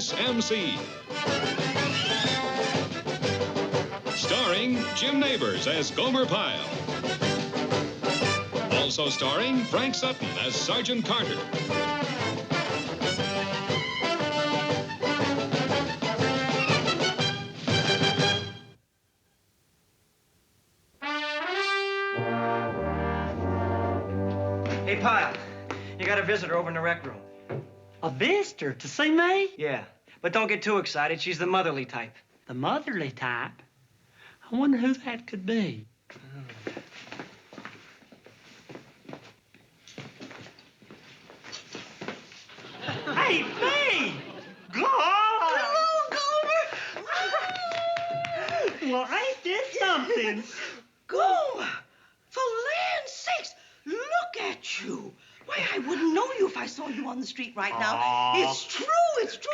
U.S.M.C. Starring Jim Neighbors as Gomer Pyle. Also starring Frank Sutton as Sergeant Carter. Hey, Pyle, you got a visitor over in the rec room. A visitor to see me? Yeah, but don't get too excited. She's the motherly type. The motherly type? I wonder who that could be. Hey, me! God! Hello, Gomer! Well, ain't this something? Gomer! For land's sakes, look at you. Why, I wouldn't know you if I saw you on the street right now. Aw. It's true.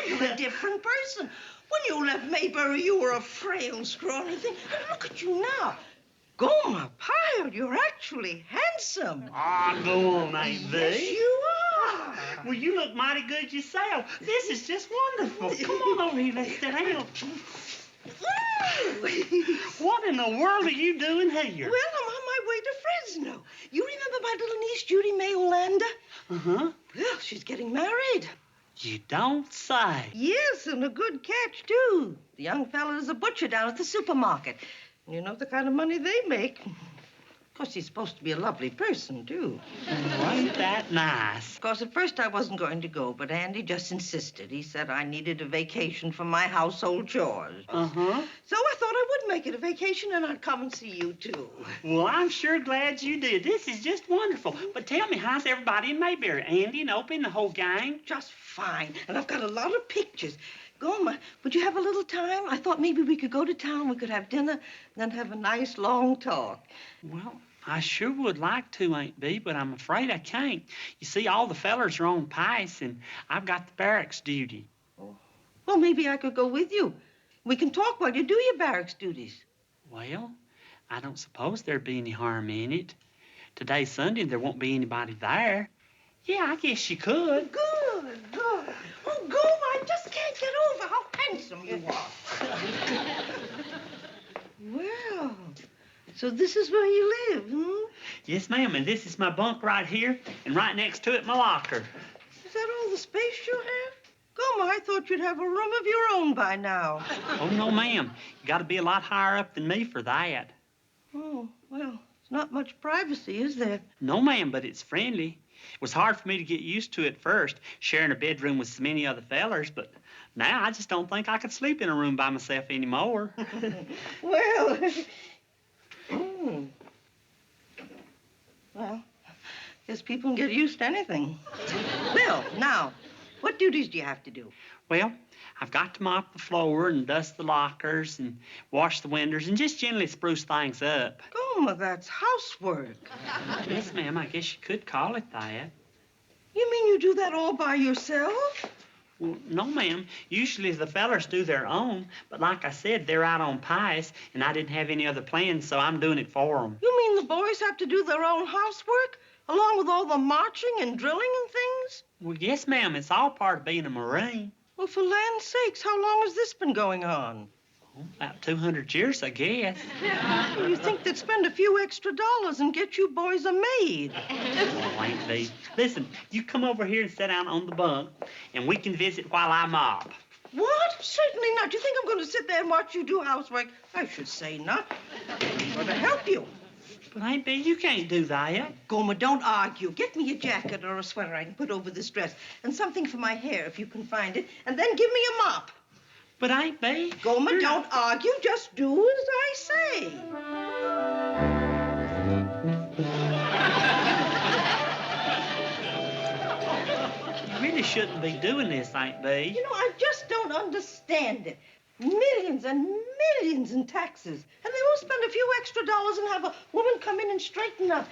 You're a different person. When you left Maybury, you were a frail, scrawny thing. And look at you now. Gomer Pyle, you're actually handsome. Go on, ain't they? Yes, you are. Well, you look mighty good yourself. This is just wonderful. Come on over here, let's sit down. What in the world are you doing here? Well, I'm on my way to Fresno. You remember my little niece, Judy May Olander? Uh-huh. Well, she's getting married. You don't say. Yes, and a good catch, too. The young fella's a butcher down at the supermarket. And you know the kind of money they make. Of course, he's supposed to be a lovely person, too. Well, ain't that nice? Of course, at first I wasn't going to go, but Andy just insisted. He said I needed a vacation from my household chores. Uh-huh. So I thought I would make it a vacation, and I'd come and see you, too. Well, I'm sure glad you did. This is just wonderful. But tell me, how's everybody in Mayberry? Andy and Opie and the whole gang? Just fine. And I've got a lot of pictures. Gomer, would you have a little time? I thought maybe we could go to town, we could have dinner, and then have a nice long talk. Well, I sure would like to, Aunt Bee, but I'm afraid I can't. You see, all the fellers are on pice, and I've got the barracks duty. Oh. Well, maybe I could go with you. We can talk while you do your barracks duties. Well, I don't suppose there'd be any harm in it. Today's Sunday, and there won't be anybody there. Yeah, I guess you could. Good. Oh, Gomer, I just can't get over how handsome you are. Well, so this is where you live, hmm? Yes, ma'am, and this is my bunk right here, and right next to it, my locker. Is that all the space you have? Gomer, I thought you'd have a room of your own by now. Oh, no, ma'am. You got to be a lot higher up than me for that. Oh, well, it's not much privacy, is there? No, ma'am, but it's friendly. It was hard for me to get used to at first, sharing a bedroom with so many other fellers, but now I just don't think I could sleep in a room by myself anymore. Well, well, guess people can get used to anything. Well, now, what duties do you have to do? Well, I've got to mop the floor and dust the lockers and wash the windows and just generally spruce things up. Gomer, that's housework. Yes, ma'am, I guess you could call it that. You mean you do that all by yourself? Well, no, ma'am. Usually the fellers do their own, but like I said, they're out on pice, and I didn't have any other plans, so I'm doing it for them. You mean the boys have to do their own housework, along with all the marching and drilling and things? Well, yes, ma'am. It's all part of being a Marine. Well, for land's sakes, how long has this been going on? Oh, about 200 years, I guess. You think they'd spend a few extra dollars and get you boys a maid? Oh, Aunt Bee. Listen, you come over here and sit down on the bunk, and we can visit while I mop. What? Certainly not. Do you think I'm going to sit there and watch you do housework? I should say not. I'm going to help you. But, Aunt Bee, you can't do that. Gomer, don't argue. Get me a jacket or a sweater I can put over this dress, and something for my hair if you can find it, and then give me a mop. But, Aunt Bee... Gomer, don't argue. Just do as I say. You really shouldn't be doing this, Aunt Bee. You know, I just don't understand it. Millions and millions in taxes. And they won't spend a few extra dollars and have a woman come in and straighten up.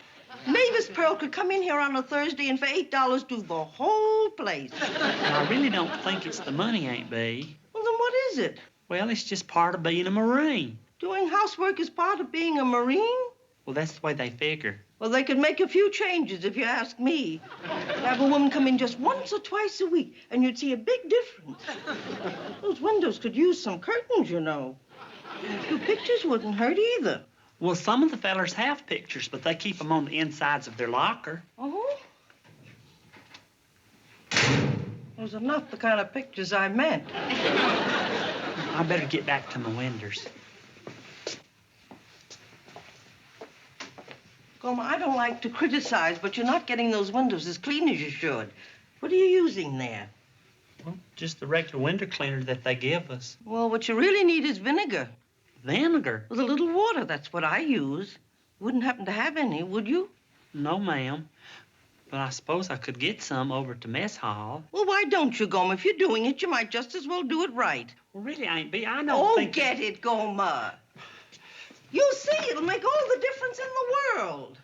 Mavis Pearl could come in here on a Thursday and for $8 do the whole place. I really don't think it's the money, Aunt Bee. Well, then what is it? Well, it's just part of being a Marine. Doing housework is part of being a Marine? Well, that's the way they figure. Well, they could make a few changes, if you ask me. Have a woman come in just once or twice a week, and you'd see a big difference. Those windows could use some curtains, you know. And a few pictures wouldn't hurt either. Well, some of the fellers have pictures, but they keep them on the insides of their locker. Oh? Those are not the kind of pictures I meant. I better get back to my windows. Gomer, I don't like to criticize, but you're not getting those windows as clean as you should. What are you using there? Well, just the regular window cleaner that they give us. Well, what you really need is vinegar. Vinegar? With a little water, that's what I use. Wouldn't happen to have any, would you? No, ma'am. But I suppose I could get some over at the mess hall. Well, why don't you, Gomer? If you're doing it, you might just as well do it right. Well, really, Aunt Bee, I don't think... Get it, Gomer. You'll see, it'll make all the difference in the world.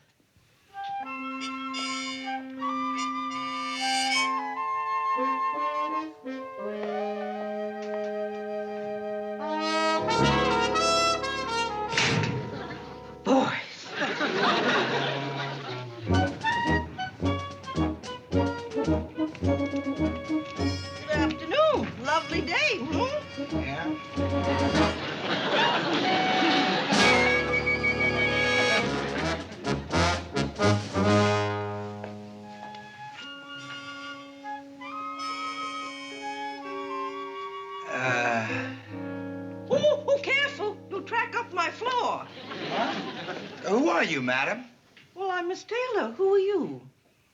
Boys. Good afternoon. Lovely day, hmm? Yeah? Oh, careful. You'll track up my floor. Who are you, madam? Well, I'm Miss Taylor. Who are you?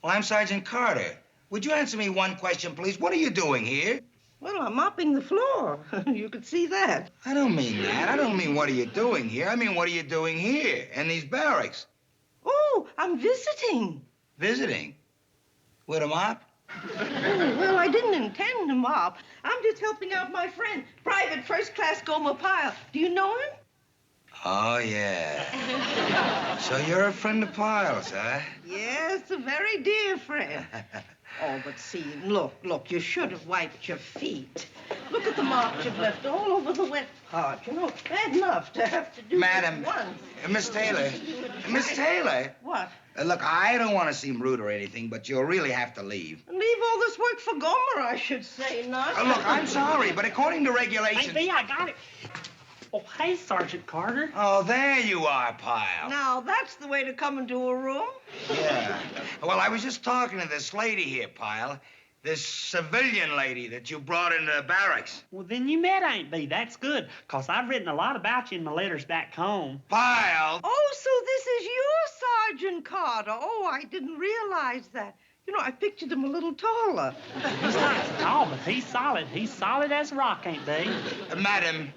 Well, I'm Sergeant Carter. Would you answer me one question, please? What are you doing here? Well, I'm mopping the floor. You could see that. I don't mean that. I don't mean what are you doing here. I mean, what are you doing here in these barracks? Oh, I'm visiting. Visiting? With a mop? Oh, well, I didn't intend to mop. I'm just helping out my friend, Private First Class Gomer Pyle. Do you know him? Oh, yeah. So you're a friend of Pyle's, huh? Yes, a very dear friend. Oh, but see, look, you should have wiped your feet. Look at the marks you've left all over the wet part. You know, bad enough to have to do Madam, it once. Miss Taylor. Miss Taylor. What? Look, I don't want to seem rude or anything, but you'll really have to leave. Leave all this work for Gomer, I should say, not. Look, I'm sorry, but according to regulations... Aunt Bee, I got it. Oh, hey, Sergeant Carter. Oh, there you are, Pyle. Now, that's the way to come into a room. Yeah. Well, I was just talking to this lady here, Pyle. This civilian lady that you brought into the barracks. Well, then you met Aunt Bee. That's good, because I've written a lot about you in my letters back home. Pyle! Oh, so this is you, Sergeant Carter. Oh, I didn't realize that. You know, I pictured him a little taller. He's not tall, but he's solid. He's solid as a rock, Aunt Bee. Madam,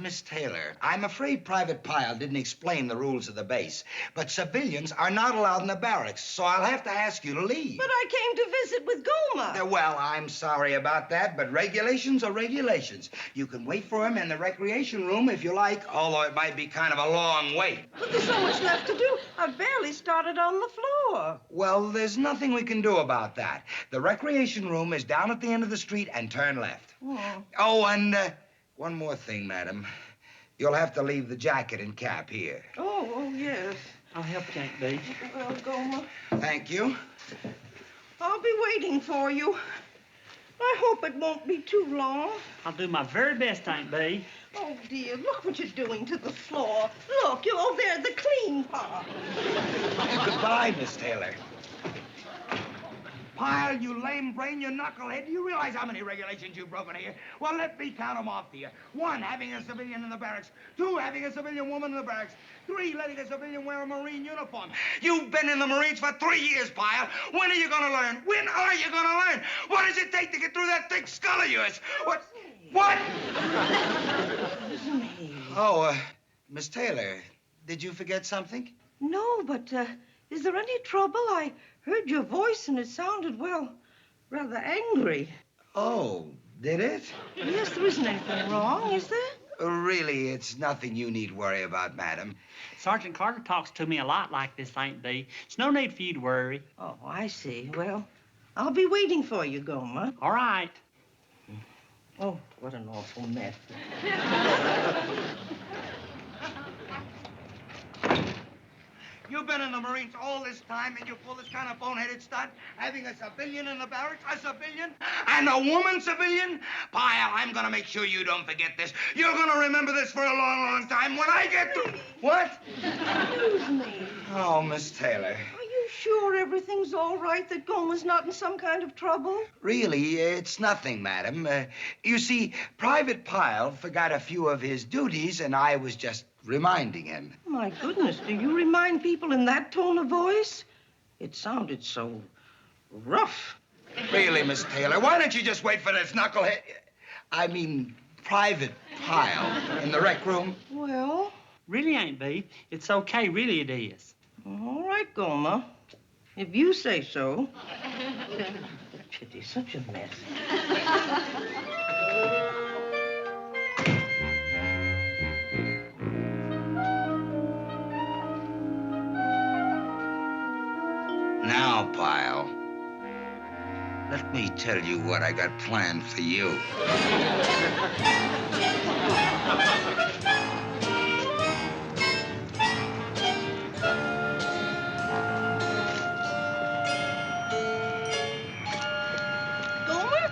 Miss Taylor, I'm afraid Private Pyle didn't explain the rules of the base, but civilians are not allowed in the barracks, so I'll have to ask you to leave. But I came to visit with Gomer. Well, I'm sorry about that, but regulations are regulations. You can wait for him in the recreation room if you like, although it might be kind of a long wait. But there's so much left to do. I've barely started on the floor. Well, there's nothing we can do about that. The recreation room is down at the end of the street and turn left. Oh, and one more thing, madam. You'll have to leave the jacket and cap here. Oh, yes. I'll help you, Aunt Bee. Well, Gomer, Thank you. I'll be waiting for you. I hope it won't be too long. I'll do my very best, Aunt Bee. Oh, dear, look what you're doing to the floor. Look, oh, there, the clean part. Goodbye, Miss Taylor. Pyle, you lame brain, you knucklehead. Do you realize how many regulations you've broken here? Well, let me count them off to you. 1, having a civilian in the barracks. 2, having a civilian woman in the barracks. 3, letting a civilian wear a Marine uniform. You've been in the Marines for 3 years, Pyle. When are you going to learn? When are you going to learn? What does it take to get through that thick skull of yours? What? Oh, Miss Taylor, did you forget something? No, but is there any trouble? I heard your voice and it sounded, well, rather angry. Oh, did it? Yes, there isn't anything wrong, is there? Really, it's nothing you need worry about, madam. Sergeant Carter talks to me a lot like this, Aunt Bee. It's no need for you to worry. Oh, I see. Well, I'll be waiting for you, Gomer. All right. Oh, what an awful mess. You've been in the Marines all this time, and you pull this kind of boneheaded stunt, having a civilian in the barracks, a civilian, and a woman civilian? Pyle, I'm gonna make sure you don't forget this. You're gonna remember this for a long, long time when I get through. What? Excuse me. Oh, Miss Taylor. Are you sure everything's all right, that Gomer's not in some kind of trouble? Really, it's nothing, madam. You see, Private Pyle forgot a few of his duties, and I was just reminding him. My goodness, do you remind people in that tone of voice? It sounded so rough. Really, Miss Taylor, why don't you just wait for this knucklehead? I mean, Private Pyle in the rec room? Well, Really, Aunt Bee. It's okay. Really, it is. all right, Gomer. If you say so. Pity, such a mess. Now, Pyle, let me tell you what I got planned for you. Gomer?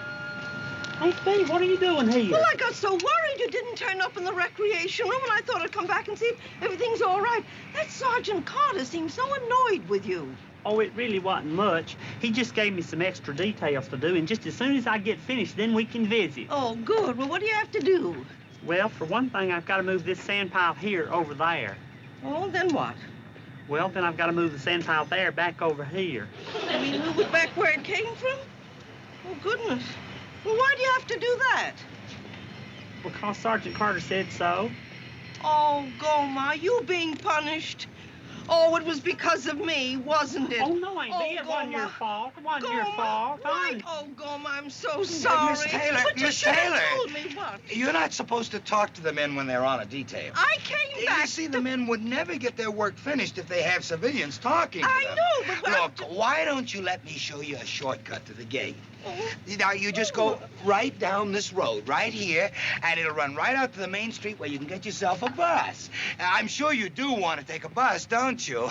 Aunt Bee, what are you doing here? Well, I got so worried you didn't turn up in the recreation room, and I thought I'd come back and see if everything's all right. That Sergeant Carter seems so annoyed with you. Oh, it really wasn't much. He just gave me some extra details to do, and just as soon as I get finished, then we can visit. Oh, good. Well, what do you have to do? Well, for one thing, I've got to move this sand pile here over there. Oh, then what? Well, then I've got to move the sand pile there back over here. You mean move it back where it came from? Oh, goodness. Well, why do you have to do that? Because Sergeant Carter said so. Oh, Gomer, you being punished. Oh, it was because of me, wasn't it? Oh, no, Aunt Bee, it wasn't your Gomer. fault. It wasn't your Gomer, fault. why? Oh, Gomer, I'm so sorry. Miss Taylor, But you Miss should have Taylor. told me what. You're not supposed to talk to the men when they're on a detail. I came back. You see, the men would never get their work finished if they have civilians talking to them. I know, but Look, why don't you let me show you a shortcut to the gate? Oh. Now, you just go right down this road, right here, and it'll run right out to the main street where you can get yourself a bus. I'm sure you do want to take a bus, don't you?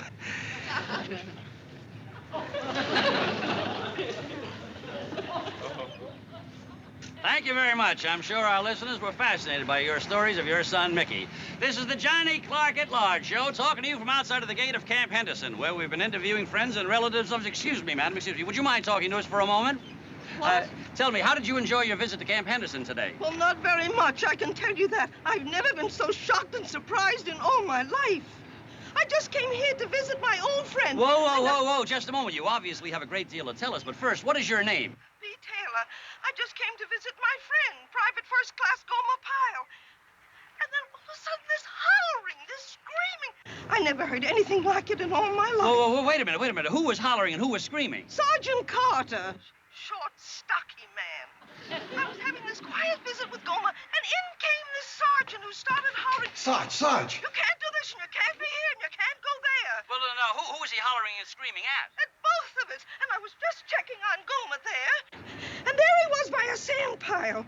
Thank you very much. I'm sure our listeners were fascinated by your stories of your son, Mickey. This is the Johnny Clark at Large show, talking to you from outside of the gate of Camp Henderson, where we've been interviewing friends and relatives of... Excuse me, madam, excuse me. Would you mind talking to us for a moment? What? Tell me, how did you enjoy your visit to Camp Henderson today? Well, not very much, I can tell you that. I've never been so shocked and surprised in all my life. I just came here to visit my old friend. Whoa, just a moment. You obviously have a great deal to tell us, but first, what is your name? B. Taylor. I just came to visit my friend, Private First Class Gomer Pyle. And then all of a sudden, this hollering, this screaming. I never heard anything like it in all my life. Oh, wait a minute. Who was hollering and who was screaming? Sergeant Carter. Short, stocky man. I was having this quiet visit with Gomer, and in came this sergeant who started hollering. Sarge. You can't do this, and you can't be here, and you can't go there. Well, no. Who was he hollering and screaming at? At both of us. And I was just checking on Gomer there. And there he was by a sand pile.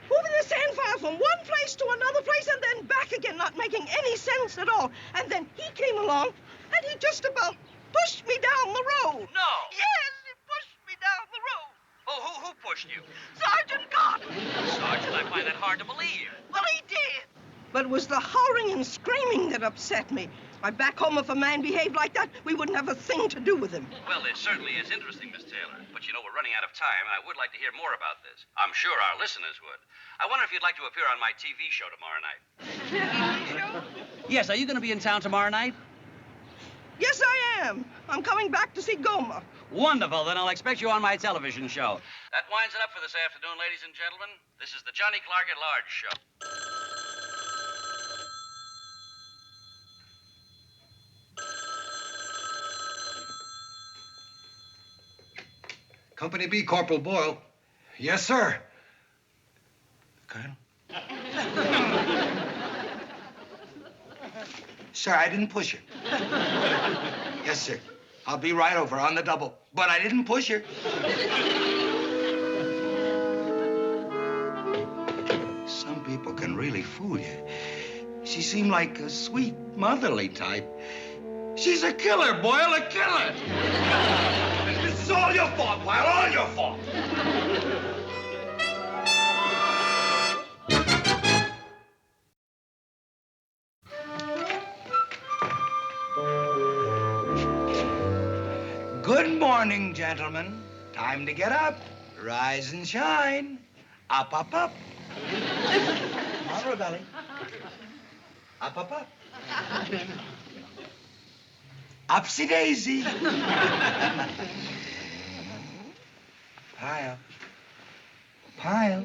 Moving the sand pile from one place to another place and then back again, not making any sense at all. And then he came along, and he just about pushed me down the road. No. Yes, he pushed me down the road. Oh, who pushed you? Sergeant Carter. Sergeant, I find that hard to believe. Well, he did. But it was the hollering and screaming that upset me. Why, back home, if a man behaved like that, we wouldn't have a thing to do with him. Well, it certainly is interesting, Miss Taylor. But, you know, we're running out of time, and I would like to hear more about this. I'm sure our listeners would. I wonder if you'd like to appear on my TV show tomorrow night. Yes, are you going to be in town tomorrow night? Yes, I am. I'm coming back to see Gomer. Wonderful. Then I'll expect you on my television show. That winds it up for this afternoon, ladies and gentlemen. This is the Johnny Clark at Large show. Company B, Corporal Boyle. Yes, sir. Colonel? Sir, I didn't push her. Yes, sir. I'll be right over on the double. But I didn't push her. Some people can really fool you. She seemed like a sweet, motherly type. She's a killer, Boyle, a killer. It's all your fault, Pyle, all your fault. Good morning, gentlemen. Time to get up. Rise and shine. Up, up, up. On her belly. Up, up, up. Upsy daisy. Pyle. Pyle.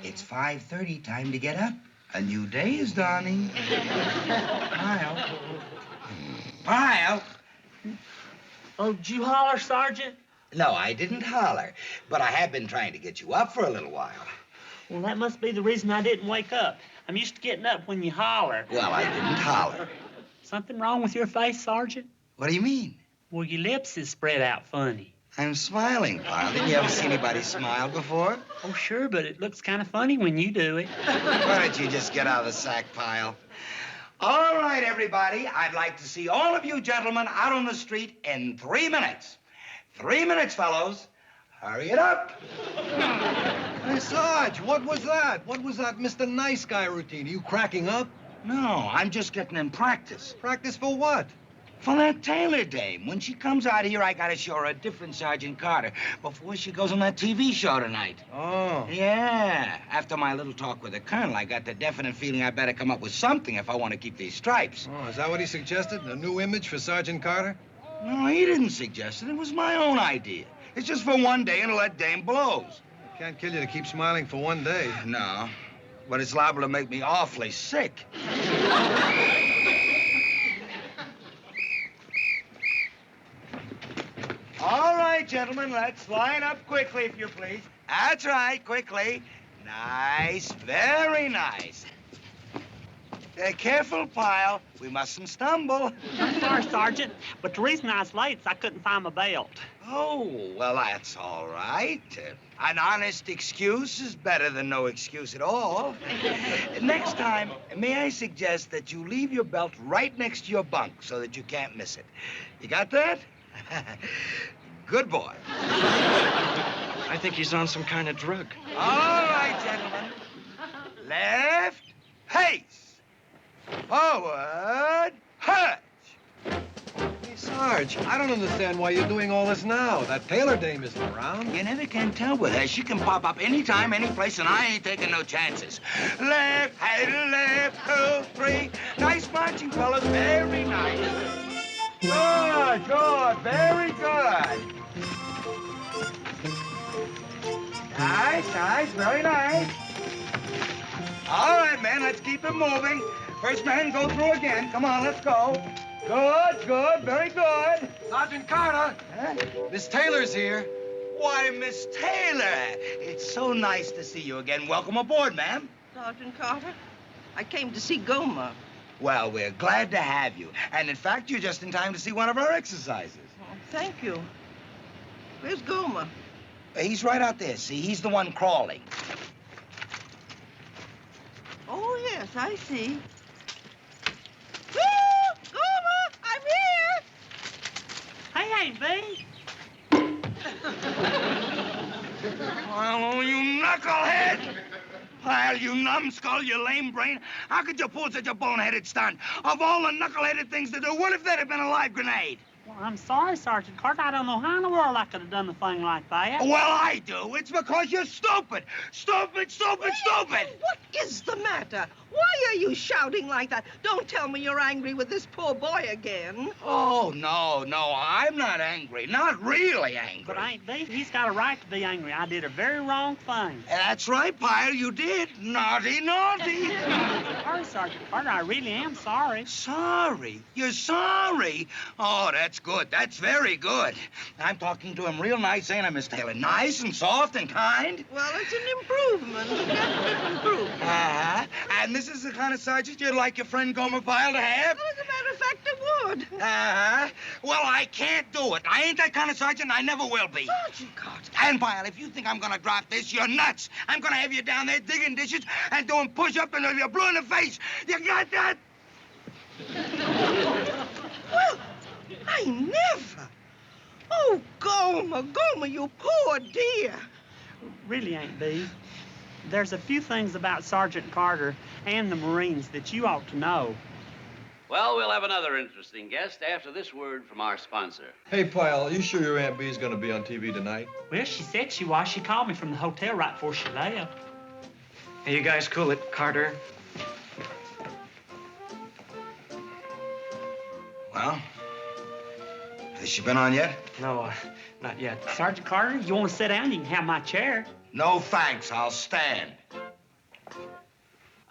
It's 5:30. Time to get up. A new day is dawning. Pyle. Pyle. Oh, did you holler, Sergeant? No, I didn't holler, but I have been trying to get you up for a little while. Well, that must be the reason I didn't wake up. I'm used to getting up when you holler. Well, I didn't holler. Something wrong with your face, Sergeant? What do you mean? Well, your lips is spread out funny. I'm smiling, Pyle. Didn't you ever see anybody smile before? Oh, sure, but it looks kind of funny when you do it. Why don't you just get out of the sack, Pyle? All right, everybody. I'd like to see all of you gentlemen out on the street in 3 minutes. 3 minutes, fellows. Hurry it up. Hey, Sarge, what was that? What was that Mr. Nice Guy routine? Are you cracking up? No, I'm just getting in practice. Practice for what? For that Taylor dame. When she comes out here, I gotta show her a different Sergeant Carter before she goes on that TV show tonight. Oh. Yeah. After my little talk with the colonel, I got the definite feeling I better come up with something if I want to keep these stripes. Oh, is that what he suggested? A new image for Sergeant Carter? No, he didn't suggest it. It was my own idea. It's just for one day and let dame blows. Can't kill you to keep smiling for one day. No, but it's liable to make me awfully sick. All right, gentlemen, let's line up quickly, if you please. That's right, quickly. Nice, very nice. Careful, Pyle. We mustn't stumble. I'm sorry, Sergeant, but the reason I was late is I couldn't find my belt. Oh, well, that's all right. An honest excuse is better than no excuse at all. Next time, may I suggest that you leave your belt right next to your bunk so that you can't miss it. You got that? Good boy. I think he's on some kind of drug. All right, gentlemen. Left, pace. Forward, hurch. Hey, Sarge, I don't understand why you're doing all this now. That Taylor dame isn't around. You never can tell with her. She can pop up anytime, any place, and I ain't taking no chances. Left, head, left, 2, 3. Nice marching, fellas. Very nice. Good, good, very good. Nice, nice, very nice. All right, men, let's keep it moving. First man, go through again. Come on, let's go. Good, good, very good. Sergeant Carter, Huh? Miss Taylor's here. Why, Miss Taylor, it's so nice to see you again. Welcome aboard, ma'am. Sergeant Carter, I came to see Gomer. Well, we're glad to have you. And in fact, you're just in time to see one of our exercises. Oh, thank you. Where's Gomer? He's right out there. See, he's the one crawling. Oh, yes, I see. Woo! Gomer, I'm here! Hey, Aunt Bee. Oh, you knucklehead! Pyle, you numbskull, you lame brain. How could you pull such a boneheaded stunt? Of all the knuckleheaded things to do, what if that had been a live grenade? Well, I'm sorry, Sergeant Carter. I don't know how in the world I could have done a thing like that. Well, I do. It's because you're stupid. Stupid, stupid, stupid. What is the matter? Why are you shouting like that? Don't tell me you're angry with this poor boy again. Oh, no, I'm not angry. Not really angry. But Aunt Bee, he's got a right to be angry. I did a very wrong thing. That's right, Pyle, you did. Naughty, naughty. Sorry, Sergeant Carter. I really am sorry. Sorry? You're sorry? Oh, that's good. That's very good. I'm talking to him real nice, ain't I, Miss Taylor? Nice and soft and kind. Well, it's an improvement. Definite improvement. Uh-huh. And this is the kind of sergeant you'd like your friend Gomer Pyle to have? Well, as a matter of fact, I would. Uh-huh. Well, I can't do it. I ain't that kind of sergeant. I never will be. Sergeant Carter. And, Pyle, if you think I'm gonna drop this, you're nuts. I'm gonna have you down there digging dishes and doing push-ups until you're blue in the face. You got that? Gomer, you poor dear. Really, Aunt Bee, there's a few things about Sergeant Carter and the Marines that you ought to know. Well, we'll have another interesting guest after this word from our sponsor. Hey, Pyle, are you sure your Aunt Bee's gonna be on TV tonight? Well, she said she was. She called me from the hotel right before she left. Hey, you guys cool it, Carter? Well, has she been on yet? No, not yet. Sergeant Carter, you want to sit down? You can have my chair. No, thanks. I'll stand.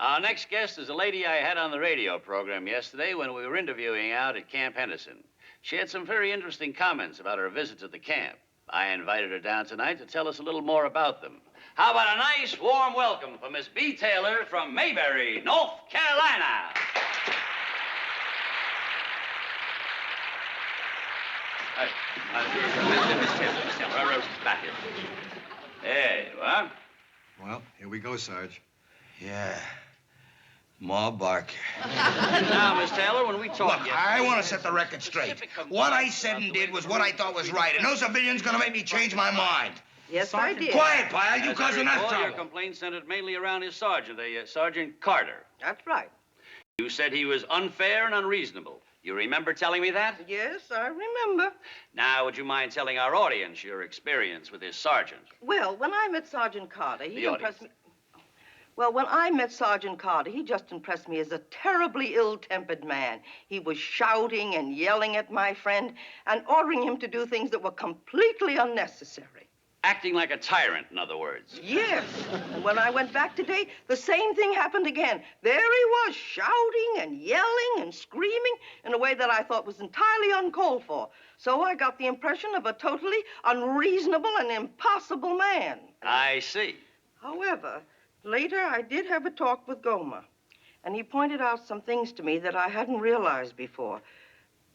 Our next guest is a lady I had on the radio program yesterday when we were interviewing out at Camp Henderson. She had some very interesting comments about her visit to the camp. I invited her down tonight to tell us a little more about them. How about a nice, warm welcome for Miss B. Taylor from Mayberry, North Carolina? Miss Taylor, back here. There you are. Well, here we go, Sarge. Yeah. More bark. Now, Miss Taylor, when we talked Look, I want to set the record straight. What I said and did was what I thought was right, and no civilian's gonna make me change my mind. Yes, I did. Quiet, Pyle. You caused enough Your trouble. complaint centered mainly around his sergeant, Sergeant Carter. That's right. You said he was unfair and unreasonable. You remember telling me that? Yes, I remember. Now, would you mind telling our audience your experience with his sergeant? Well, when I met Sergeant Carter, he The impressed me. Well, when I met Sergeant Carter, he just impressed me as a terribly ill-tempered man. He was shouting and yelling at my friend and ordering him to do things that were completely unnecessary. Acting like a tyrant, in other words. Yes. And when I went back today, the same thing happened again. There he was, shouting and yelling and screaming in a way that I thought was entirely uncalled for. So I got the impression of a totally unreasonable and impossible man. I see. However, later I did have a talk with Gomer, and he pointed out some things to me that I hadn't realized before.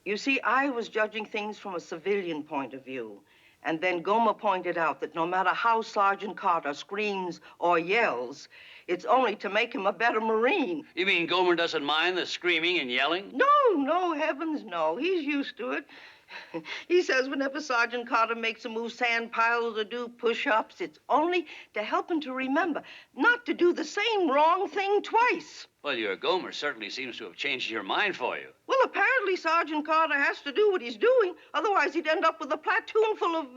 You see, I was judging things from a civilian point of view. And then Gomer pointed out that no matter how Sergeant Carter screams or yells, it's only to make him a better Marine. You mean Gomer doesn't mind the screaming and yelling? No, heavens no. He's used to it. He says whenever Sergeant Carter makes him move sand piles or do push-ups, it's only to help him to remember not to do the same wrong thing twice. Well, your Gomer certainly seems to have changed your mind for you. Well, apparently Sergeant Carter has to do what he's doing. Otherwise, he'd end up with a platoon full of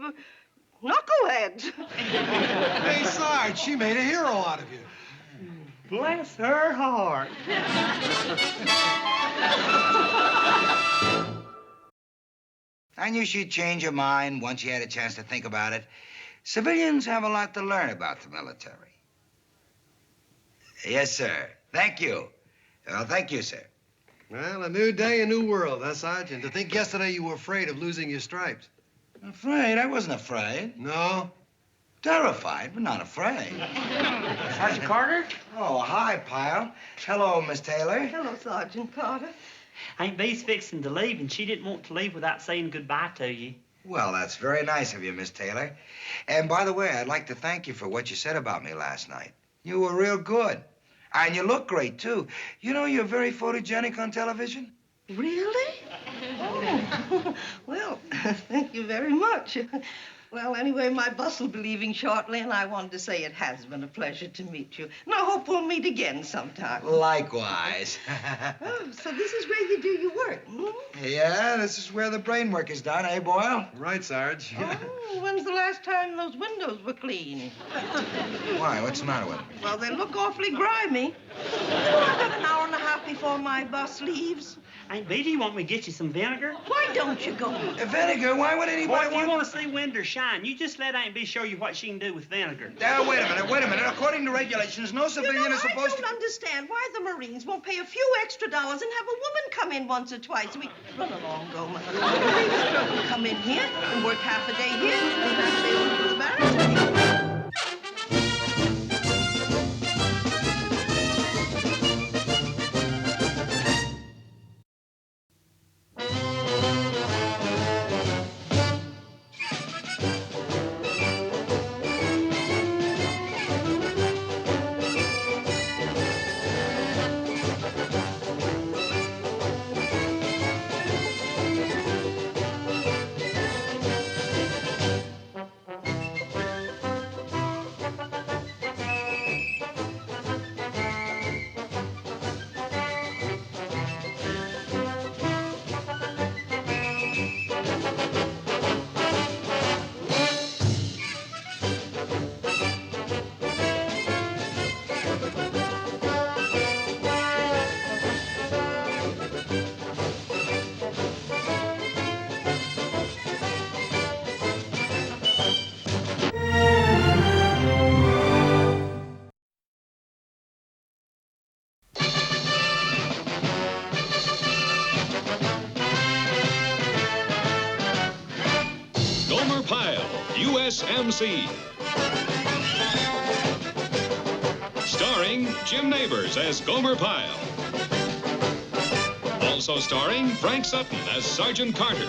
knuckleheads. Hey, Sarge, she made a hero out of you. Bless her heart. I knew she'd change her mind once she had a chance to think about it. Civilians have a lot to learn about the military. Yes, sir. Thank you. Well, thank you, sir. Well, a new day, a new world, huh, Sarge? And to think yesterday you were afraid of losing your stripes. Afraid? I wasn't afraid. No? Terrified, but not afraid. Sergeant Carter? Oh, hi, Pyle. Hello, Miss Taylor. Hello, Sergeant Carter. Aunt Bee's fixing to leave, and she didn't want to leave without saying goodbye to you. Well, that's very nice of you, Miss Taylor. And by the way, I'd like to thank you for what you said about me last night. You were real good. And you look great, too. You know, you're very photogenic on television. Really? Oh, well, thank you very much. Well, anyway, my bus will be leaving shortly, and I wanted to say it has been a pleasure to meet you. And I hope we'll meet again sometime. Likewise. Oh, so this is where you do your work, hmm? Yeah, this is where the brain work is done, eh, Boyle? Right, Sarge. Oh, when's the last time those windows were clean? Why? What's the matter with them? Well, they look awfully grimy. You know, I've got an hour and a half before my bus leaves. Aunt Bee, do you want me to get you some vinegar? Why don't you go? Vinegar? Why would Well, anybody if you want... want to see window shine, you just let Aunt Bee show you what she can do with vinegar. Now, wait a minute. According to regulations, no You civilian know, is I supposed don't to... understand why the Marines won't pay a few extra dollars and have a woman come in once or twice a week. Run along, Gomer. The Marines will come in here and work half a day here and half a day over to the barracks. Pyle, U.S.M.C. Starring Jim Neighbors as Gomer Pyle. Also starring Frank Sutton as Sergeant Carter.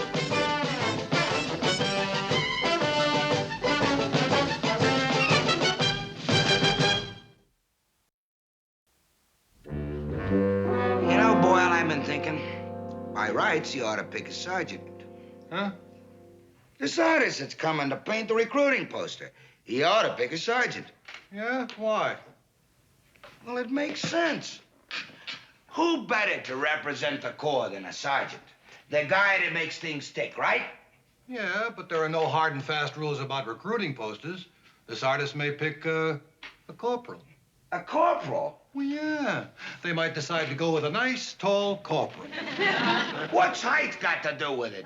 You know, Boyle, I've been thinking, by rights, you ought to pick a sergeant. Huh? This artist that's coming to paint the recruiting poster. He ought to pick a sergeant. Yeah? Why? Well, it makes sense. Who better to represent the Corps than a sergeant? The guy that makes things tick, right? Yeah, but there are no hard and fast rules about recruiting posters. This artist may pick a corporal. A corporal? Well, yeah. They might decide to go with a nice, tall corporal. What's height got to do with it?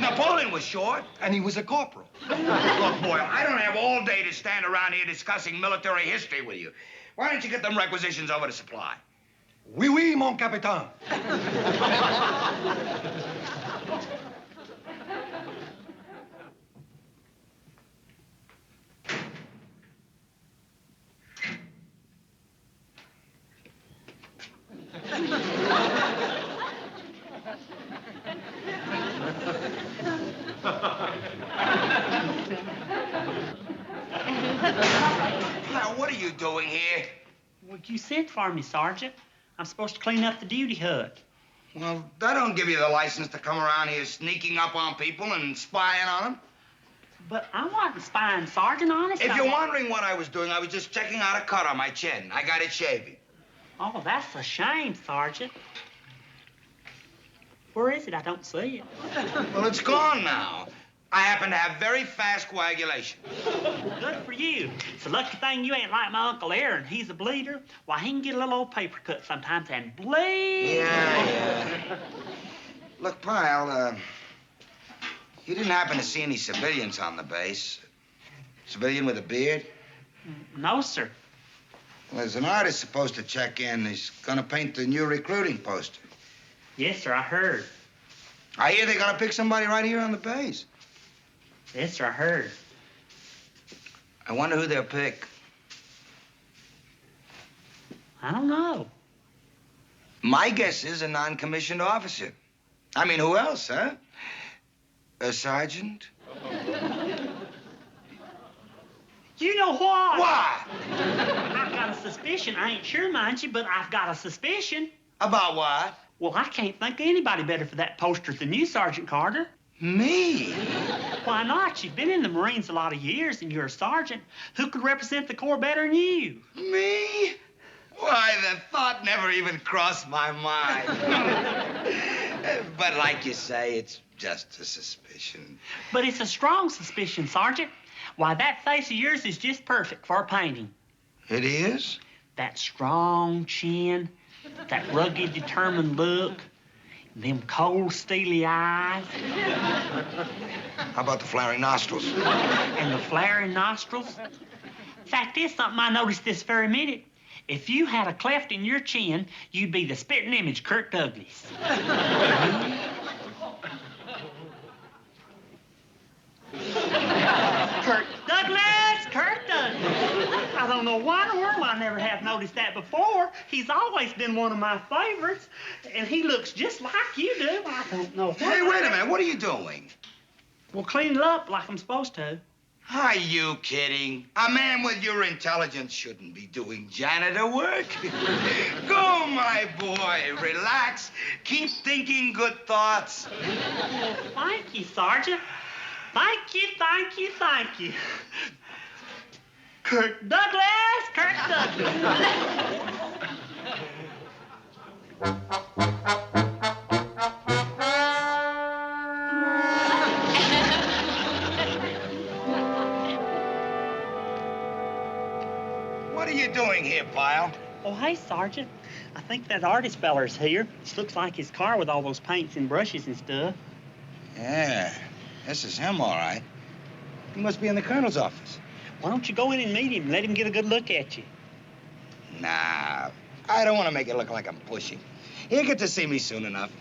Napoleon was short. And he was a corporal. Look, Boyle, I don't have all day to stand around here discussing military history with you. Why don't you get them requisitions over to Supply? Oui, oui, mon capitaine. Now, what are you doing here? Well, you sent for me, Sergeant. I'm supposed to clean up the duty hut. Well, that don't give you the license to come around here sneaking up on people and spying on them. But I wasn't spying, Sergeant, honest. If you're wondering what I was doing, I was just checking out a cut on my chin. I got it shaving. Oh, that's a shame, Sergeant. Where is it? I don't see it. Well, it's gone now. I happen to have very fast coagulation. Good for you. It's a lucky thing you ain't like my Uncle Aaron. He's a bleeder. Why, he can get a little old paper cut sometimes and bleed. Yeah. Look, Pyle, you didn't happen to see any civilians on the base? Civilian with a beard? No, sir. Well, there's an artist supposed to check in. He's gonna paint the new recruiting poster. Yes, sir, I heard. I hear they're gonna pick somebody right here on the base. Yes, sir, I heard. I wonder who they'll pick. I don't know. My guess is a non-commissioned officer. I mean, who else, huh? A sergeant? You know what? What? I've got a suspicion. I ain't sure, mind you, but I've got a suspicion. About what? Well, I can't think of anybody better for that poster than you, Sergeant Carter. Me? Why not? You've been in the Marines a lot of years, and you're a sergeant. Who could represent the Corps better than you? Me? Why, the thought never even crossed my mind. But like you say, it's just a suspicion. But it's a strong suspicion, Sergeant. Why, that face of yours is just perfect for a painting. It is? That strong chin, that rugged, determined look, them cold, steely eyes. How about the flaring nostrils? And the flaring nostrils. Fact is, something I noticed this very minute. If you had a cleft in your chin, you'd be the spitting image Kirk Douglas. Kirk Douglas! Kirk Douglas! I don't know why in the world I never have noticed that before. He's always been one of my favorites, and he looks just like you do. I don't know why. Hey, wait a minute. What are you doing? Well, clean it up like I'm supposed to. Are you kidding? A man with your intelligence shouldn't be doing janitor work. Go, my boy. Relax. Keep thinking good thoughts. Well, thank you, Sergeant. Thank you, thank you, thank you. Kirk Douglas! Kirk Douglas! What are you doing here, Pyle? Oh, hey, Sergeant. I think that artist feller's here. This looks like his car with all those paints and brushes and stuff. Yeah, this is him, all right. He must be in the colonel's office. Why don't you go in and meet him and let him get a good look at you? Nah, I don't want to make it look like I'm pushing. He'll get to see me soon enough.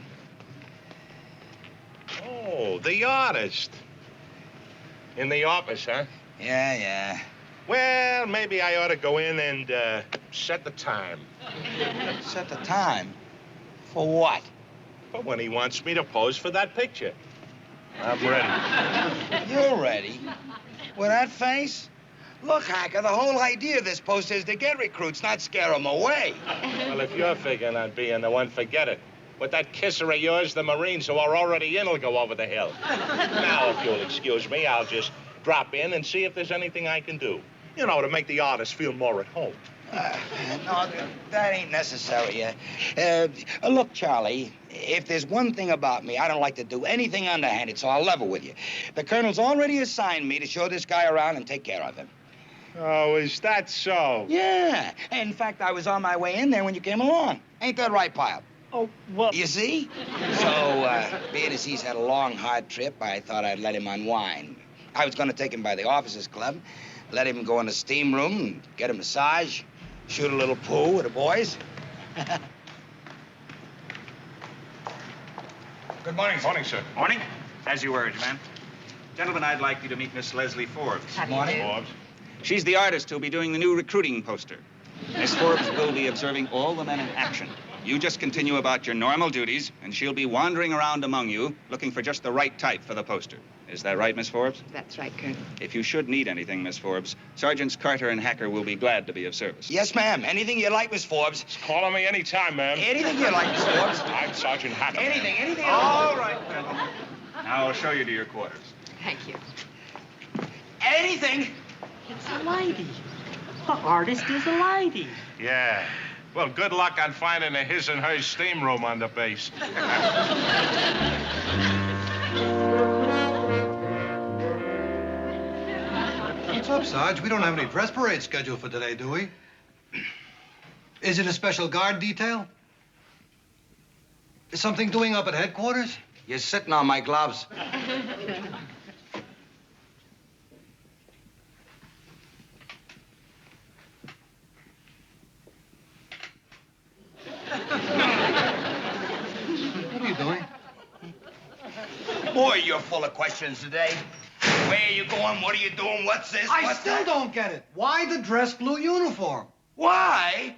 Oh, the artist. In the office, huh? Yeah. Well, maybe I ought to go in and set the time. Set the time? For what? For when he wants me to pose for that picture. I'm ready. You're ready? With that face? Look, Hacker, the whole idea of this post is to get recruits, not scare them away. Well, if you're figuring on being the one, forget it. With that kisser of yours, the Marines who are already in will go over the hill. Now, if you'll excuse me, I'll just drop in and see if there's anything I can do. You know, to make the artist feel more at home. No, that ain't necessary. Look, Charlie, if there's one thing about me, I don't like to do anything underhanded, so I'll level with you. The colonel's already assigned me to show this guy around and take care of him. Oh, is that so? Yeah. In fact, I was on my way in there when you came along. Ain't that right, Pyle? Oh, well... You see? So, being as he's had a long, hard trip, I thought I'd let him unwind. I was going to take him by the officers' club, let him go in the steam room and get a massage, shoot a little pool with the boys. Good morning, sir. Morning, sir. Morning. As you urged, ma'am. Gentlemen, I'd like you to meet Miss Leslie Forbes. Morning. Forbes. She's the artist who'll be doing the new recruiting poster. Miss Forbes will be observing all the men in action. You just continue about your normal duties, and she'll be wandering around among you, looking for just the right type for the poster. Is that right, Miss Forbes? That's right, Colonel. If you should need anything, Miss Forbes, Sergeants Carter and Hacker will be glad to be of service. Yes, ma'am. Anything you like, Miss Forbes. Just call on me anytime, ma'am. Anything you like, Miss Forbes. I'm Sergeant Hacker. Anything. All right, Colonel. Now I'll show you to your quarters. Thank you. Anything. It's a lady. The artist is a lady. Yeah. Well, good luck on finding a his and hers steam room on the base. What's up, Sarge? We don't have any dress parade scheduled for today, do we? Is it a special guard detail? Is something doing up at headquarters? You're sitting on my gloves. What are you doing? Boy, you're full of questions today. Where are you going? What are you doing? What's this? I What's still that? don't get it. Why the dress blue uniform? Why?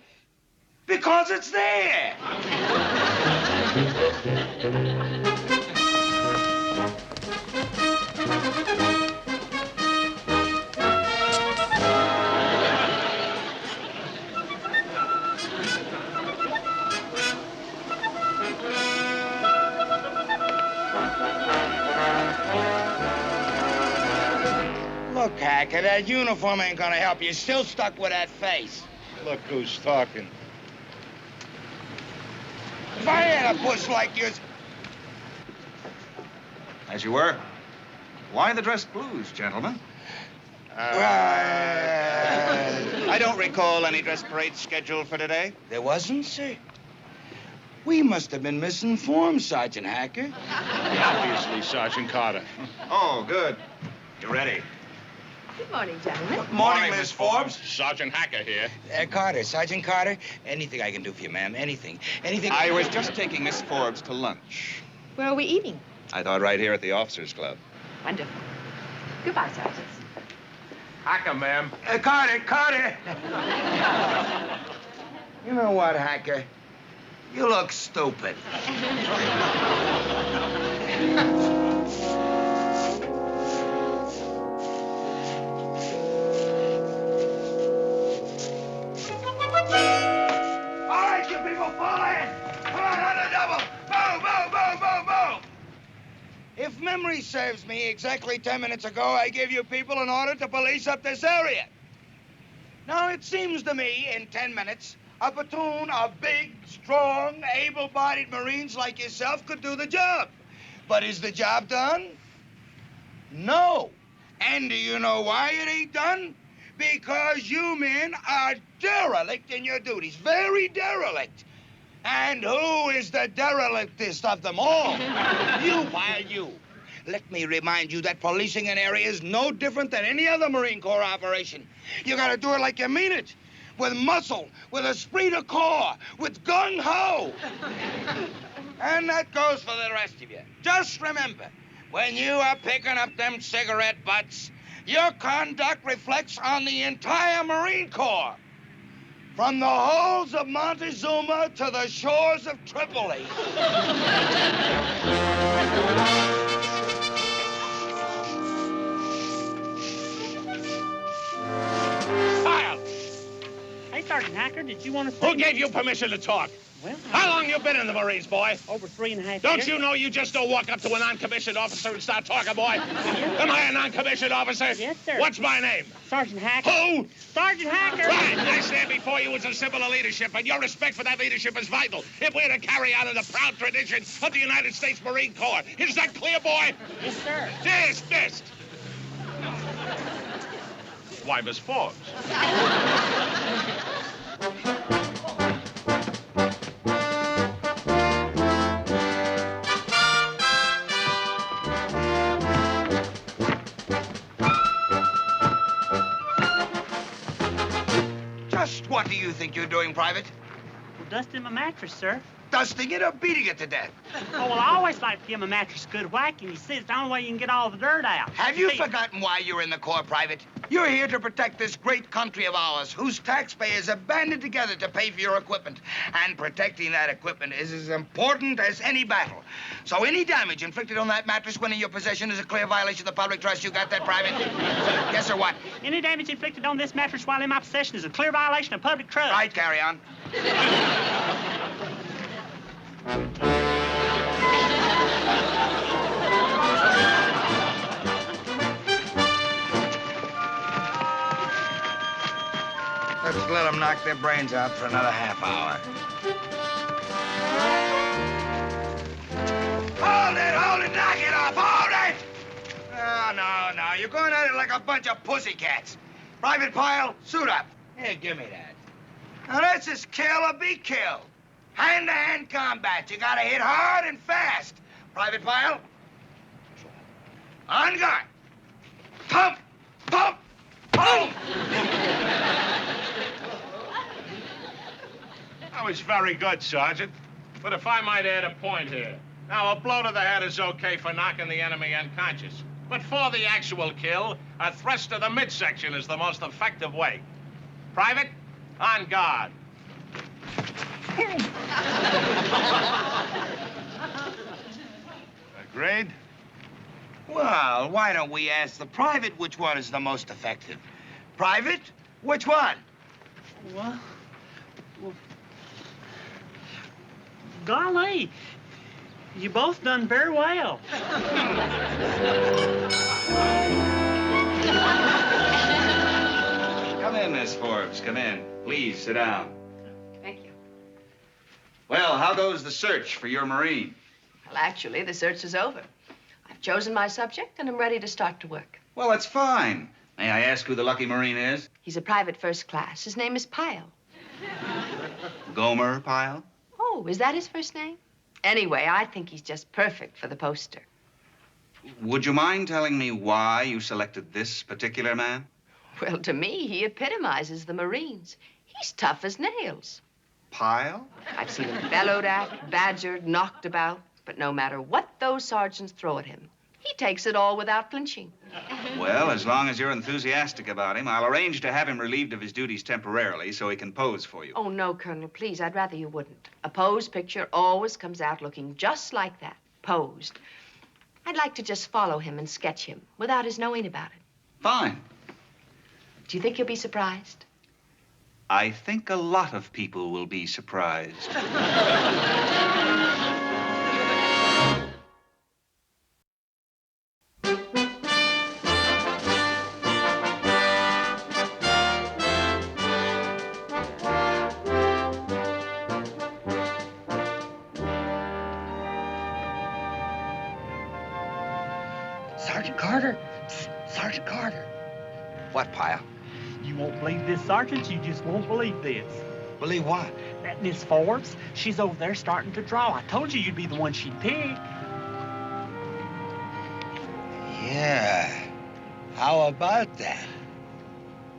Because it's there. Look, Hacker, that uniform ain't gonna help you. Still stuck with that face. Look who's talking. If I had a puss like yours... As you were. Why the dress blues, gentlemen? I don't recall any dress parade scheduled for today. There wasn't, sir? We must have been misinformed, Sergeant Hacker. Obviously, Sergeant Carter. Oh, good. You ready? Good morning, gentlemen. Morning, Miss Forbes. Sergeant Hacker here. Carter, Sergeant Carter. Anything I can do for you, ma'am. Anything. Anything. I was just taking Miss Forbes to lunch. Where are we eating? I thought right here at the Officers Club. Wonderful. Goodbye, Sergeants. Hacker, ma'am. Carter. You know what, Hacker? You look stupid. All right, you people, fall in. Come on the double. Move. If memory serves me, exactly 10 minutes ago, I gave you people an order to police up this area. Now, it seems to me, in 10 minutes, a platoon of big, strong, able-bodied Marines like yourself could do the job. But is the job done? No. And do you know why it ain't done? Because you men are derelict in your duties. Very derelict. And who is the derelictest of them all? You, Pyle, you. Let me remind you that policing an area is no different than any other Marine Corps operation. You gotta do it like you mean it. With muscle, with esprit de corps, with gung-ho. And that goes for the rest of you. Just remember, when you are picking up them cigarette butts, your conduct reflects on the entire Marine Corps. From the holds of Montezuma to the shores of Tripoli. Pyle! Hey, Sergeant Hacker, did you want to see Who gave you permission to talk? Well, How long you been in the Marines, boy? over 3.5 years. Don't you know you just don't walk up to a non-commissioned officer and start talking, boy? Am I a non-commissioned officer? Yes, sir. What's my name? Sergeant Hacker. Who? Sergeant Hacker. Right. I stand before you as a symbol of leadership, and your respect for that leadership is vital if we're to carry on in the proud tradition of the United States Marine Corps. Is that clear, boy? Yes, sir. Dismissed. Why, Miss Forbes? Just what do you think you're doing, Private? Well, dusting my mattress, sir. Dusting it or beating it to death? Oh, well, I always like to give my mattress a good whacking. You see, it's the only way you can get all the dirt out. Have you See, forgotten why you're in the Corps, Private? You're here to protect this great country of ours, whose taxpayers have banded together to pay for your equipment. And protecting that equipment is as important as any battle. So any damage inflicted on that mattress when in your possession is a clear violation of the public trust. You got that, Private? Yes or what? Any damage inflicted on this mattress while in my possession is a clear violation of public trust. Right, carry on. Let's let them knock their brains out for another half hour. Hold it, knock it off, hold it! No, you're going at it like a bunch of pussycats. Private Pyle, suit up. Here, give me that. Now, this is kill or be killed. Hand-to-hand combat. You gotta hit hard and fast. Private Pyle, on guard. Pump, pump, pump! That was very good, Sergeant. But if I might add a point here. Now, a blow to the head is okay for knocking the enemy unconscious. But for the actual kill, a thrust to the midsection is the most effective way. Private, on guard. Agreed? Well, why don't we ask the private which one is the most effective? Private, which one? Well, golly, you both done very well. Come in, Miss Forbes. Come in. Please, sit down. Thank you. Well, how goes the search for your Marine? Well, actually, the search is over. I've chosen my subject, and I'm ready to start to work. Well, that's fine. May I ask who the lucky Marine is? He's a private first class. His name is Pyle. Gomer Pyle? Oh, is that his first name? Anyway, I think he's just perfect for the poster. Would you mind telling me why you selected this particular man? Well, to me, he epitomizes the Marines. He's tough as nails. Pyle? I've seen him bellowed at, badgered, knocked about, but no matter what those sergeants throw at him, he takes it all without flinching. Well, as long as you're enthusiastic about him, I'll arrange to have him relieved of his duties temporarily so he can pose for you. Oh, no, Colonel, please, I'd rather you wouldn't. A posed picture always comes out looking just like that, posed. I'd like to just follow him and sketch him without his knowing about it. Fine. Do you think you'll be surprised? I think a lot of people will be surprised. Sergeant Carter. Psst, Sergeant Carter. What, Pyle? You won't believe this, Sergeant. You just won't believe this. Believe what? That Miss Forbes, she's over there starting to draw. I told you you'd be the one she'd pick. Yeah. How about that?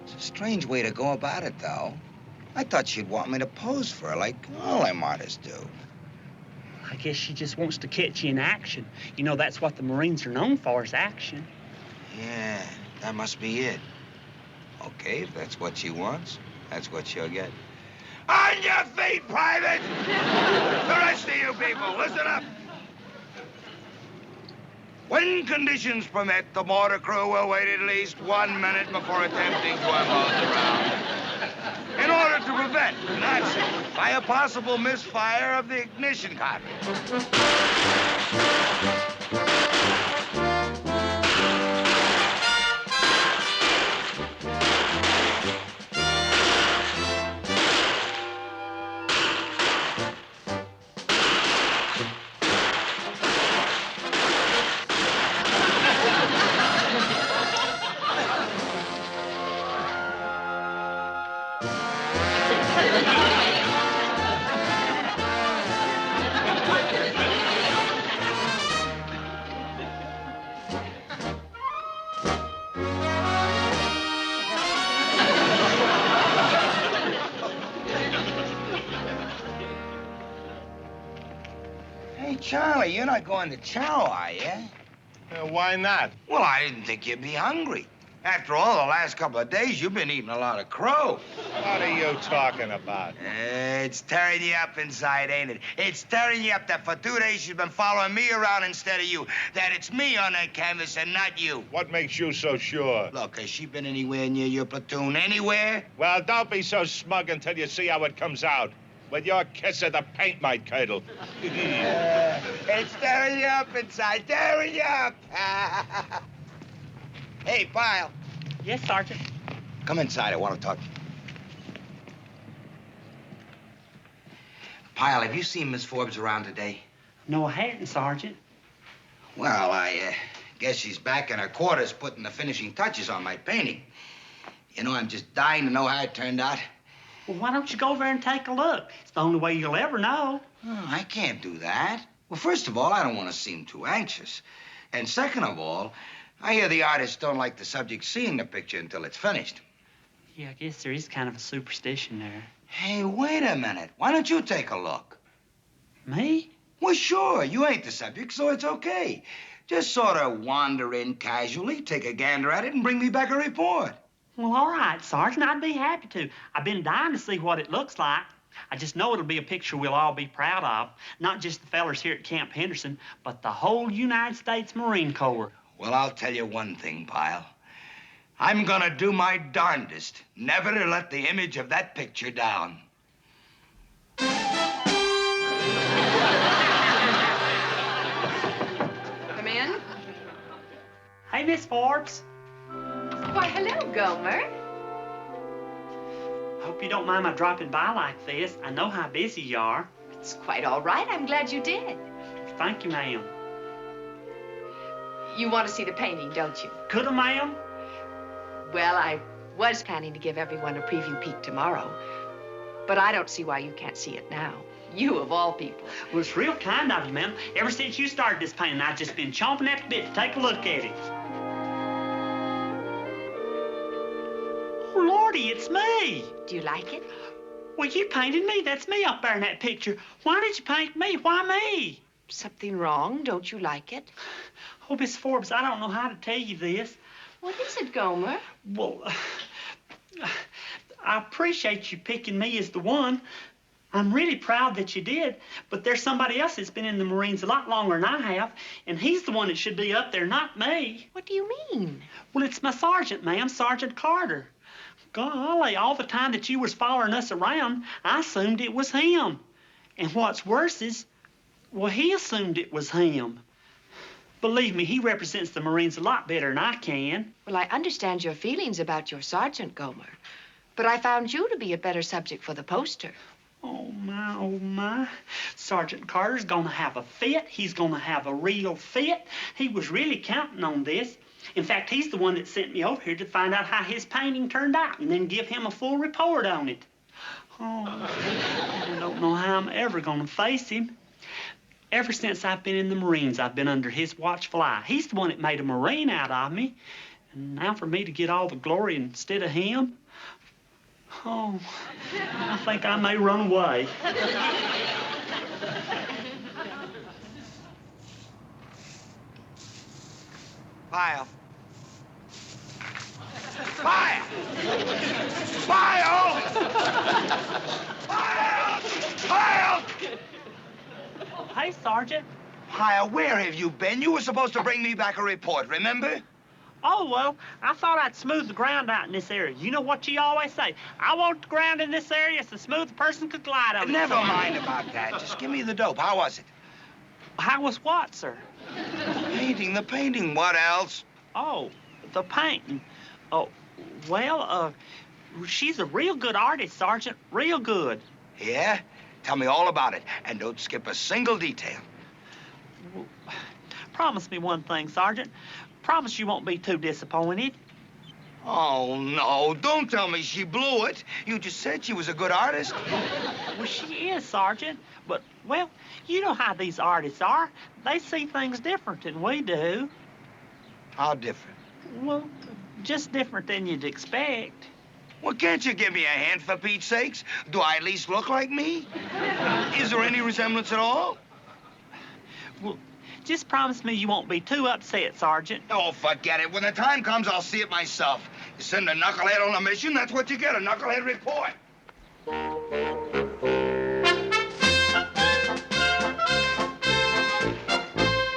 It's a strange way to go about it, though. I thought she'd want me to pose for her like all them artists do. I guess she just wants to catch you in action. You know, that's what the Marines are known for, is action. Yeah, that must be it. Okay, if that's what she wants, that's what she'll get. On your feet, Private! The rest of you people, listen up. When conditions permit, the mortar crew will wait at least 1 minute before attempting to unload the round. In order to prevent an accident by a possible misfire of the ignition cartridge. Hey, Charlie, you're not going to chow, are you? Why not? Well, I didn't think you'd be hungry. After all, the last couple of days, you've been eating a lot of crow. What are you talking about? It's tearing you up inside, ain't it? It's tearing you up that for 2 days she's been following me around instead of you. That it's me on that canvas and not you. What makes you so sure? Look, has she been anywhere near your platoon? Anywhere? Well, don't be so smug until you see how it comes out. With your kisser, the paint might curdle. It's tearing you up inside, tearing you up. Hey, Pyle. Yes, Sergeant. Come inside. I want to talk to you. Pyle, have you seen Miss Forbes around today? No, I hadn't, Sergeant. Well, I guess she's back in her quarters putting the finishing touches on my painting. You know, I'm just dying to know how it turned out. Well, why don't you go over there and take a look? It's the only way you'll ever know. Oh, I can't do that. Well, first of all, I don't want to seem too anxious. And second of all, I hear the artists don't like the subject seeing the picture until it's finished. Yeah, I guess there is kind of a superstition there. Hey, wait a minute. Why don't you take a look? Me? Well, sure. You ain't the subject, so it's okay. Just sort of wander in casually, take a gander at it, and bring me back a report. Well, all right, Sergeant. I'd be happy to. I've been dying to see what it looks like. I just know it'll be a picture we'll all be proud of. Not just the fellers here at Camp Henderson, but the whole United States Marine Corps. Well, I'll tell you one thing, Pyle. I'm gonna do my darndest never to let the image of that picture down. Come in. Hey, Miss Forbes. Why, hello, Gomer. Hope you don't mind my dropping by like this. I know how busy you are. It's quite all right. I'm glad you did. Thank you, ma'am. You want to see the painting, don't you? Could I, ma'am? Well, I was planning to give everyone a preview peek tomorrow, but I don't see why you can't see it now. You, of all people. Well, it's real kind of you, ma'am. Ever since you started this painting, I've just been chomping at the bit to take a look at it. Oh, Lordy, it's me. Do you like it? Well, you painted me. That's me up there in that picture. Why did you paint me? Why me? Something wrong? Don't you like it? Oh, Miss Forbes, I don't know how to tell you this. What is it, Gomer? Well, I appreciate you picking me as the one. I'm really proud that you did, but there's somebody else that's been in the Marines a lot longer than I have, and he's the one that should be up there, not me. What do you mean? Well, it's my sergeant, ma'am, Sergeant Carter. Golly, all the time that you was following us around, I assumed it was him. And what's worse is, well, he assumed it was him. Believe me, he represents the Marines a lot better than I can. Well, I understand your feelings about your sergeant, Gomer, but I found you to be a better subject for the poster. Oh, my, oh, my. Sergeant Carter's gonna have a fit. He's gonna have a real fit. He was really counting on this. In fact, he's the one that sent me over here to find out how his painting turned out and then give him a full report on it. Oh, I don't know how I'm ever gonna face him. Ever since I've been in the Marines, I've been under his watchful eye. He's the one that made a Marine out of me. And now for me to get all the glory instead of him? Oh, I think I may run away. Pyle. Pyle! Pyle! Pyle! Pyle! Hey, Sergeant. Pyle, where have you been? You were supposed to bring me back a report, remember? Oh, well, I thought I'd smooth the ground out in this area. You know what you always say. I want the ground in this area so smooth a person could glide over it. Never mind about that. Just give me the dope. How was it? How was what, sir? The painting. What else? Oh, the painting. Oh, well, she's a real good artist, Sergeant. Real good. Yeah? Tell me all about it, and don't skip a single detail. Well, promise me one thing, Sergeant. Promise you won't be too disappointed. Oh, no. Don't tell me she blew it. You just said she was a good artist. Well, she is, Sergeant. But, well, you know how these artists are. They see things different than we do. How different? Well, just different than you'd expect. Well, can't you give me a hint, for Pete's sakes? Do I at least look like me? Is there any resemblance at all? Well, just promise me you won't be too upset, Sergeant. Oh, forget it. When the time comes, I'll see it myself. You send a knucklehead on a mission, that's what you get, a knucklehead report.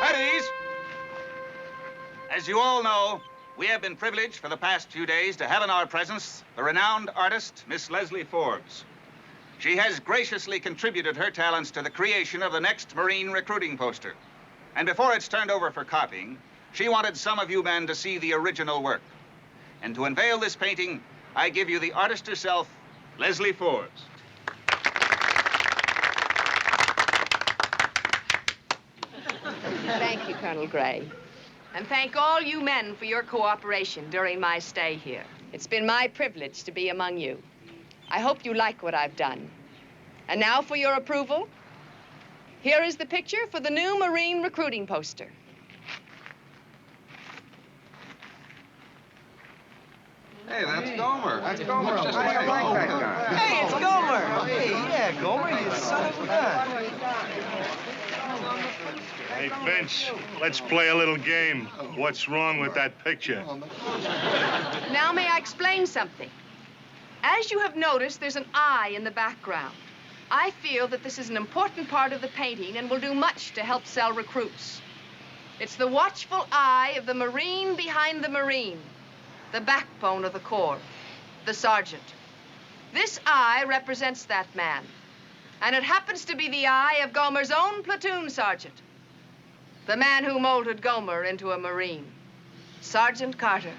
At ease. As you all know, we have been privileged for the past few days to have in our presence the renowned artist, Miss Leslie Forbes. She has graciously contributed her talents to the creation of the next Marine recruiting poster. And before it's turned over for copying, she wanted some of you men to see the original work. And to unveil this painting, I give you the artist herself, Leslie Forbes. Thank you, Colonel Gray. And thank all you men for your cooperation during my stay here. It's been my privilege to be among you. I hope you like what I've done. And now for your approval, here is the picture for the new Marine recruiting poster. Hey, that's Gomer. That's Gomer. I like that guy. Hey, it's Gomer. Hey, yeah, Gomer, you son of a gun. Hey, Vince, let's play a little game. What's wrong with that picture? Now may I explain something? As you have noticed, there's an eye in the background. I feel that this is an important part of the painting and will do much to help sell recruits. It's the watchful eye of the Marine behind the Marine, the backbone of the Corps, the sergeant. This eye represents that man, and it happens to be the eye of Gomer's own platoon sergeant, the man who molded Gomer into a Marine, Sergeant Carter.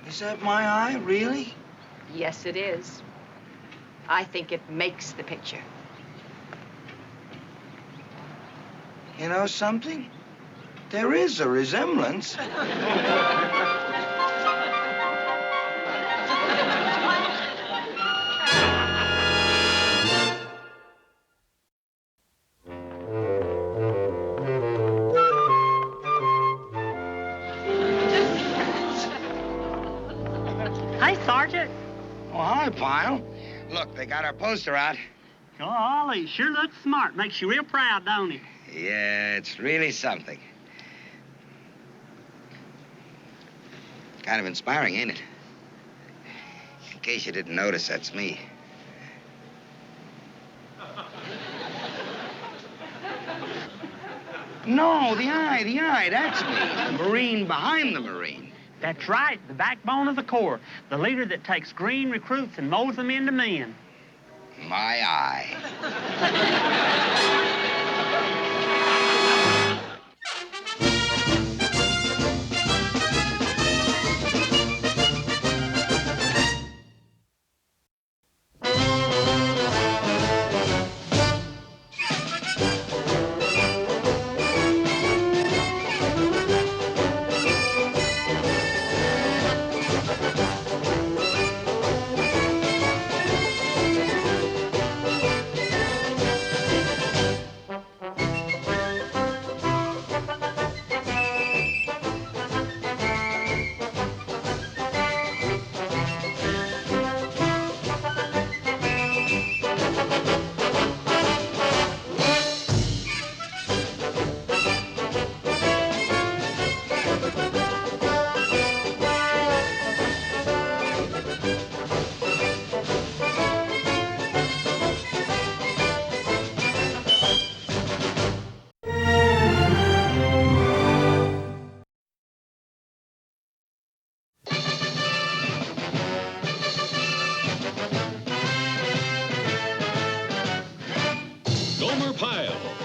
Is that my eye, really? Yes, it is. I think it makes the picture. You know something? There is a resemblance. Hey, Sergeant. Oh, hi, Pyle. Look, they got our poster out. Golly, sure looks smart. Makes you real proud, don't it? Yeah, it's really something. Kind of inspiring, ain't it? In case you didn't notice, that's me. No, the eye, that's me. The Marine behind the Marine. That's right, the backbone of the Corps. The leader that takes green recruits and molds them into men. My eye.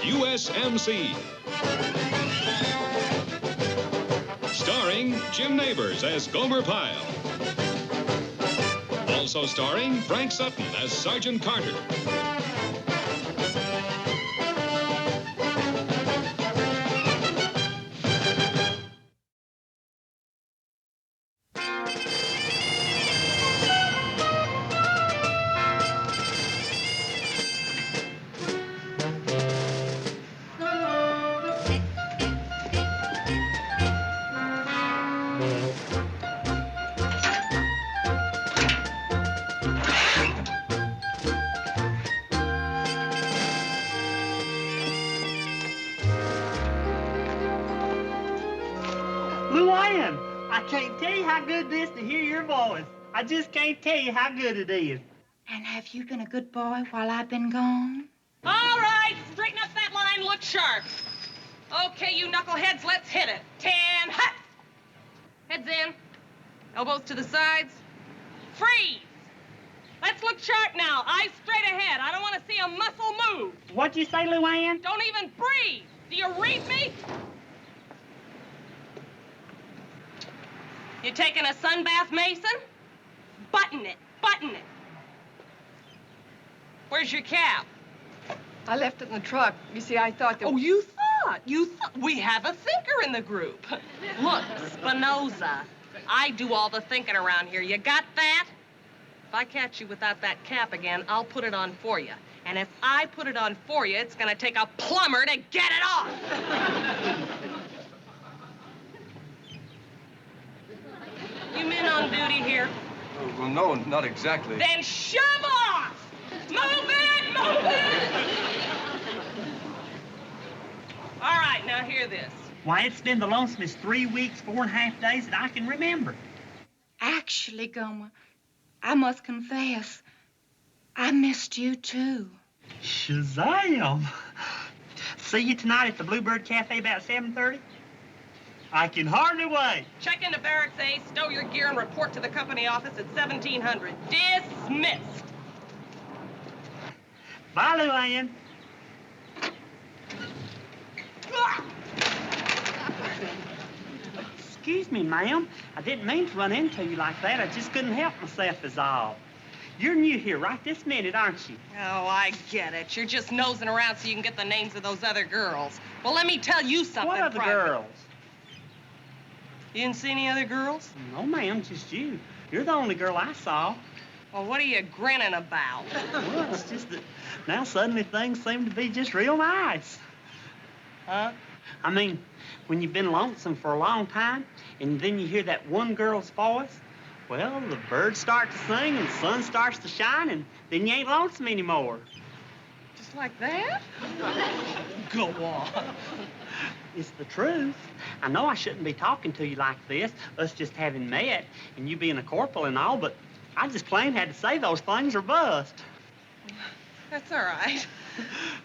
U.S.M.C. Starring Jim Neighbors as Gomer Pyle. Also starring Frank Sutton as Sergeant Carter. Luann, I can't tell you how good it is to hear your voice. I just can't tell you how good it is. And have you been a good boy while I've been gone? All right, straighten up that line, look sharp. Okay, you knuckleheads, let's hit it. 10, hut! Heads in, elbows to the sides. Freeze! Let's look sharp now, eyes straight ahead. I don't want to see a muscle move. What'd you say, Luann? Don't even breathe. Do you read me? You taking a sunbath, Mason? Button it, button it. Where's your cap? I left it in the truck. You see, I thought that... Oh, you thought. We have a thinker in the group. Look, Spinoza, I do all the thinking around here. You got that? If I catch you without that cap again, I'll put it on for you. And if I put it on for you, it's gonna take a plumber to get it off. You men on duty here? Well, no, not exactly. Then shove off! Move it, move it! All right, now hear this. Why, it's been the lonesomest 3 weeks, 4.5 days that I can remember. Actually, Gomer, I must confess, I missed you too. Shazam! See you tonight at the Bluebird Cafe about 7:30? I can hardly wait. Check into Barracks A, stow your gear, and report to the company office at 1700. Dismissed. Bye, Luann. Excuse me, ma'am. I didn't mean to run into you like that. I just couldn't help myself is all. You're new here right this minute, aren't you? Oh, I get it. You're just nosing around so you can get the names of those other girls. Well, let me tell you something. What other girls? You didn't see any other girls? No, ma'am, just you. You're the only girl I saw. Well, what are you grinning about? Well, it's just that now suddenly things seem to be just real nice. Huh? I mean, when you've been lonesome for a long time, and then you hear that one girl's voice, well, the birds start to sing and the sun starts to shine, and then you ain't lonesome anymore. Just like that? Go on. It's the truth. I know I shouldn't be talking to you like this, us just having met, and you being a corporal and all, but I just plain had to say those things or bust. That's all right.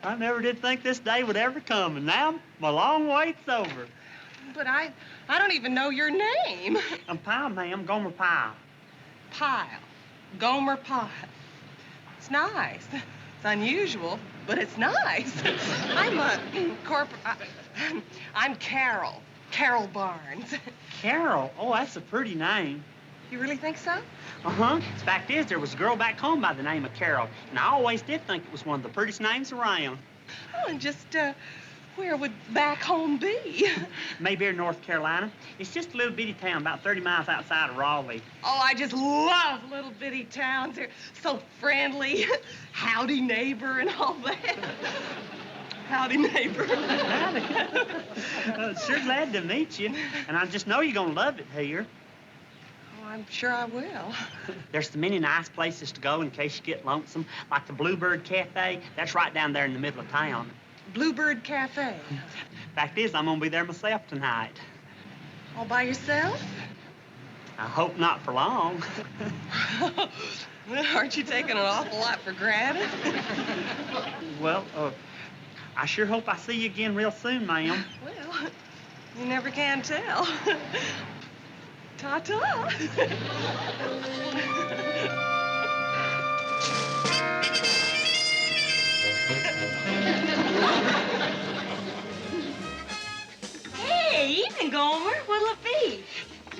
I never did think this day would ever come, and now my long wait's over. But I don't even know your name. I'm Pyle, ma'am, Gomer Pyle. Pyle. Gomer Pyle. It's nice. It's unusual, but it's nice. I'm a I'm Carol. Carol Barnes. Carol? Oh, that's a pretty name. You really think so? Uh-huh. The fact is, there was a girl back home by the name of Carol, and I always did think it was one of the prettiest names around. Oh, and just, where would back home be? Mayberry, North Carolina. It's just a little bitty town about 30 miles outside of Raleigh. Oh, I just love little bitty towns. They're so friendly. Howdy, neighbor, and all that. Howdy, neighbor. Howdy. Sure glad to meet you, and I just know you're gonna love it here. Oh, I'm sure I will. There's so many nice places to go in case you get lonesome, like the Bluebird Cafe. That's right down there in the middle of town. Bluebird Cafe? Fact is, I'm gonna be there myself tonight. All by yourself? I hope not for long. Aren't you taking an awful lot for granted? Well, I sure hope I see you again real soon, ma'am. Well, you never can tell. Ta-ta. Gomer. What'll it be?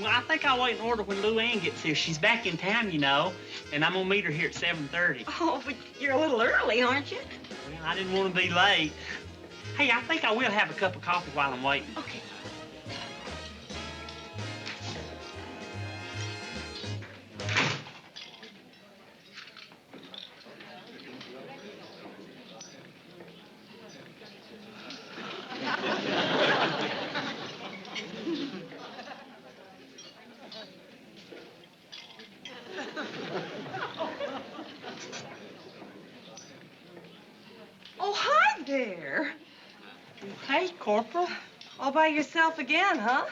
Well, I think I'll wait and order when Lou Ann gets here. She's back in town, you know, and I'm gonna meet her here at 7:30. Oh, but you're a little early, aren't you? Well, I didn't want to be late. Hey, I think I will have a cup of coffee while I'm waiting. Okay. Oh, hi there. Hey, Corporal. All by yourself again, huh?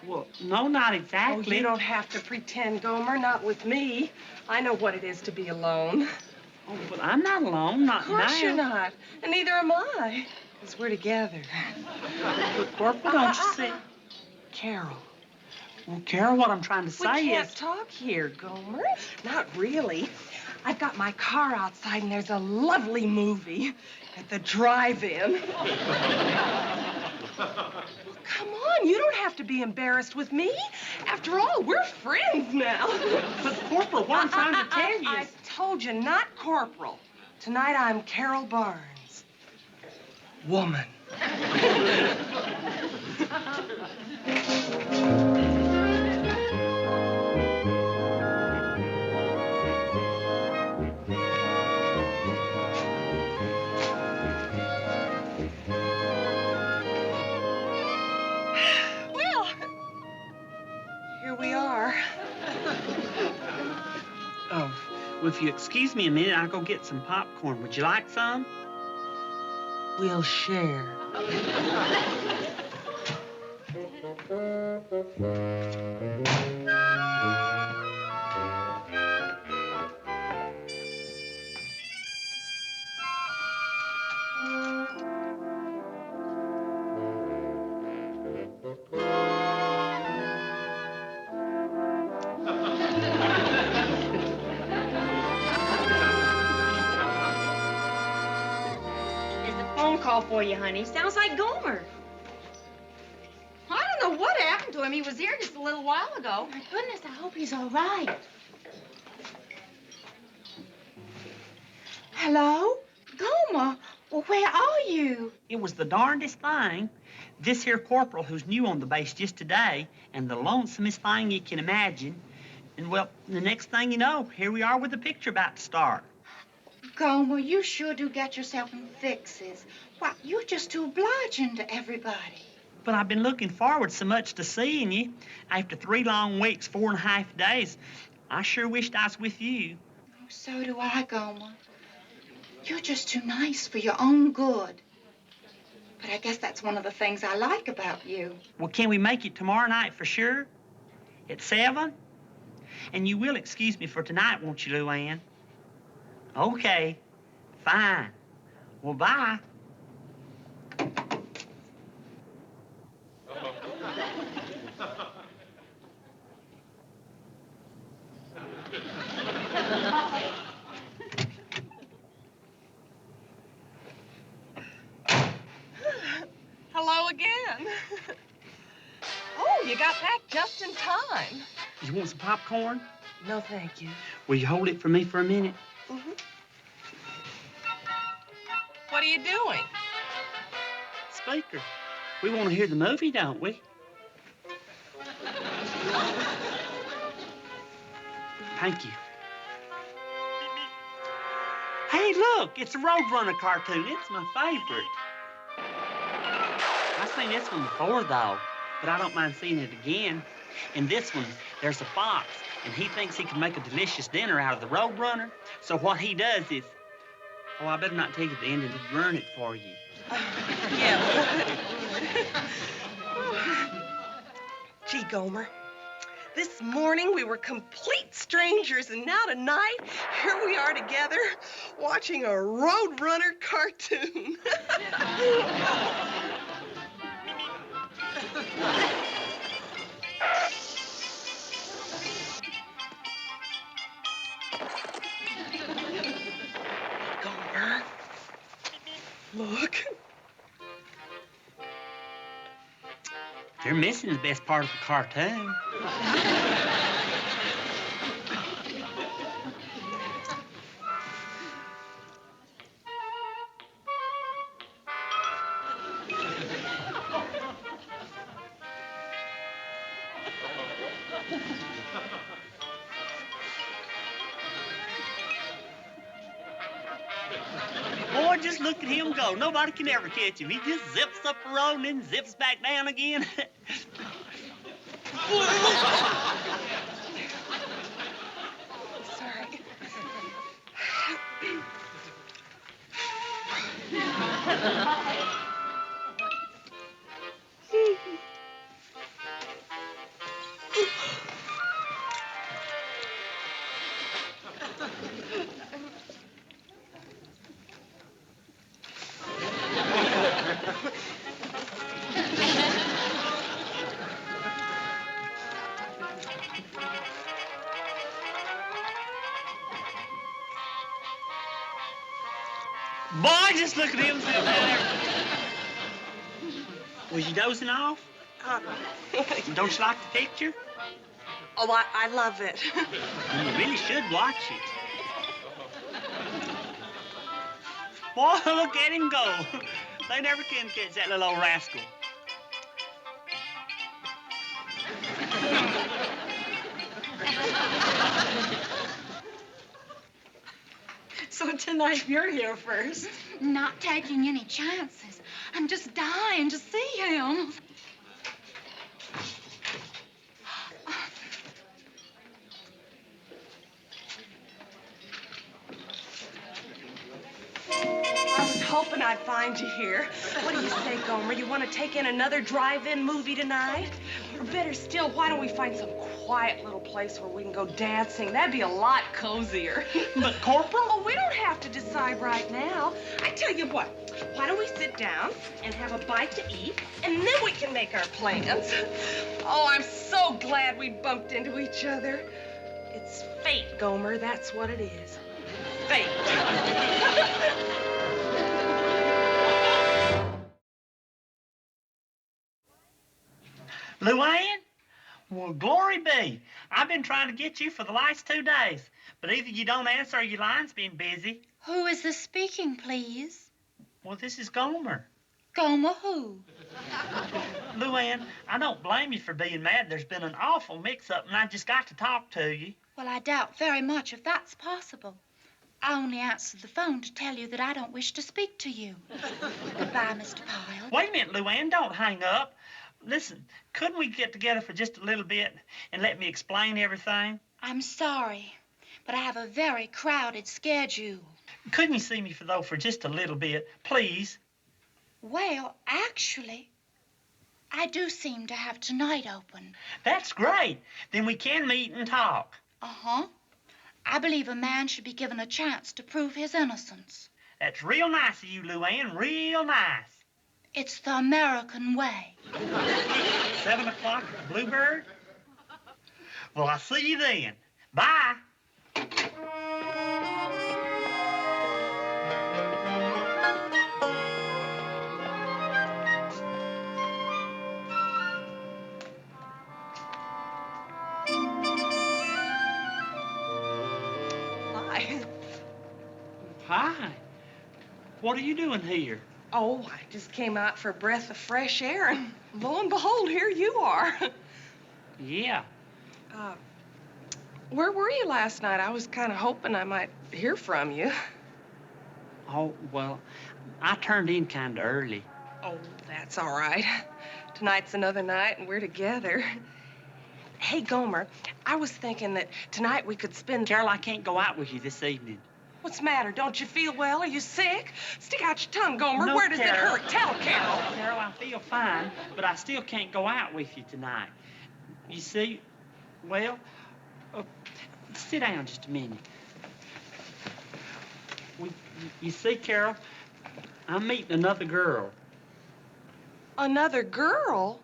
Well, no, not Oh, exactly. you don't have to pretend, Gomer. Not with me. I know what it is to be alone. Oh, but I'm not alone, not Of course now. you're not. And neither am I. Because we're together. But, Corporal, don't you see? Carol. Well, Carol, what I'm trying to We say can't is... talk here, Gomer. Not really. I've got my car outside, and there's a lovely movie at the drive-in. Come on, you don't have to be embarrassed with me. After all, we're friends now. But, Corporal, what I'm trying to tell you I is... told you, not Corporal. Tonight, I'm Carol Barnes. Woman. Well, here we are. Oh, well, if you excuse me a minute, I'll go get some popcorn. Would you like some? We'll share. Call for you, honey. Sounds like Gomer. I don't know what happened to him. He was here just a little while ago. My goodness, I hope he's all right. Hello? Gomer? Well, where are you? It was the darndest thing. This here corporal who's new on the base just today, and the lonesomest thing you can imagine. And, well, the next thing you know, here we are with the picture about to start. Gomer, you sure do get yourself in fixes. Why, you're just too obliging to everybody. But I've been looking forward so much to seeing you. After 3 long weeks, 4.5 days, I sure wished I was with you. Oh, so do I, Gomer. You're just too nice for your own good. But I guess that's one of the things I like about you. Well, can we make it tomorrow night for sure? At 7? And you will excuse me for tonight, won't you, Lou Ann? Okay, fine. Well, bye. Hello again. Oh, you got back just in time. You want some popcorn? No, thank you. Will you hold it for me for a minute? Mm-hmm. What are you doing? Speaker, we want to hear the movie, don't we? Thank you. Hey, look, it's a Roadrunner cartoon. It's my favorite. I've seen this one before, though, but I don't mind seeing it again. In this one, there's a fox, and he thinks he can make a delicious dinner out of the Roadrunner. So what he does is... Oh, I better not tell you the end and ruin it for you. Yeah. Gee, Gomer, this morning we were complete strangers, and now tonight, here we are together watching a Roadrunner cartoon. Gomer, look. They're missing the best part of the cartoon. Boy, just look at him go. Nobody can ever catch him. He just zips up the road and then zips back down again. Sorry. Boy, just look at him sitting there. Was you dozing off? Don't you like the picture? Oh, I love it. You really should watch it. Boy, look at him go. They never can catch that little old rascal. So tonight you're here first. Not taking any chances. I'm just dying to see him. I was hoping I'd find you here. What do you say, Gomer? You want to take in another drive-in movie tonight? Or better still, why don't we find some quiet little place where we can go dancing? That'd be a lot cozier. But, Corporal? Oh, we don't have to decide right now. I tell you what, why don't we sit down and have a bite to eat, and then we can make our plans. Oh, I'm so glad we bumped into each other. It's fate, Gomer, that's what it is. Fate. Luann? Well, glory be. I've been trying to get you for the last 2 days, but either you don't answer or your line's been busy. Who is this speaking, please? Well, this is Gomer. Gomer who? Luann, I don't blame you for being mad. There's been an awful mix-up, and I just got to talk to you. Well, I doubt very much if that's possible. I only answered the phone to tell you that I don't wish to speak to you. Goodbye, Mr. Pyle. Wait a minute, Luann. Don't hang up. Listen, couldn't we get together for just a little bit and let me explain everything? I'm sorry, but I have a very crowded schedule. Couldn't you see me for just a little bit, please? Well, actually, I do seem to have tonight open. That's great. Then we can meet and talk. Uh-huh. I believe a man should be given a chance to prove his innocence. That's real nice of you, Luann, real nice. It's the American way. 7 o'clock at the Bluebird? Well, I'll see you then. Bye. Hi. Hi. What are you doing here? Oh, I just came out for a breath of fresh air, and lo and behold, here you are. Yeah. Where were you last night? I was kind of hoping I might hear from you. Oh, well, I turned in kind of early. Oh, that's all right. Tonight's another night, and we're together. Hey, Gomer, I was thinking that tonight we could spend... Carol, I can't go out with you this evening. What's the matter? Don't you feel well? Are you sick? Stick out your tongue, Gomer. No, Where does Carol. it hurt? Tell Carol. No, Carol, I feel fine, but I still can't go out with you tonight. You see, well, sit down just a minute. You see, Carol, I'm meeting another girl. Another girl?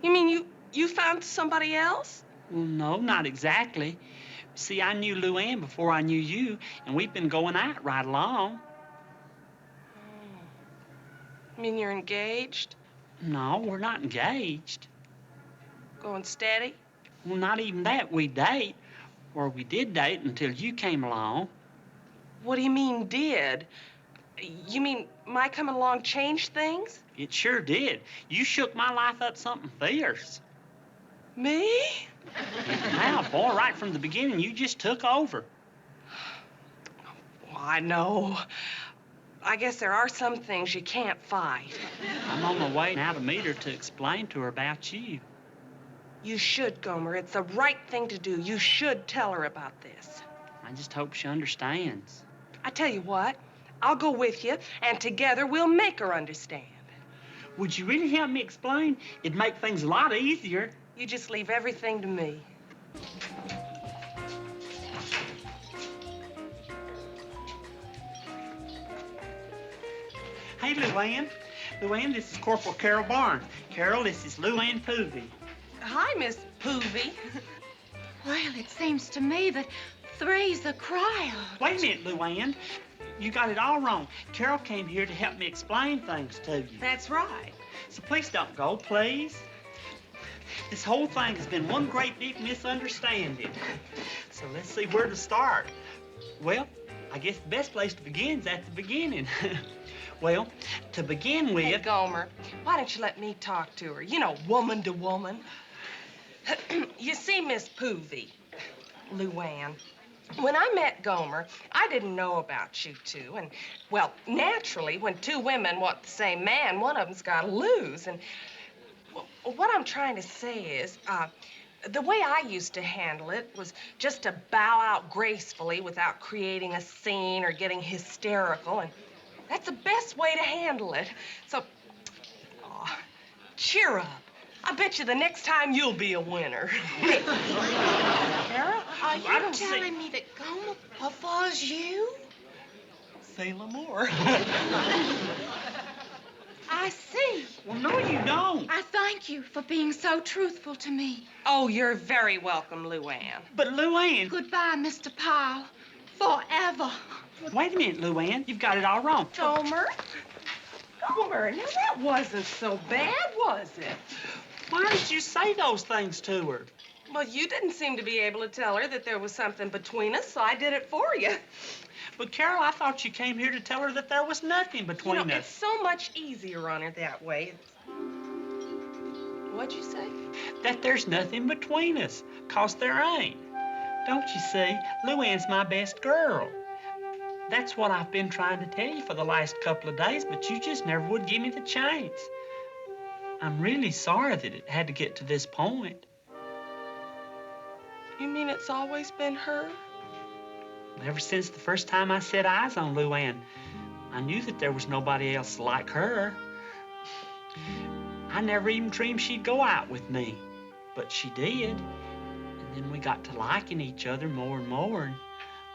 You mean you found somebody else? Well, no, not exactly. See, I knew Luann before I knew you, and we've been going out right along. You mean you're engaged? No, we're not engaged. Going steady? Well, not even that. We date. Or we did date until you came along. What do you mean, did? You mean my coming along changed things? It sure did. You shook my life up something fierce. Me? Now, boy, right from the beginning, you just took over. Well, I know. I guess there are some things you can't fight. I'm on my way now to meet her to explain to her about you. You should, Gomer. It's the right thing to do. You should tell her about this. I just hope she understands. I tell you what, I'll go with you, and together we'll make her understand. Would you really help me explain? It'd make things a lot easier. You just leave everything to me. Hey, Luann. Luann, this is Corporal Carol Barnes. Carol, this is Luann Poovey. Hi, Miss Poovey. Well, it seems to me that three's a crowd. Wait a minute, Luann. You got it all wrong. Carol came here to help me explain things to you. That's right. So please don't go, please. This whole thing has been one great big misunderstanding. So let's see where to start. Well, I guess the best place to begin is at the beginning. Well, to begin with... Hey, Gomer, why don't you let me talk to her? You know, woman to woman. You see, Miss Poovey, Luann, when I met Gomer, I didn't know about you two. And, well, naturally, when two women want the same man, one of them's got to lose. And what I'm trying to say is, the way I used to handle it was just to bow out gracefully without creating a scene or getting hysterical. And that's the best way to handle it. So, cheer up. I bet you the next time you'll be a winner. Carol, are you telling me that Gomer prefers you? Say no more. I see. Well, no, you don't. I thank you for being so truthful to me. Oh, you're very welcome, Luann. But, Luann... Goodbye, Mr. Pyle. Forever. Wait a minute, Luann. You've got it all wrong. Gomer? Gomer, now that wasn't so bad, was it? Why did you say those things to her? Well, you didn't seem to be able to tell her that there was something between us, so I did it for you. But, Carol, I thought you came here to tell her that there was nothing between us. It's so much easier on her that way. What'd you say? That there's nothing between us, 'cause there ain't. Don't you see? Luann's my best girl. That's what I've been trying to tell you for the last couple of days, but you just never would give me the chance. I'm really sorry that it had to get to this point. You mean it's always been her? Ever since the first time I set eyes on Luann, I knew that there was nobody else like her. I never even dreamed she'd go out with me, but she did. And then we got to liking each other more and more and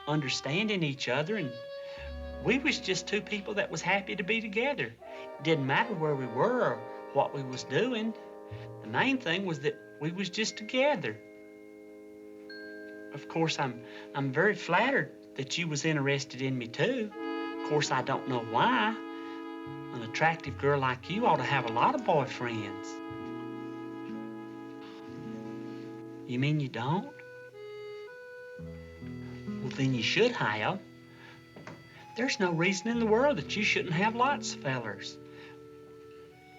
understanding each other, and we was just two people that was happy to be together. It didn't matter where we were or what we was doing. The main thing was that we was just together. Of course, I'm very flattered that you was interested in me, too. Of course, I don't know why. An attractive girl like you ought to have a lot of boyfriends. You mean you don't? Well, then you should have. There's no reason in the world that you shouldn't have lots of fellers.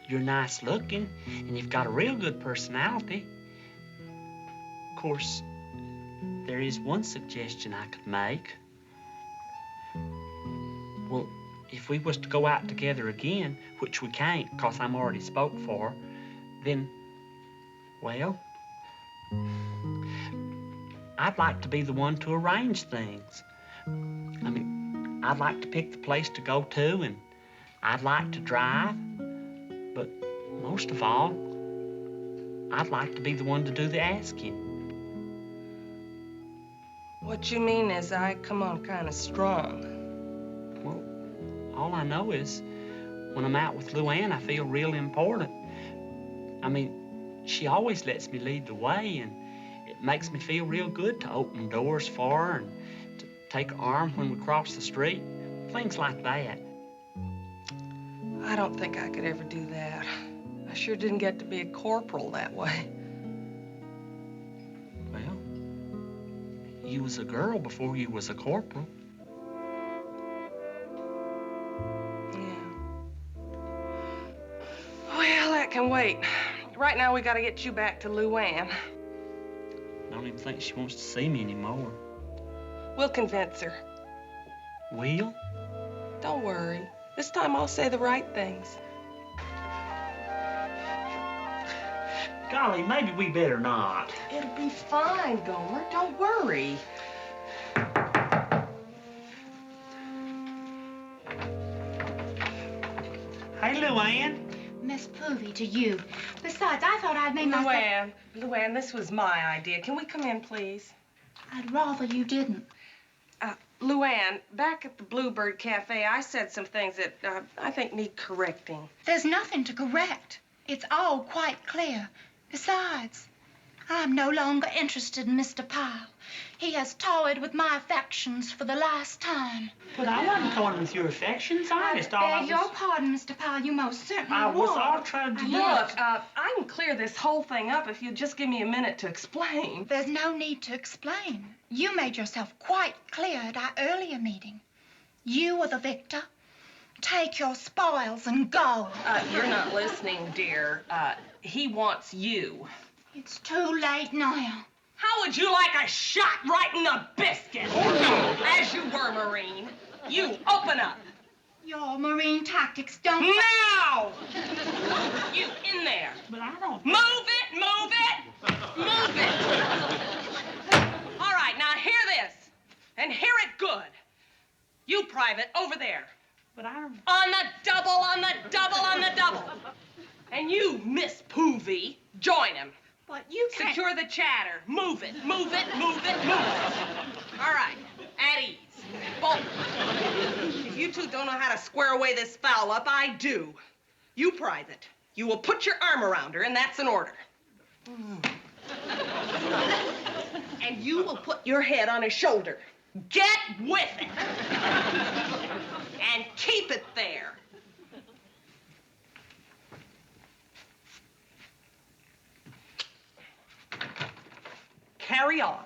You're nice looking, and you've got a real good personality. Of course, there is one suggestion I could make. Well, if we was to go out together again, which we can't, 'cause I'm already spoke for, then, well, I'd like to be the one to arrange things. I mean, I'd like to pick the place to go to, and I'd like to drive, but most of all, I'd like to be the one to do the asking. What you mean is I come on kind of strong. Well, all I know is when I'm out with Luann, I feel real important. I mean, she always lets me lead the way, and it makes me feel real good to open doors for her and to take her arm when we cross the street, things like that. I don't think I could ever do that. I sure didn't get to be a corporal that way. you was a girl before you was a corporal. Well, that can wait. Right now, we gotta get you back to Luann. I don't even think she wants to see me anymore. We'll convince her. Will? Don't worry. This time I'll say the right things. Golly, maybe we better not. It'll be fine, Gomer. Don't worry. Hey, Luann. Miss Poovy, to you. Besides, I thought I'd made myself... Luann, this was my idea. Can we come in, please? I'd rather you didn't. Luann, back at the Bluebird Cafe, I said some things that I think need correcting. There's nothing to correct. It's all quite clear. Besides, I'm no longer interested in Mr. Pyle. He has toyed with my affections for the last time. But I wasn't toying with your affections. I beg your pardon, Mr. Pyle. You most certainly I was were. all trying to do. Look, I can clear this whole thing up if you'd just give me a minute to explain. There's no need to explain. You made yourself quite clear at our earlier meeting. You were the victor. Take your spoils and go. You're not listening, dear. He wants you. It's too late now. How would you like a shot right in the biscuit? As you were, Marine. You, open up. Your marine tactics don't... Now! You, in there. But I don't... Move it, move it, move it. All right, now hear this. And hear it good. You, Private, over there. But I don't... On the double, on the double, on the double. And you, Miss Poovy, join him. But you can't... Secure the chatter. Move it, move it, move it, move it. All right, at ease. Both. If you two don't know how to square away this foul up, I do. You, Private, you will put your arm around her, and that's an order. And you will put your head on his shoulder. Get with it. And keep it there. Carry on.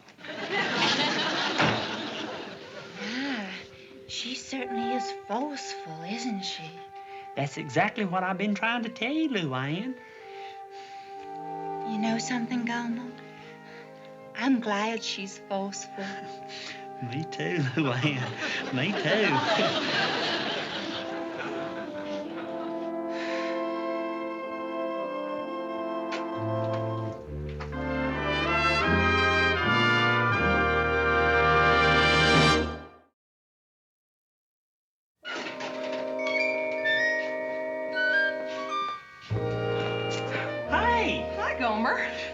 She certainly is forceful, isn't she? That's exactly what I've been trying to tell you, Luann. You know something, Gomer? I'm glad she's forceful. Me too, Luann. Me too.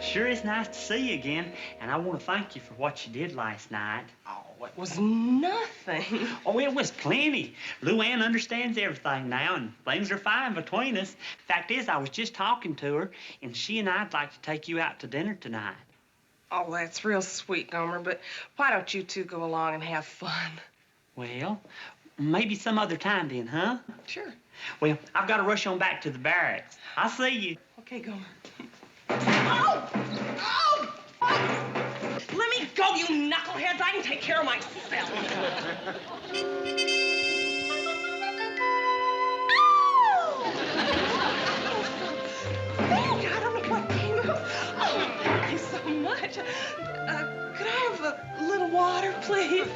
Sure is nice to see you again, and I want to thank you for what you did last night. Oh, it was nothing. Oh, it was plenty. Luann understands everything now, and things are fine between us. Fact is, I was just talking to her, and she and I'd like to take you out to dinner tonight. Oh, that's real sweet, Gomer, but why don't you two go along and have fun? Well, maybe some other time then, huh? Sure. Well, I've got to rush on back to the barracks. I'll see you. Okay, Gomer. Oh! Oh! Oh! Let me go, you knuckleheads. I can take care of myself. Oh! I don't know what came up. Oh, thank you so much. Could I have a little water, please?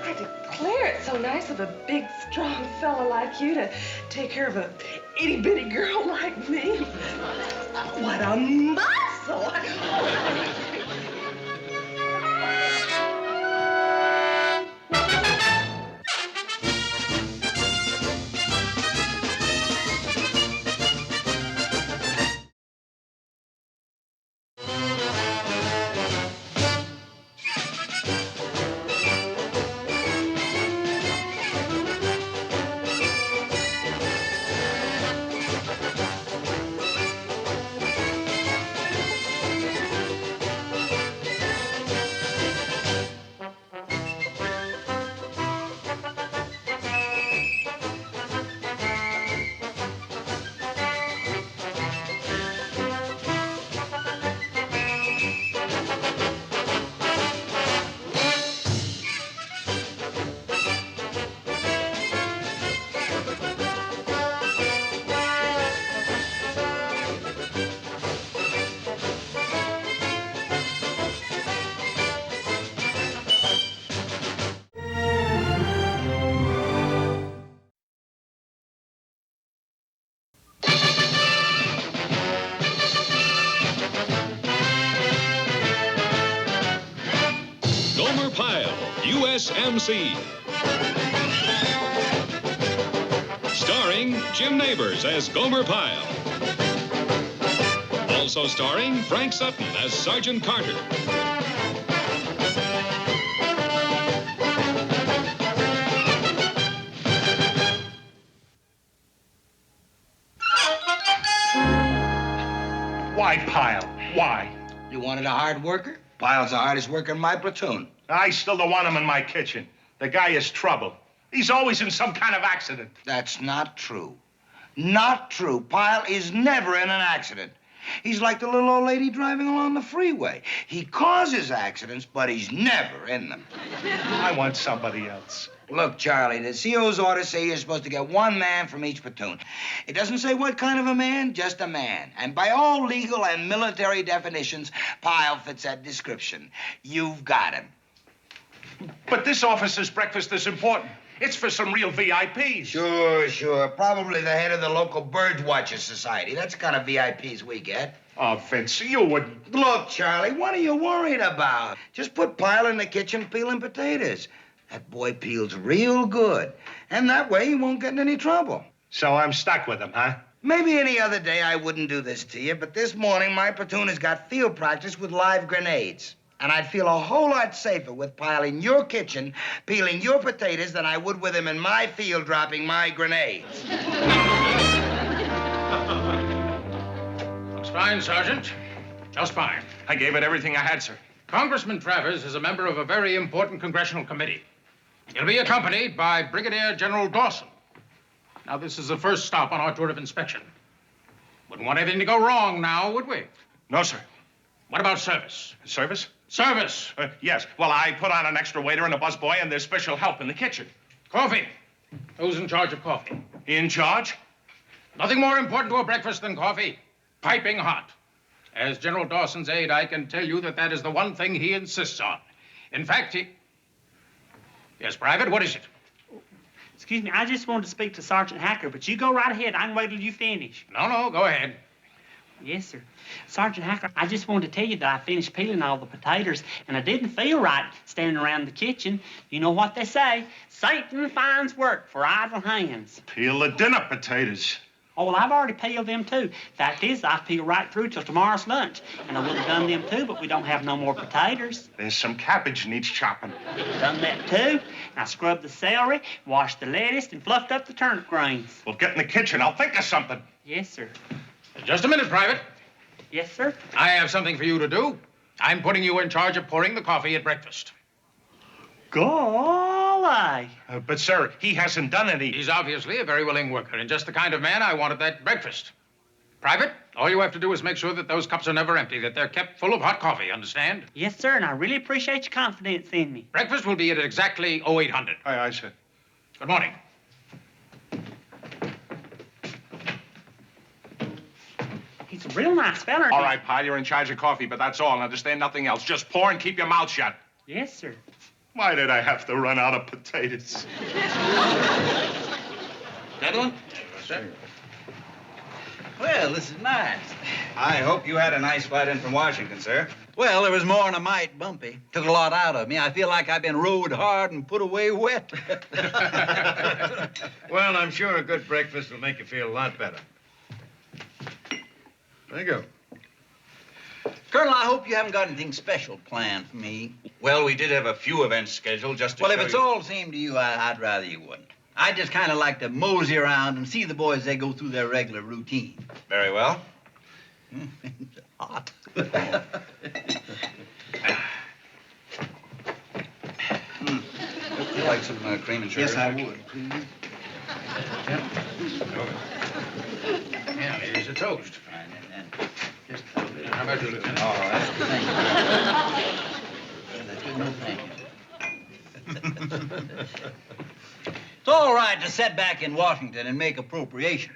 I declare it's so nice of a big, strong fella like you to take care of a itty-bitty girl like me. What a muscle! U.S.M.C. Starring Jim Neighbors as Gomer Pyle. Also starring Frank Sutton as Sergeant Carter. Why, Pyle? Why? You wanted a hard worker? Pyle's the hardest worker in my platoon. I still don't want him in my kitchen. The guy is trouble. He's always in some kind of accident. That's not true. Not true. Pyle is never in an accident. He's like the little old lady driving along the freeway. He causes accidents, but he's never in them. I want somebody else. Look, Charlie, the CO's orders say you're supposed to get one man from each platoon. It doesn't say what kind of a man, just a man. And by all legal and military definitions, Pyle fits that description. You've got him. But this officer's breakfast is important. It's for some real VIPs. Sure. Probably the head of the local Bird Watchers Society. That's the kind of VIPs we get. Oh, Vince, you wouldn't. Look, Charlie, what are you worried about? Just put Pyle in the kitchen peeling potatoes. That boy peels real good. And that way he won't get in any trouble. So I'm stuck with him, huh? Maybe any other day I wouldn't do this to you, but this morning my platoon has got field practice with live grenades. And I'd feel a whole lot safer with Pyle in your kitchen peeling your potatoes than I would with him in my field dropping my grenades. Looks fine, Sergeant. Just fine. I gave it everything I had, sir. Congressman Travers is a member of a very important congressional committee. He'll be accompanied by Brigadier General Dawson. Now, this is the first stop on our tour of inspection. Wouldn't want anything to go wrong now, would we? No, sir. What about service? Service? Service! Yes. Well, I put on an extra waiter and a busboy, and there's special help in the kitchen. Coffee. Who's in charge of coffee? In charge? Nothing more important to a breakfast than coffee. Piping hot. As General Dawson's aide, I can tell you that that is the one thing he insists on. In fact, he... Yes, Private, what is it? Excuse me, I just wanted to speak to Sergeant Hacker, but you go right ahead. I can wait till you finish. No, go ahead. Yes, sir. Sergeant Hacker, I just wanted to tell you that I finished peeling all the potatoes, and I didn't feel right standing around the kitchen. You know what they say, Satan finds work for idle hands. Peel the dinner potatoes. Oh, well, I've already peeled them, too. Fact is, I peel right through till tomorrow's lunch, and I would have done them, too, but we don't have no more potatoes. There's some cabbage needs chopping. Done that, too. I scrubbed the celery, washed the lettuce, and fluffed up the turnip greens. Well, get in the kitchen. I'll think of something. Yes, sir. Just a minute, Private. Yes, sir? I have something for you to do. I'm putting you in charge of pouring the coffee at breakfast. Golly. But, sir, he hasn't done any. He's obviously a very willing worker and just the kind of man I want at that breakfast. Private, all you have to do is make sure that those cups are never empty, that they're kept full of hot coffee, understand? Yes, sir, and I really appreciate your confidence in me. Breakfast will be at exactly 0800. Aye, sir. Good morning. He's a real nice fella. All right, Pyle, you're in charge of coffee, but that's all. Understand nothing else. Just pour and keep your mouth shut. Yes, sir. Why did I have to run out of potatoes? Gentlemen? Yes, sir. Well, this is nice. I hope you had a nice flight in from Washington, sir. Well, it was more than a mite bumpy. Took a lot out of me. I feel like I've been rode hard and put away wet. Well, I'm sure a good breakfast will make you feel a lot better. There you go. Colonel, I hope you haven't got anything special planned for me. Well, we did have a few events scheduled just to Well, show if it's you. all the same to you, I'd rather you wouldn't. I'd just kind of like to mosey around and see the boys as they go through their regular routine. Very well. It's hot. Would you like some cream and sugar? Yes, I would, please. Yeah, here's a toast. Just how about you, Lieutenant? All right. Thank you. That's good enough, thank you. It's all right to sit back in Washington and make appropriations.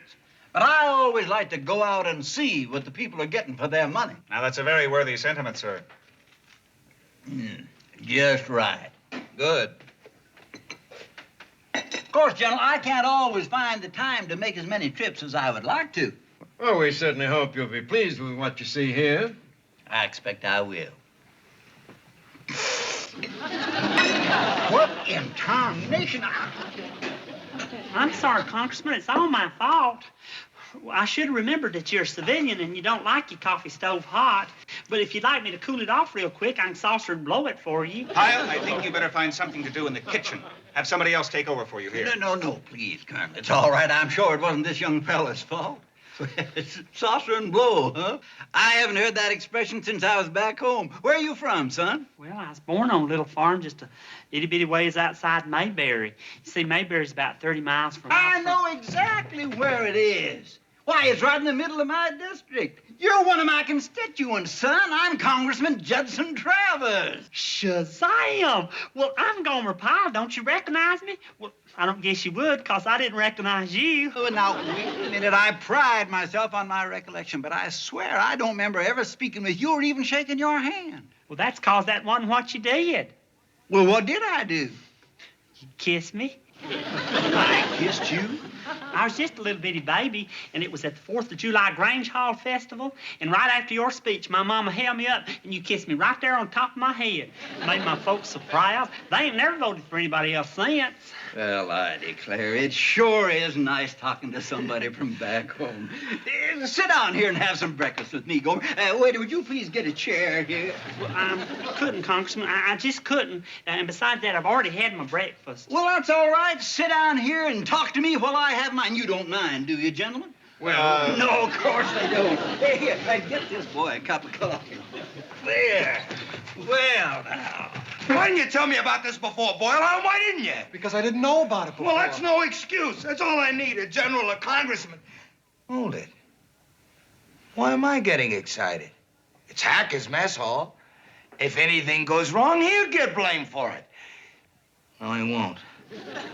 But I always like to go out and see what the people are getting for their money. Now, that's a very worthy sentiment, sir. Just right. Good. Of course, General, I can't always find the time to make as many trips as I would like to. Well, we certainly hope you'll be pleased with what you see here. I expect I will. What in tarnation? I'm sorry, Congressman. It's all my fault. I should have remembered that you're a civilian and you don't like your coffee stove hot. But if you'd like me to cool it off real quick, I can saucer and blow it for you. Pyle, I think you better find something to do in the kitchen. Have somebody else take over for you here. No, please, Colonel. It's all right. I'm sure it wasn't this young fella's fault. Saucer and blow, huh? I haven't heard that expression since I was back home. Where are you from, son? Well, I was born on a little farm just a itty-bitty ways outside Mayberry. You see, Mayberry's about 30 miles from... I know exactly where it is. Why, it's right in the middle of my district. You're one of my constituents, son. I'm Congressman Judson Travers. Shazam! Well, I'm Gomer Pyle. Don't you recognize me? Well, I don't guess you would, because I didn't recognize you. Oh, now, wait a minute. I pride myself on my recollection, but I swear I don't remember ever speaking with you or even shaking your hand. Well, that's because that wasn't what you did. Well, what did I do? You kissed me. I kissed you? I was just a little bitty baby, and it was at the 4th of July Grange Hall Festival, and right after your speech, my mama held me up, and you kissed me right there on top of my head. Made my folks so proud. They ain't never voted for anybody else since. Well, I declare, it sure is nice talking to somebody from back home. Sit down here and have some breakfast with me, Gomer. Waiter, would you please get a chair here? Well, I couldn't, Congressman. I just couldn't. And besides that, I've already had my breakfast. Well, that's all right. Sit down here and talk to me while I have mine. You don't mind, do you, gentlemen? Well... No, of course I don't. Hey, here, get this boy a cup of coffee. There. Well, now. Why didn't you tell me about this before, Boyle? Why didn't you? Because I didn't know about it before. Well, that's no excuse. That's all I need, a general, a congressman. Hold it. Why am I getting excited? It's Hacker's mess hall. If anything goes wrong, he'll get blamed for it. No, he won't.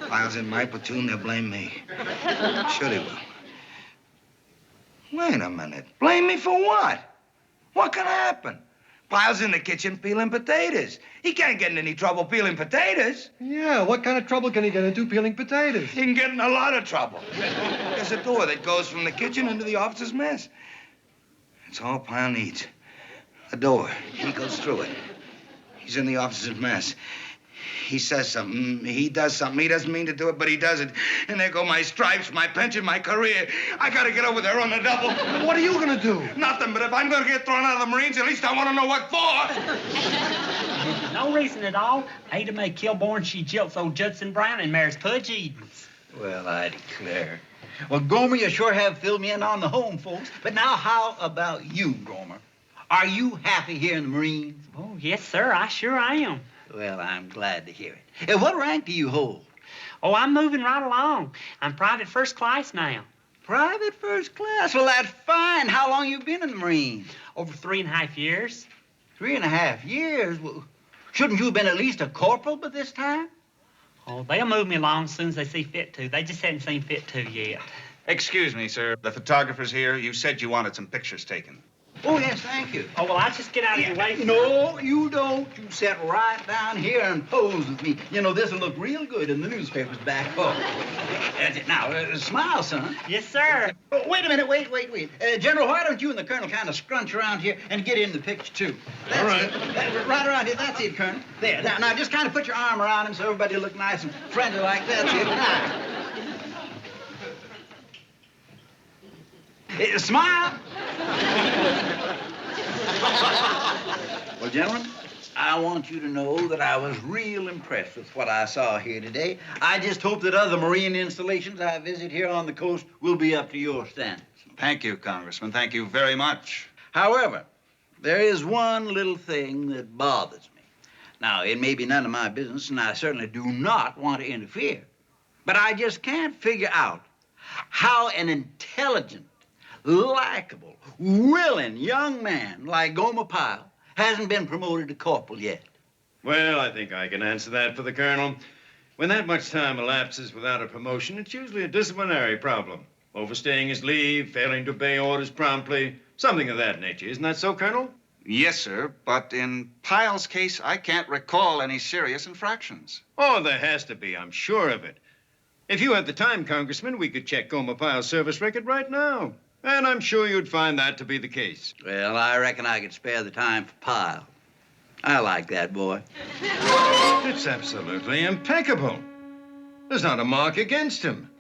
Pyle's in my platoon, they'll blame me. Sure they will. Wait a minute. Blame me for what? What can happen? Pyle's in the kitchen peeling potatoes. He can't get in any trouble peeling potatoes. Yeah, what kind of trouble can he get into peeling potatoes? He can get in a lot of trouble. There's a door that goes from the kitchen into the officer's mess. That's all Pyle needs. A door. He goes through it. He's in the officer's mess. He says something, he does something. He doesn't mean to do it, but he does it. And there go my stripes, my pension, my career. I gotta get over there on the double. What are you gonna do? Nothing, but if I'm gonna get thrown out of the Marines, at least I want to know what for. No reason at all. Ada Mae Kilborn, she jilts old Judson Brown and marries Pudge Edens. Well, I declare. Well, Gomer, you sure have filled me in on the home folks. But now, how about you, Gomer? Are you happy here in the Marines? Oh, yes, sir. I sure am. Well, I'm glad to hear it. What rank do you hold? Oh, I'm moving right along. I'm private first class now. Private first class? Well, that's fine. How long you been in the Marines? Over 3.5 years. 3.5 years? Well, shouldn't you have been at least a corporal by this time? Oh, they'll move me along as soon as they see fit to. They just haven't seen fit to yet. Excuse me, sir. The photographer's here. You said you wanted some pictures taken. Oh, yes, thank you. Oh, well, I'll just get out of your way. No, you don't. You sit right down here and pose with me. You know, this will look real good in the newspapers back home. That's it. Now, smile, son. Yes, sir. Oh, wait a minute. Wait. General, why don't you and the Colonel kind of scrunch around here and get in the picture, too? That's all right. It. Right around here. That's it, Colonel. There. Now, just kind of put your arm around him so everybody will look nice and friendly like that. Now. Smile. Well, gentlemen, I want you to know that I was real impressed with what I saw here today. I just hope that other Marine installations I visit here on the coast will be up to your standards. Thank you, Congressman. Thank you very much. However, there is one little thing that bothers me. Now, it may be none of my business, and I certainly do not want to interfere. But I just can't figure out how an intelligent, likable, willing young man like Gomer Pyle hasn't been promoted to corporal yet. Well, I think I can answer that for the Colonel. When that much time elapses without a promotion, it's usually a disciplinary problem. Overstaying his leave, failing to obey orders promptly, something of that nature. Isn't that so, Colonel? Yes, sir, but in Pyle's case, I can't recall any serious infractions. Oh, there has to be. I'm sure of it. If you had the time, Congressman, we could check Gomer Pyle's service record right now. And I'm sure you'd find that to be the case. Well, I reckon I could spare the time for Pyle. I like that boy. It's absolutely impeccable. There's not a mark against him.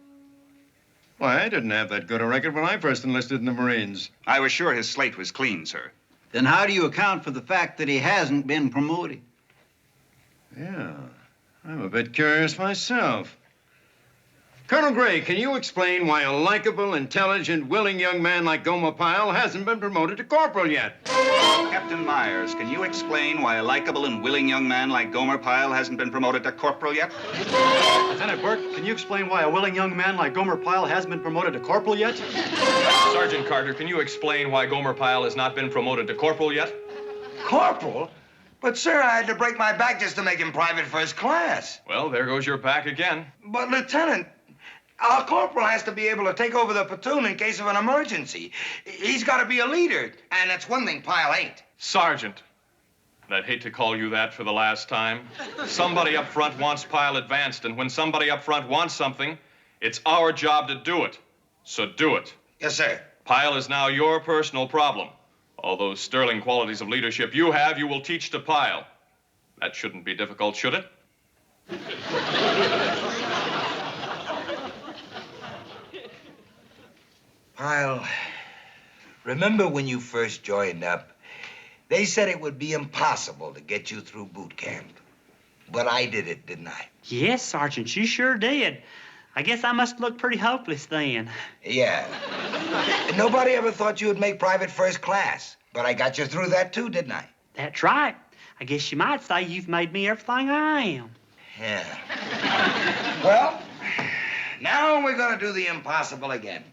Why, I didn't have that good a record when I first enlisted in the Marines. I was sure his slate was clean, sir. Then how do you account for the fact that he hasn't been promoted? Yeah, I'm a bit curious myself. Colonel Gray, can you explain why a likable, intelligent, willing young man like Gomer Pyle hasn't been promoted to corporal yet? Captain Myers, can you explain why a likable and willing young man like Gomer Pyle hasn't been promoted to corporal yet? Lieutenant Burke, can you explain why a willing young man like Gomer Pyle hasn't been promoted to corporal yet? Sergeant Carter, can you explain why Gomer Pyle has not been promoted to corporal yet? Corporal? But, sir, I had to break my back just to make him private first class. Well, there goes your back again. But, Lieutenant, our corporal has to be able to take over the platoon in case of an emergency. He's got to be a leader, and that's one thing Pyle ain't. Sergeant, and I'd hate to call you that for the last time. Somebody up front wants Pyle advanced, and when somebody up front wants something, it's our job to do it. So do it. Yes, sir. Pyle is now your personal problem. All those sterling qualities of leadership you have, you will teach to Pyle. That shouldn't be difficult, should it? Pyle, remember when you first joined up? They said it would be impossible to get you through boot camp. But I did it, didn't I? Yes, Sergeant, you sure did. I guess I must look pretty hopeless then. Yeah. Nobody ever thought you would make private first class. But I got you through that, too, didn't I? That's right. I guess you might say you've made me everything I am. Yeah. Well, now we're going to do the impossible again.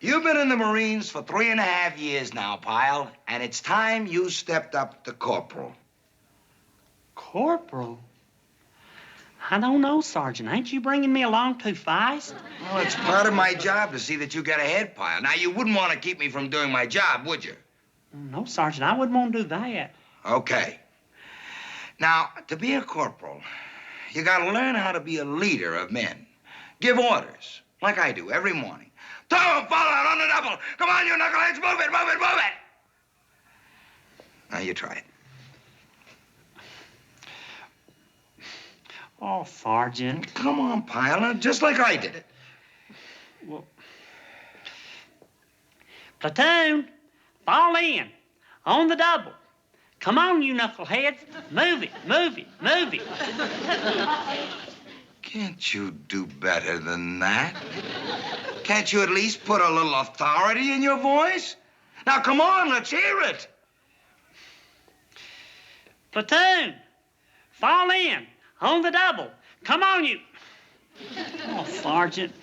You've been in the Marines for 3.5 years now, Pyle, and it's time you stepped up to corporal. Corporal? I don't know, Sergeant. Ain't you bringing me along too fast? Well, it's part of my job to see that you get ahead, Pyle. Now, you wouldn't want to keep me from doing my job, would you? No, Sergeant, I wouldn't want to do that. Okay. Now, to be a corporal, you got to learn how to be a leader of men. Give orders, like I do every morning. Don't fall out on the double. Come on, you knuckleheads, move it, move it, move it. Now, you try it. Oh, Sergeant. Come on, Pyle, just like I did it. Well, platoon, fall in. On the double. Come on, you knuckleheads. Move it, move it, move it. Can't you do better than that? Can't you at least put a little authority in your voice? Now, come on, let's hear it. Platoon, fall in. On the double. Come on, you. Oh, Sergeant,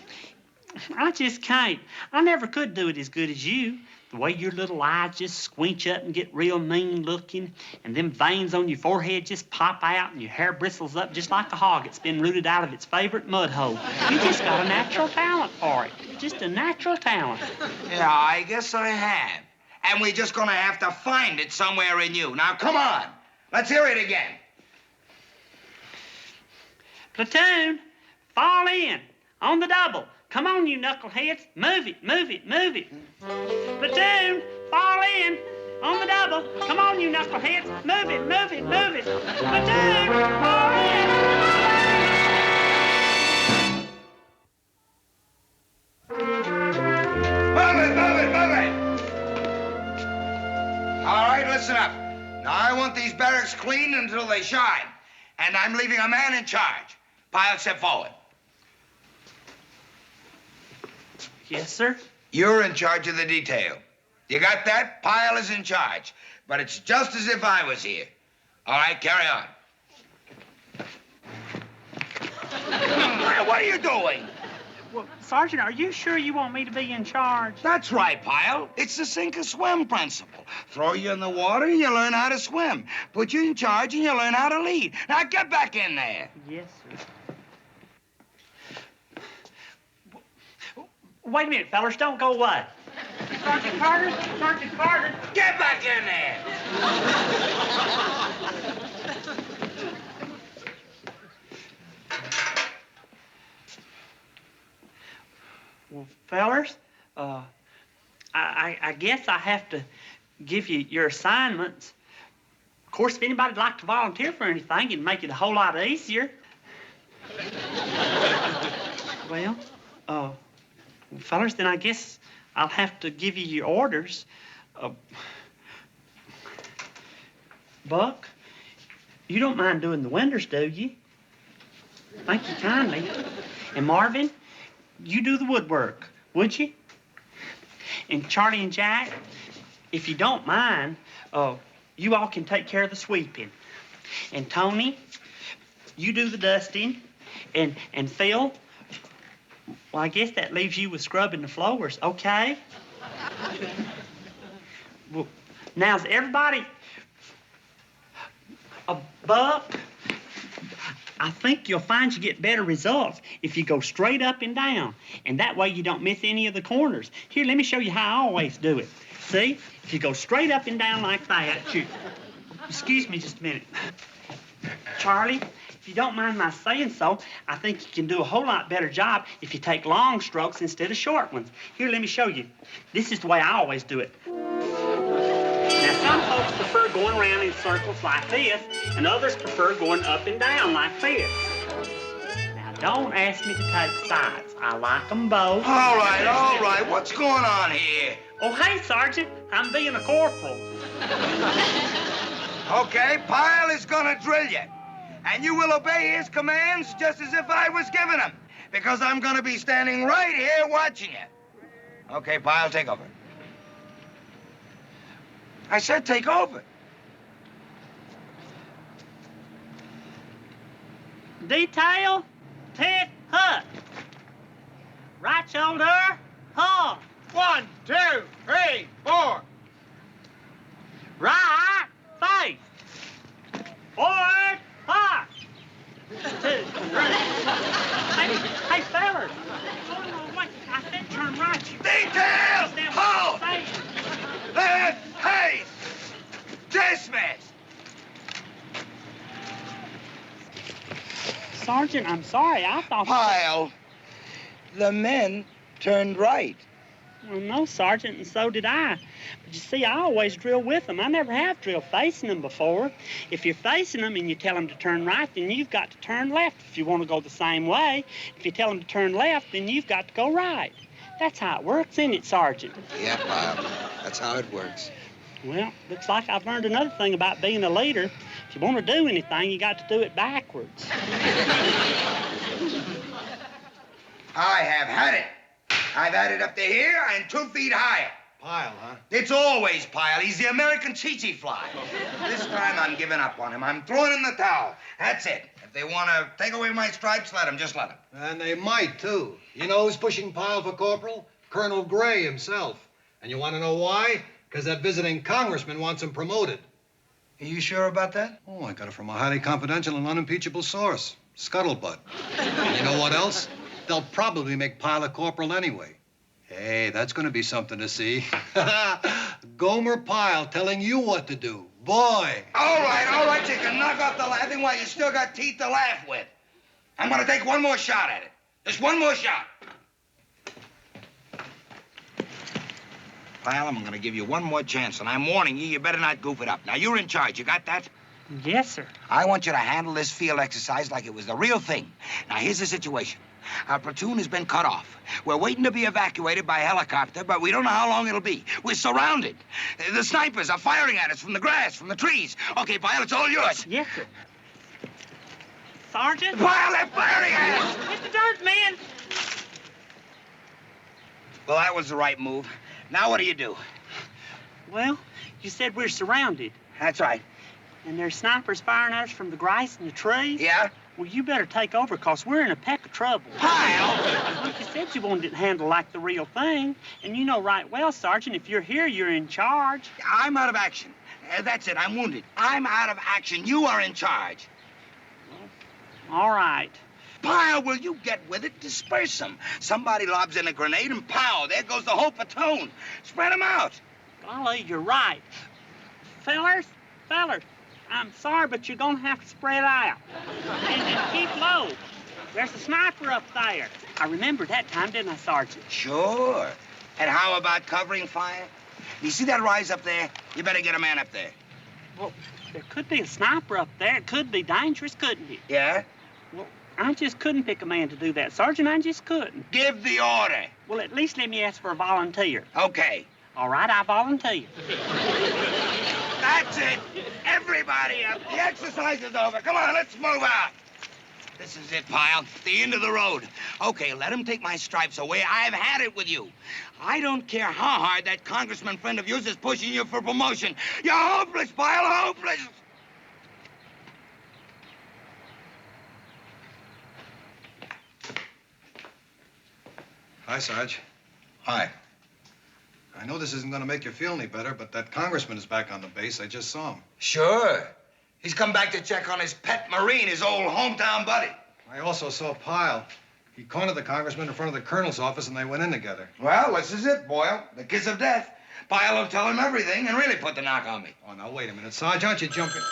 I just can't. I never could do it as good as you. The way your little eyes just squinch up and get real mean looking, and them veins on your forehead just pop out, and your hair bristles up just like a hog that's been rooted out of its favorite mud hole. You just got a natural talent for it. Just a natural talent. Yeah, I guess I have. And we're just gonna have to find it somewhere in you. Now, come on. Let's hear it again. Platoon, fall in. On the double. Come on, you knuckleheads. Move it, move it, move it. Platoon, fall in. On the double. Come on, you knuckleheads. Move it, move it, move it. Platoon, fall in. Move it, move it, move it. All right, listen up. Now, I want these barracks clean until they shine. And I'm leaving a man in charge. Pyle, step forward. Yes, sir. You're in charge of the detail. You got that? Pyle is in charge. But it's just as if I was here. All right, carry on. What are you doing? Well, Sergeant, are you sure you want me to be in charge? That's right, Pyle. It's the sink or swim principle. Throw you in the water and you learn how to swim. Put you in charge and you learn how to lead. Now get back in there. Yes, sir. Wait a minute, fellas. Don't go away. Sergeant Carter, Sergeant Carter. Get back in there. Well, fellers, I guess I have to give you your assignments. Of course, if anybody'd like to volunteer for anything, it'd make it a whole lot easier. Well, fellas, then I guess I'll have to give you your orders. Buck, you don't mind doing the windows, do you? Thank you kindly. And Marvin, you do the woodwork, would you? And Charlie and Jack, if you don't mind, you all can take care of the sweeping. And Tony, you do the dusting. And Phil, well, I guess that leaves you with scrubbing the floors, okay? Well, now, is everybody... Buck, I think you'll find you get better results if you go straight up and down. And that way you don't miss any of the corners. Here, let me show you how I always do it. See? If you go straight up and down like that, you... Excuse me just a minute. Charlie, if you don't mind my saying so, I think you can do a whole lot better job if you take long strokes instead of short ones. Here, let me show you. This is the way I always do it. Now, some folks prefer going around in circles like this, and others prefer going up and down like this. Now, don't ask me to take sides. I like them both. All right. What's going on here? Oh, hey, Sergeant. I'm being a corporal. Okay, Pyle is gonna drill you. And you will obey his commands just as if I was giving them. Because I'm gonna be standing right here watching you. Okay, Pyle, take over. I said take over. Detail, tit, hut. Right shoulder, huh. 1, 2, 3, 4. Right face. Forward, huh. 2, 3. Hey, fellas. Oh, wait, I said turn right. Detail, hold. Left, haste. Dismiss. Sergeant, I'm sorry. I thought... Pyle, the men turned right. Well, no, Sergeant, and so did I. But you see, I always drill with them. I never have drilled facing them before. If you're facing them and you tell them to turn right, then you've got to turn left if you want to go the same way. If you tell them to turn left, then you've got to go right. That's how it works, isn't it, Sergeant? Yeah, Pyle, that's how it works. Well, looks like I've learned another thing about being a leader. If you want to do anything, you got to do it backwards. I have had it. I've had it up to here and 2 feet higher. Pyle, huh? It's always Pyle. He's the American chichi fly. This time I'm giving up on him. I'm throwing in the towel. That's it. If they want to take away my stripes, let them. Just let them. And they might, too. You know who's pushing Pyle for corporal? Colonel Gray himself. And you want to know why? Because that visiting congressman wants him promoted. Are you sure about that? Oh, I got it from a highly confidential and unimpeachable source. Scuttlebutt. And you know what else? They'll probably make Pyle a corporal anyway. Hey, that's going to be something to see. Gomer Pyle telling you what to do. Boy. All right. You can knock off the laughing while you still got teeth to laugh with. I'm going to take one more shot at it. Just one more shot. Pyle, I'm going to give you one more chance, and I'm warning you, you better not goof it up. Now, you're in charge. You got that? Yes, sir. I want you to handle this field exercise like it was the real thing. Now, here's the situation. Our platoon has been cut off. We're waiting to be evacuated by helicopter, but we don't know how long it'll be. We're surrounded. The snipers are firing at us from the grass, from the trees. Okay, Pyle, it's all yours. Yes, sir. Sergeant? Pyle, they're firing at us! Mr. Dirt, man! Well, that was the right move. Now what do you do? Well, you said we're surrounded. That's right. And there's snipers firing at us from the grass and the trees? Yeah? Well, you better take over, because we're in a peck of trouble. Pyle! You said you wanted it handled like the real thing. And you know right well, Sergeant, if you're here, you're in charge. I'm out of action. That's it. I'm wounded. I'm out of action. You are in charge. All right. Pyle, will you get with it? Disperse them. Somebody lobs in a grenade and pow, there goes the whole platoon. Spread them out. Golly, you're right. Fellers, I'm sorry, but you're going to have to spread out. And keep low. There's a sniper up there. I remembered that time, didn't I, Sergeant? Sure. And how about covering fire? You see that rise up there? You better get a man up there. Well, there could be a sniper up there. It could be dangerous, couldn't it? Yeah? Well, I just couldn't pick a man to do that, Sergeant. I just couldn't. Give the order. Well, at least let me ask for a volunteer. Okay. All right, I volunteer. That's it. Everybody up. The exercise is over. Come on, let's move out. This is it, Pyle. The end of the road. Okay, let him take my stripes away. I've had it with you. I don't care how hard that congressman friend of yours is pushing you for promotion. You're hopeless, Pyle, hopeless. Hi, Sarge. Hi. I know this isn't going to make you feel any better, but that congressman is back on the base. I just saw him. Sure. He's come back to check on his pet Marine, his old hometown buddy. I also saw Pyle. He cornered the congressman in front of the colonel's office, and they went in together. Well, this is it, Boyle. The kiss of death. Pyle will tell him everything and really put the knock on me. Oh, now, wait a minute. Sarge, aren't you jumping?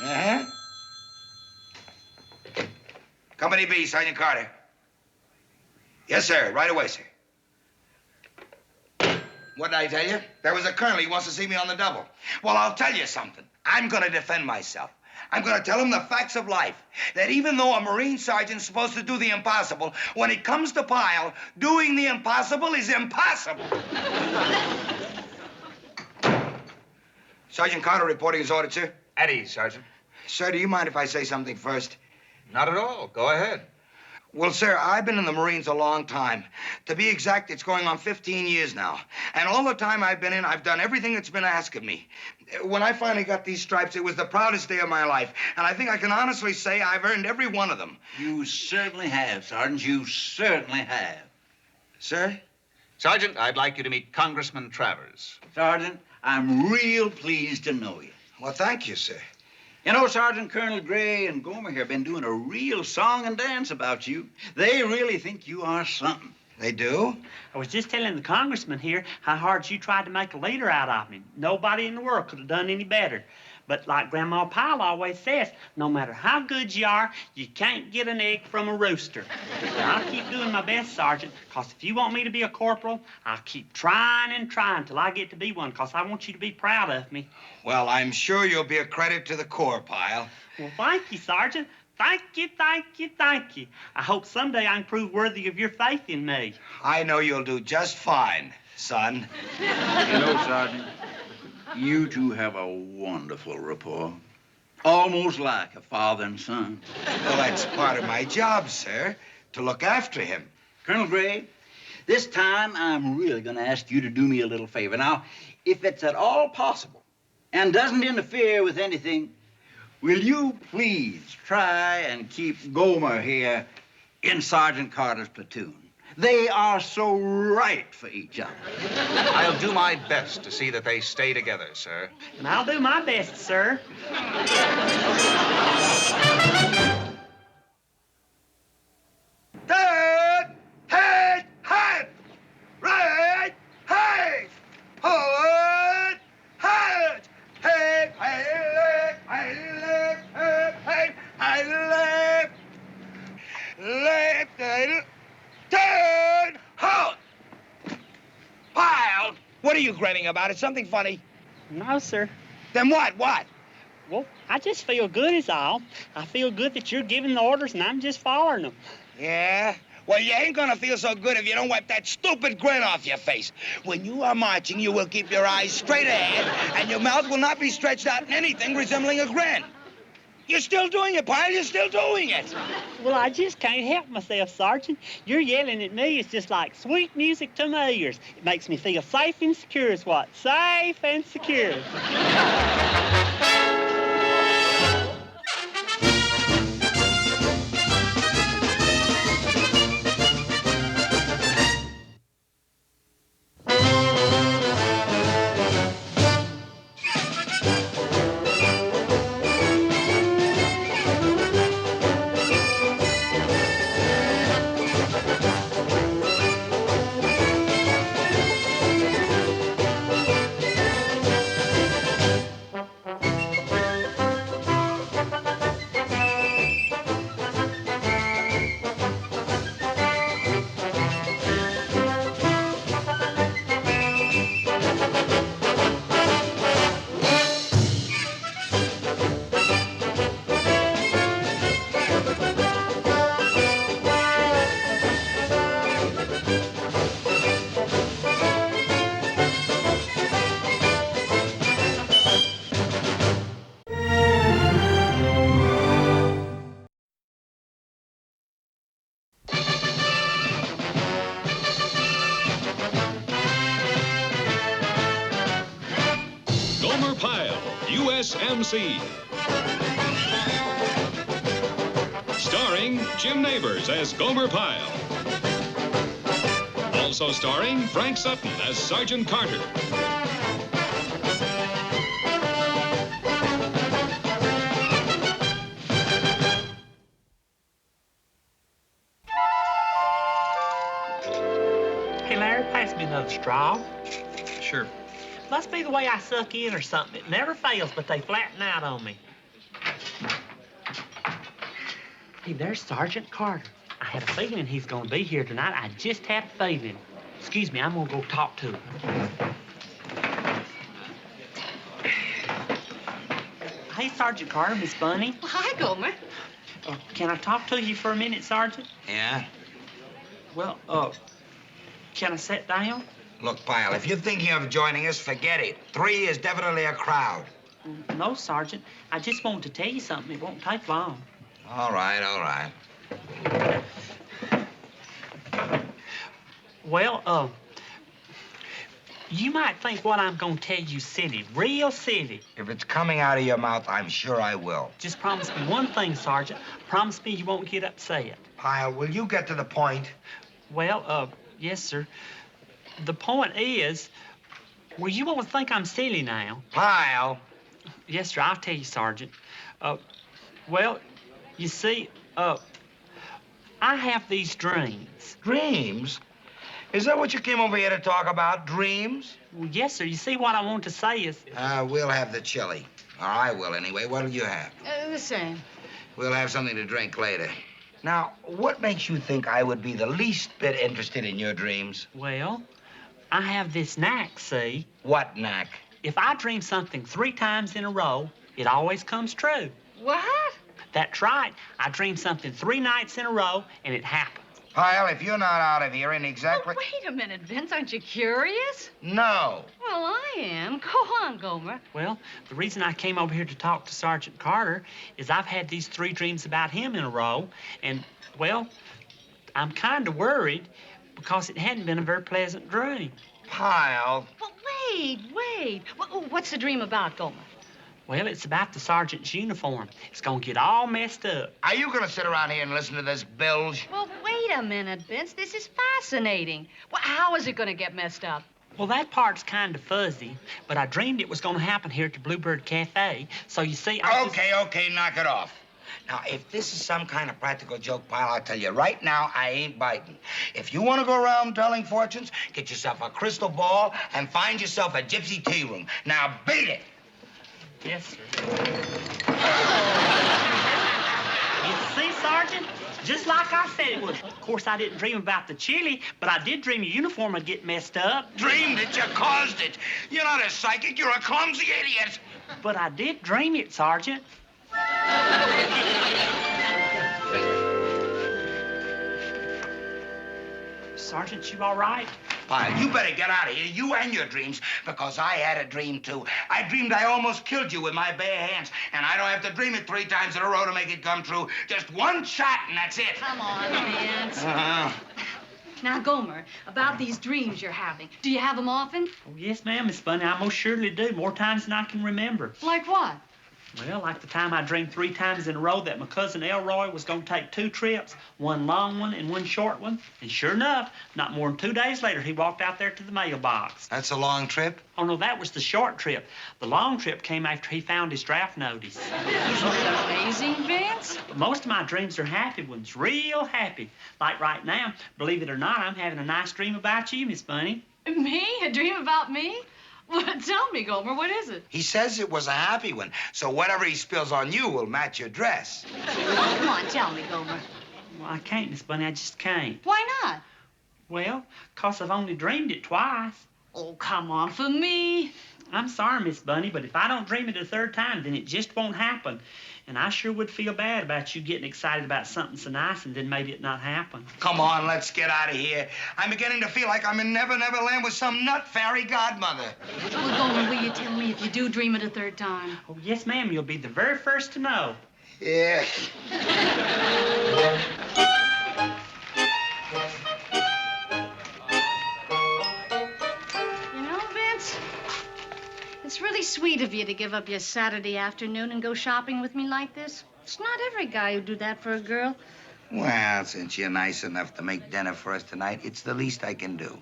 Uh-huh. Company B, Sergeant Carter. Yes, sir. Right away, sir. What did I tell you? There was a colonel. He wants to see me on the double. Well, I'll tell you something. I'm going to defend myself. I'm going to tell him the facts of life. That even though a Marine sergeant's supposed to do the impossible, when it comes to Pyle, doing the impossible is impossible. Sergeant Carter reporting his order, sir. At ease, Sergeant. Sir, do you mind if I say something first? Not at all. Go ahead. Well, sir, I've been in the Marines a long time. To be exact, it's going on 15 years now. And all the time I've been in, I've done everything that's been asked of me. When I finally got these stripes, it was the proudest day of my life. And I think I can honestly say I've earned every one of them. You certainly have, Sergeant. You certainly have. Sir? Sergeant, I'd like you to meet Congressman Travers. Sergeant, I'm real pleased to know you. Well, thank you, sir. You know, Sergeant, Colonel Gray and Gomer here have been doing a real song and dance about you. They really think you are something. They do? I was just telling the congressman here how hard you tried to make a leader out of me. Nobody in the world could have done any better. But like Grandma Pyle always says, no matter how good you are, you can't get an egg from a rooster. So I'll keep doing my best, Sergeant, because if you want me to be a corporal, I'll keep trying and trying till I get to be one, because I want you to be proud of me. Well, I'm sure you'll be a credit to the Corps, Pyle. Well, thank you, Sergeant. Thank you, thank you, thank you. I hope someday I can prove worthy of your faith in me. I know you'll do just fine, son. You know, Sergeant, you two have a wonderful rapport. Almost like a father and son. Well, that's part of my job, sir, to look after him. Colonel Gray, this time I'm really going to ask you to do me a little favor. Now, if it's at all possible and doesn't interfere with anything, will you please try and keep Gomer here in Sergeant Carter's platoon? They are so right for each other. I'll do my best to see that they stay together, sir. And I'll do my best, sir. Turn, head, head, right, head, forward, head, head, head, head, head, head, head, left, left, turn, halt. Pyle, what are you grinning about? Is something funny? No, sir. Then what? What? Well, I just feel good is all. I feel good that you're giving the orders and I'm just following them. Yeah? Well, you ain't gonna feel so good if you don't wipe that stupid grin off your face. When you are marching, you will keep your eyes straight ahead, and your mouth will not be stretched out in anything resembling a grin. You're still doing it, Pyle. You're still doing it. Well, I just can't help myself, Sergeant. You're yelling at me. It's just like sweet music to my ears. It makes me feel safe and secure is what? Safe and secure. U.S.M.C. Starring Jim Neighbors as Gomer Pyle. Also starring Frank Sutton as Sergeant Carter. Hey, Larry, pass me another straw. Sure. Must be the way I suck in or something. It never fails, but they flatten out on me. Hey, there's Sergeant Carter. I had a feeling he's going to be here tonight. I just had a feeling. Excuse me, I'm going to go talk to him. Hey, Sergeant Carter, Miss Bunny. Hi, Gomer. Can I talk to you for a minute, Sergeant? Yeah? Well, can I sit down? Look, Pyle, if you're thinking of joining us, forget it. 3 is definitely a crowd. No, Sergeant. I just wanted to tell you something. It won't take long. All right, all right. Well, you might think what I'm going to tell you silly, real silly. If it's coming out of your mouth, I'm sure I will. Just promise me one thing, Sergeant. Promise me you won't get upset. Pyle, will you get to the point? Well, yes, sir. The point is, well, you won't think I'm silly now. Pyle. Yes, sir, I'll tell you, Sergeant. Well, you see, I have these dreams. Dreams? Is that what you came over here to talk about, dreams? Well, yes, sir. You see, what I want to say is... We'll have the chili. Or I will, anyway. What'll you have? The same. We'll have something to drink later. Now, what makes you think I would be the least bit interested in your dreams? Well, I have this knack, see? What knack? If I dream something 3 times in a row, it always comes true. What? That's right. I dream something 3 nights in a row, and it happens. Pyle, if you're not out of here in exactly... Oh, wait a minute, Vince. Aren't you curious? No. Well, I am. Go on, Gomer. Well, the reason I came over here to talk to Sergeant Carter is I've had these 3 dreams about him in a row, and, well, I'm kind of worried because it hadn't been a very pleasant dream. Pyle. Well, wait. What's the dream about, Gomer? Well, it's about the sergeant's uniform. It's gonna get all messed up. Are you gonna sit around here and listen to this bilge? Well, wait a minute, Vince. This is fascinating. Well, how is it gonna get messed up? Well, that part's kind of fuzzy, but I dreamed it was gonna happen here at the Bluebird Cafe. So you see, Okay, knock it off. Now, if this is some kind of practical joke, Pyle, I'll tell you right now, I ain't biting. If you want to go around telling fortunes, get yourself a crystal ball and find yourself a gypsy tea room. Now, beat it. Yes, sir. You see, Sergeant? Just like I said it would. Of course, I didn't dream about the chili, but I did dream your uniform would get messed up. Dreamed it? You caused it. You're not a psychic. You're a clumsy idiot. But I did dream it, Sergeant. Sergeant, you all right? Pyle, you better get out of here, you and your dreams, because I had a dream, too. I dreamed I almost killed you with my bare hands, and I don't have to dream it 3 times in a row to make it come true. Just 1 shot, and that's it. Come on, Vince. Uh-huh. Now, Gomer, about these dreams you're having, do you have them often? Oh, yes, ma'am, Miss Bunny. I most surely do. More times than I can remember. Like what? Well, like the time I dreamed 3 times in a row that my cousin Elroy was going to take 2 trips, 1 long one and 1 short one. And sure enough, not more than 2 days later, he walked out there to the mailbox. That's a long trip? Oh, no, that was the short trip. The long trip came after he found his draft notice. Isn't that amazing, Vince? But most of my dreams are happy ones, real happy. Like right now, believe it or not, I'm having a nice dream about you, Miss Bunny. Me? A dream about me? Well, tell me, Gomer, what is it? He says it was a happy one, so whatever he spills on you will match your dress. Come on, tell me, Gomer. Well, I can't, Miss Bunny. I just can't. Why not? Well, 'cause I've only dreamed it twice. Oh, come on, for me. I'm sorry, Miss Bunny, but if I don't dream it a 3rd time, then it just won't happen. And I sure would feel bad about you getting excited about something so nice and then maybe it not happen. Come on, let's get out of here. I'm beginning to feel like I'm in Never Never Land with some nut fairy godmother. Well, Gomer, will you tell me if you do dream it a 3rd time? Oh, yes, ma'am. You'll be the very first to know. Yeah. You know, Vince, it's really sweet of of you to give up your Saturday afternoon and go shopping with me like this. It's not every guy who'd do that for a girl. Well, since you're nice enough to make dinner for us tonight, it's the least I can do.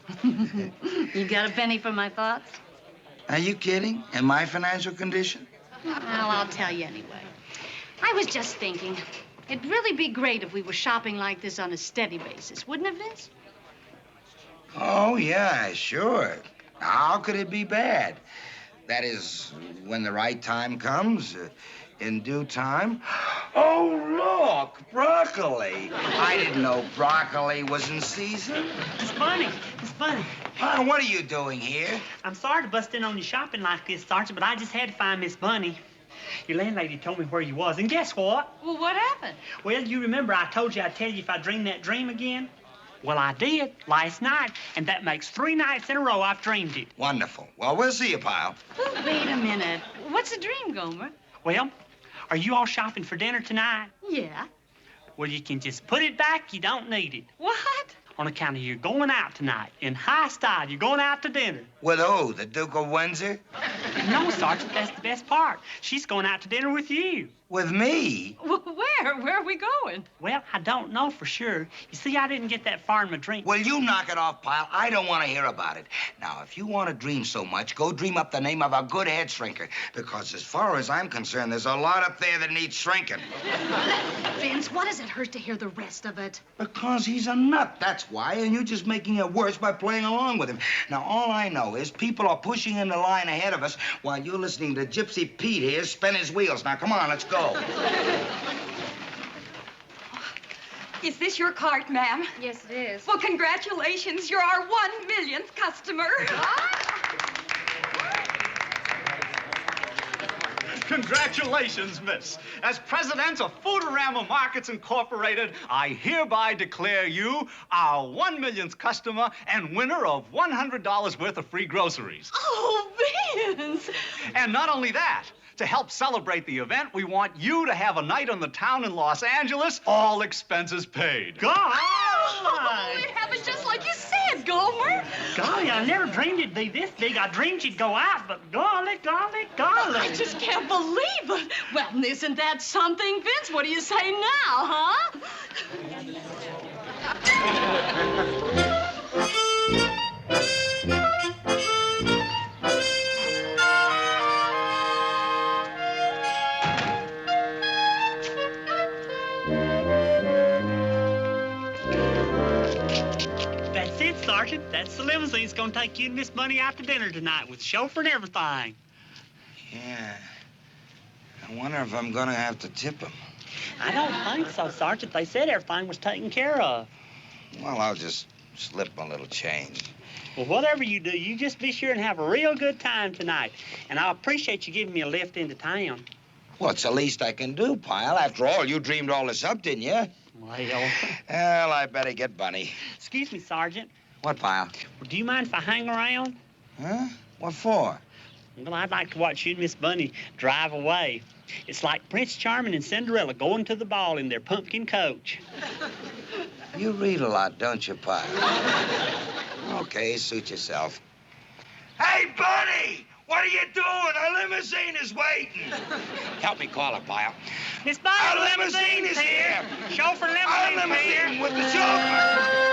You got a penny for my thoughts? Are you kidding? In my financial condition? Well, I'll tell you anyway. I was just thinking, it'd really be great if we were shopping like this on a steady basis, wouldn't it, Vince? Oh, yeah, sure. How could it be bad? That is, when the right time comes, in due time. Oh, look, broccoli. I didn't know broccoli was in season. Miss Bunny, Miss Bunny. What are you doing here? I'm sorry to bust in on you shopping like this, Sergeant, but I just had to find Miss Bunny. Your landlady told me where you was, and guess what? Well, what happened? Well, you remember I told you I'd tell you if I dreamed that dream again? Well, I did last night, and that makes 3 nights in a row I've dreamed it. Wonderful. Well, we'll see you, pal. Oh, wait a minute. What's a dream, Gomer? Well, are you all shopping for dinner tonight? Yeah. Well, you can just put it back. You don't need it. What? On account of you're going out tonight. In high style, you're going out to dinner. With who? The Duke of Windsor? No, Sergeant, that's the best part. She's going out to dinner with you. With me? Where? Where are we going? Well, I don't know for sure. You see, I didn't get that far in my dream. Well, you knock it off, pal. I don't want to hear about it. Now, if you want to dream so much, go dream up the name of a good head shrinker. Because as far as I'm concerned, there's a lot up there that needs shrinking. Vince, what does it hurt to hear the rest of it? Because he's a nut, that's why. And you're just making it worse by playing along with him. Now, all I know is people are pushing in the line ahead of us while you're listening to Gypsy Pete here spin his wheels. Now, come on, let's go. Is this your cart, ma'am? Yes, it is. Well, congratulations. You're our 1 millionth customer. Congratulations, miss. As president of Foodorama Markets Incorporated, I hereby declare you our 1 millionth customer and winner of $100 worth of free groceries. Oh, Vince! And not only that, to help celebrate the event, we want you to have a night on the town in Los Angeles, all expenses paid. God! Oh, it happened just like you said, Gomer. Golly, I never dreamed it'd be this big. I dreamed you'd go out, but golly, golly, golly. I just can't believe it. Well, isn't that something, Vince? What do you say now, huh? That's it, Sergeant. That's the limousine's gonna take you and Miss Bunny out to dinner tonight with chauffeur and everything. Yeah. I wonder if I'm gonna have to tip him. I don't think so, Sergeant. They said everything was taken care of. Well, I'll just slip a little change. Well, whatever you do, you just be sure and have a real good time tonight. And I appreciate you giving me a lift into town. Well, it's the least I can do, pal. After all, you dreamed all this up, didn't you? Well, I better get Bunny. Excuse me, Sergeant. What, pal? Do you mind if I hang around? Huh? What for? Well, I'd like to watch you and Miss Bunny drive away. It's like Prince Charming and Cinderella going to the ball in their pumpkin coach. You read a lot, don't you, pal? Okay, suit yourself. Hey, Bunny! What are you doing? Our limousine is waiting. Help me call her, pal. Miss Bunny, our limousine is here. Chauffeur limousine Our limousine here. with the chauffeur.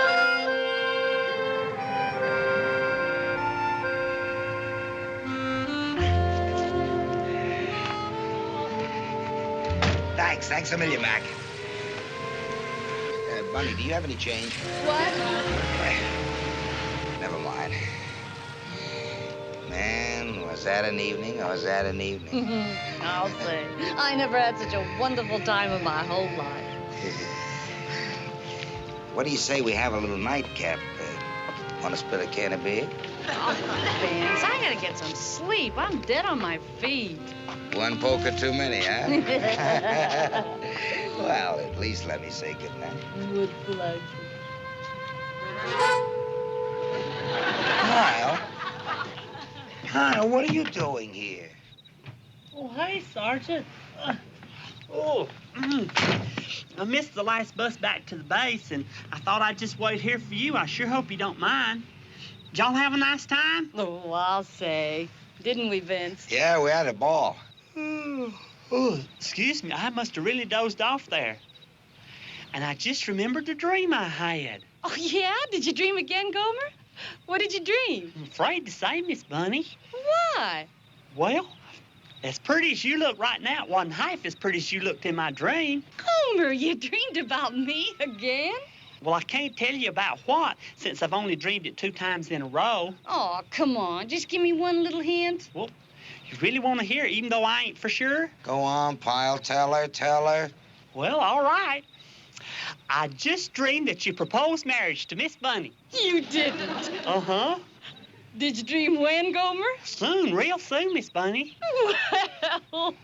Thanks a million, Mac. Bunny, do you have any change? What? Never mind. Man, was that an evening? I'll say. I never had such a wonderful time in my whole life. What do you say we have a little nightcap? Want to split a can of beer? Oh, Vince, I gotta get some sleep. I'm dead on my feet. One poker too many, huh? Well, at least let me say goodnight. With pleasure. Kyle, what are you doing here? Oh, hey, Sergeant. I missed the last bus back to the base, and I thought I'd just wait here for you. I sure hope you don't mind. Did y'all have a nice time? Oh, I'll say. didn't we, Vince? Yeah, we had a ball. Oh, excuse me. I must have really dozed off there. And I just remembered the dream I had. Oh, yeah? Did you dream again, Gomer? What did you dream? I'm afraid to say, Miss Bunny. Why? Well, as pretty as you look right now, it wasn't half as pretty as you looked in my dream. Gomer, you dreamed about me again? Well, I can't tell you about what, since I've only dreamed it 2 times in a row. Oh, come on. Just give me one little hint. Well, you really want to hear it, even though I ain't for sure? Go on, Pyle. Tell her, tell her. Well, all right. I just dreamed that you proposed marriage to Miss Bunny. You didn't. Uh-huh. Did you dream when, Gomer? Soon, real soon, Miss Bunny. Well,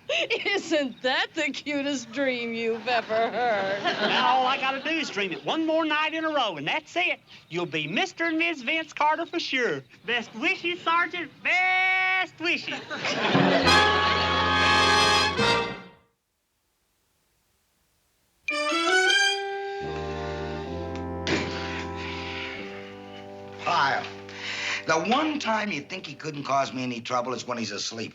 isn't that the cutest dream you've ever heard? Now all I gotta do is dream it one more night in a row, and that's it. You'll be Mr. and Miss Vince Carter for sure. Best wishes, Sergeant. Best wishes. Pyle, the one time you think he couldn't cause me any trouble is when he's asleep.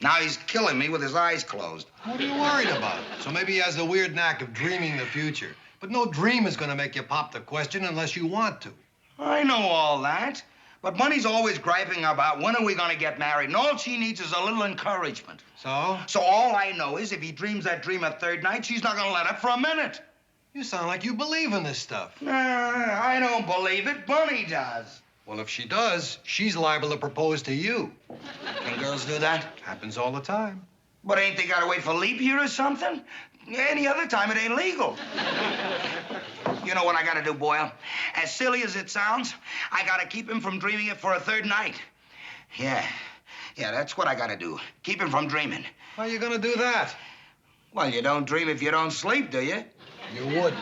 Now he's killing me with his eyes closed. What are you worried about? So maybe he has the weird knack of dreaming the future. But no dream is going to make you pop the question unless you want to. I know all that. But Bunny's always griping about when are we going to get married, and all she needs is a little encouragement. So? So all I know is if he dreams that dream a third night, she's not going to let up for a minute. You sound like you believe in this stuff. Nah, I don't believe it. Bunny does. Well, if she does, she's liable to propose to you. Can girls do that? Happens all the time. But ain't they got to wait for leap year or something? Any other time, it ain't legal. You know what I got to do, Boyle? As silly as it sounds, I got to keep him from dreaming it for a third night. Yeah, that's what I got to do. Keep him from dreaming. How are you going to do that? Well, you don't dream if you don't sleep, do you? You wouldn't.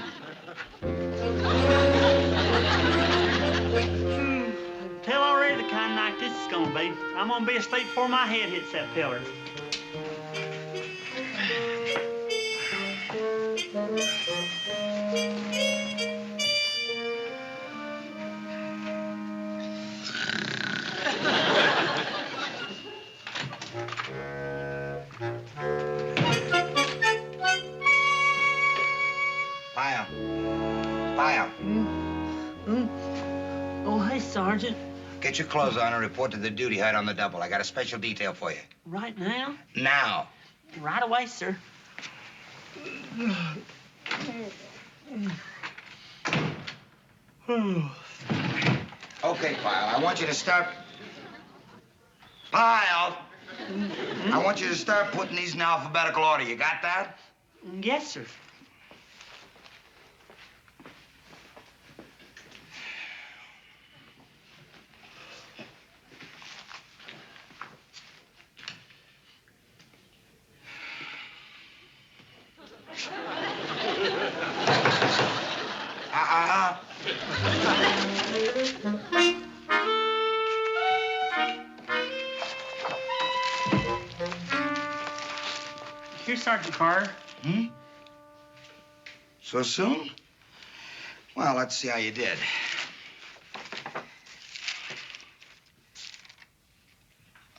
Tell already the kind of night this is gonna be. I'm gonna be asleep before my head hits that pillar. Pyle. Oh, hey, Sergeant. Get your clothes on and report to the duty hut on the double. I got a special detail for you. Right now? Now. Right away, sir. Okay, Pyle, I want you to start... Pyle! I want you to start putting these in alphabetical order. You got that? Yes, sir. Here's Sergeant Carter. So soon? Well, let's see how you did.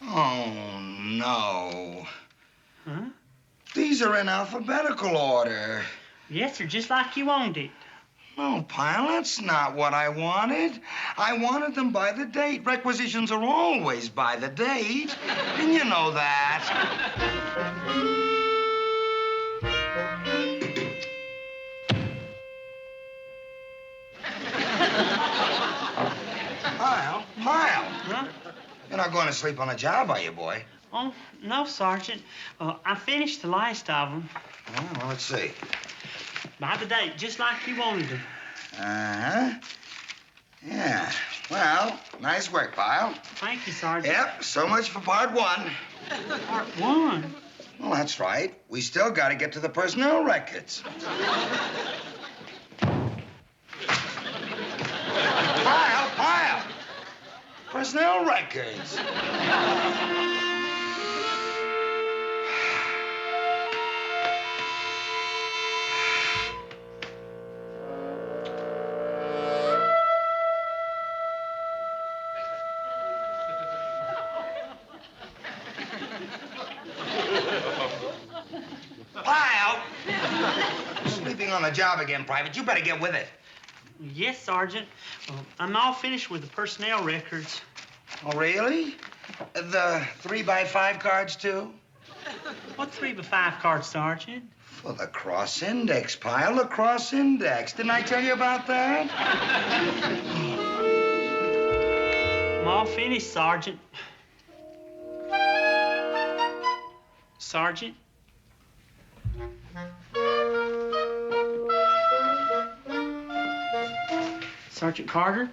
Oh, no. Huh? These are in alphabetical order. Yes, sir, just like you wanted it. No, Pyle, that's not what I wanted. I wanted them by the date. Requisitions are always by the date. And you know that. Pyle. Huh? You're not going to sleep on the job, are you, boy? Oh, no, Sergeant. I finished the last of them. Oh, well, let's see. By the date, just like you wanted them. Uh-huh. Yeah. Well, nice work, Pyle. Thank you, Sergeant. Yep, so much for part one. Part one? Well, that's right. We still got to get to the personnel records. Pyle! Personnel records. working on the job again, Private. You better get with it. Yes, Sergeant. I'm all finished with the personnel records. Oh, really? The 3x5 cards, too? What 3x5 cards, Sergeant? For the cross index, Pyle, the cross index. Didn't I tell you about that? I'm all finished, Sergeant. Sergeant? Sergeant Carter?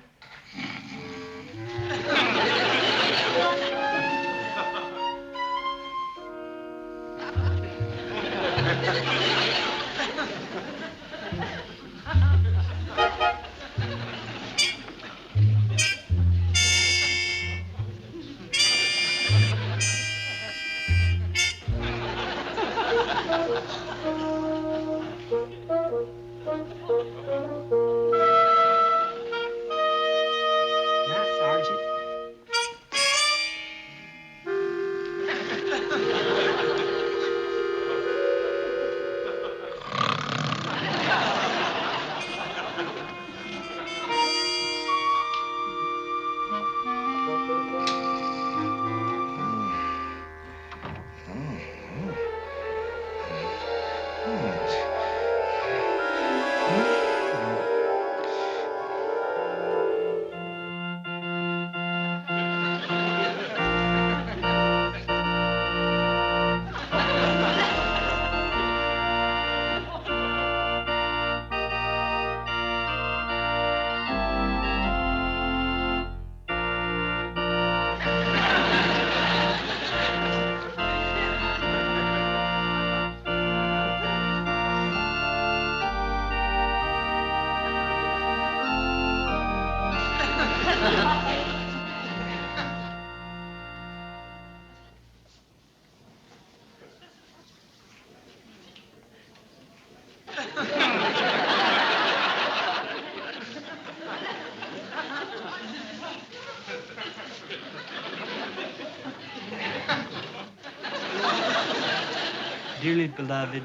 Dearly beloved,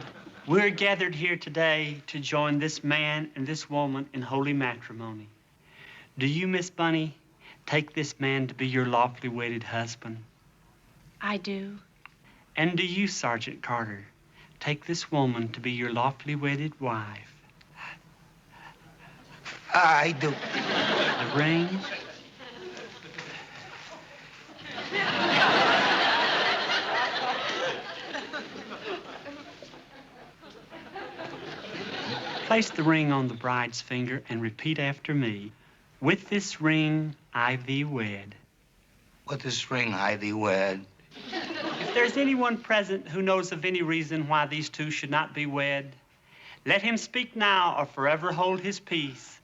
we're gathered here today to join this man and this woman in holy matrimony. Do you, Miss Bunny, take this man to be your lawfully wedded husband? I do. And do you, Sergeant Carter, take this woman to be your lawfully wedded wife? I do. The ring? Place the ring on the bride's finger and repeat after me. With this ring, I thee wed. With this ring, I thee wed. If there's anyone present who knows of any reason why these two should not be wed, let him speak now or forever hold his peace.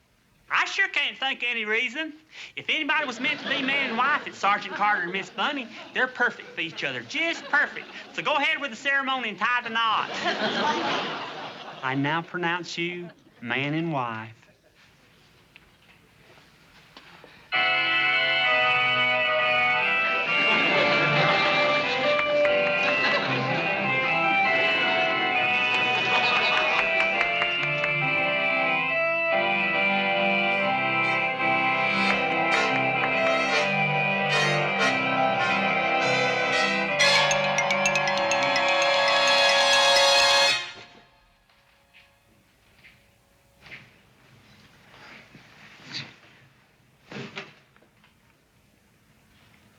I sure can't think of any reason. If anybody was meant to be man and wife, it's Sergeant Carter and Miss Bunny. They're perfect for each other, just perfect. So go ahead with the ceremony and tie the knot. I now pronounce you man and wife.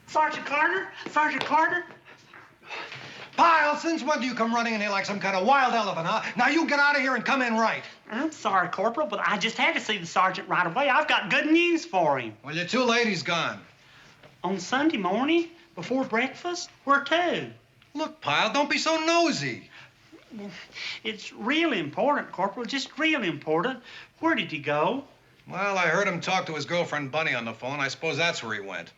Sergeant Carter? Sergeant Carter? Pyle, since when do you come running in here like some kind of wild elephant, huh? Now you get out of here and come in right. I'm sorry, Corporal, but I just had to see the sergeant right away. I've got good news for him. Well, your two ladies gone. On Sunday morning, before breakfast, where to? Look, Pyle, don't be so nosy. It's real important, Corporal, just real important. Where did he go? Well, I heard him talk to his girlfriend Bunny on the phone. I suppose that's where he went.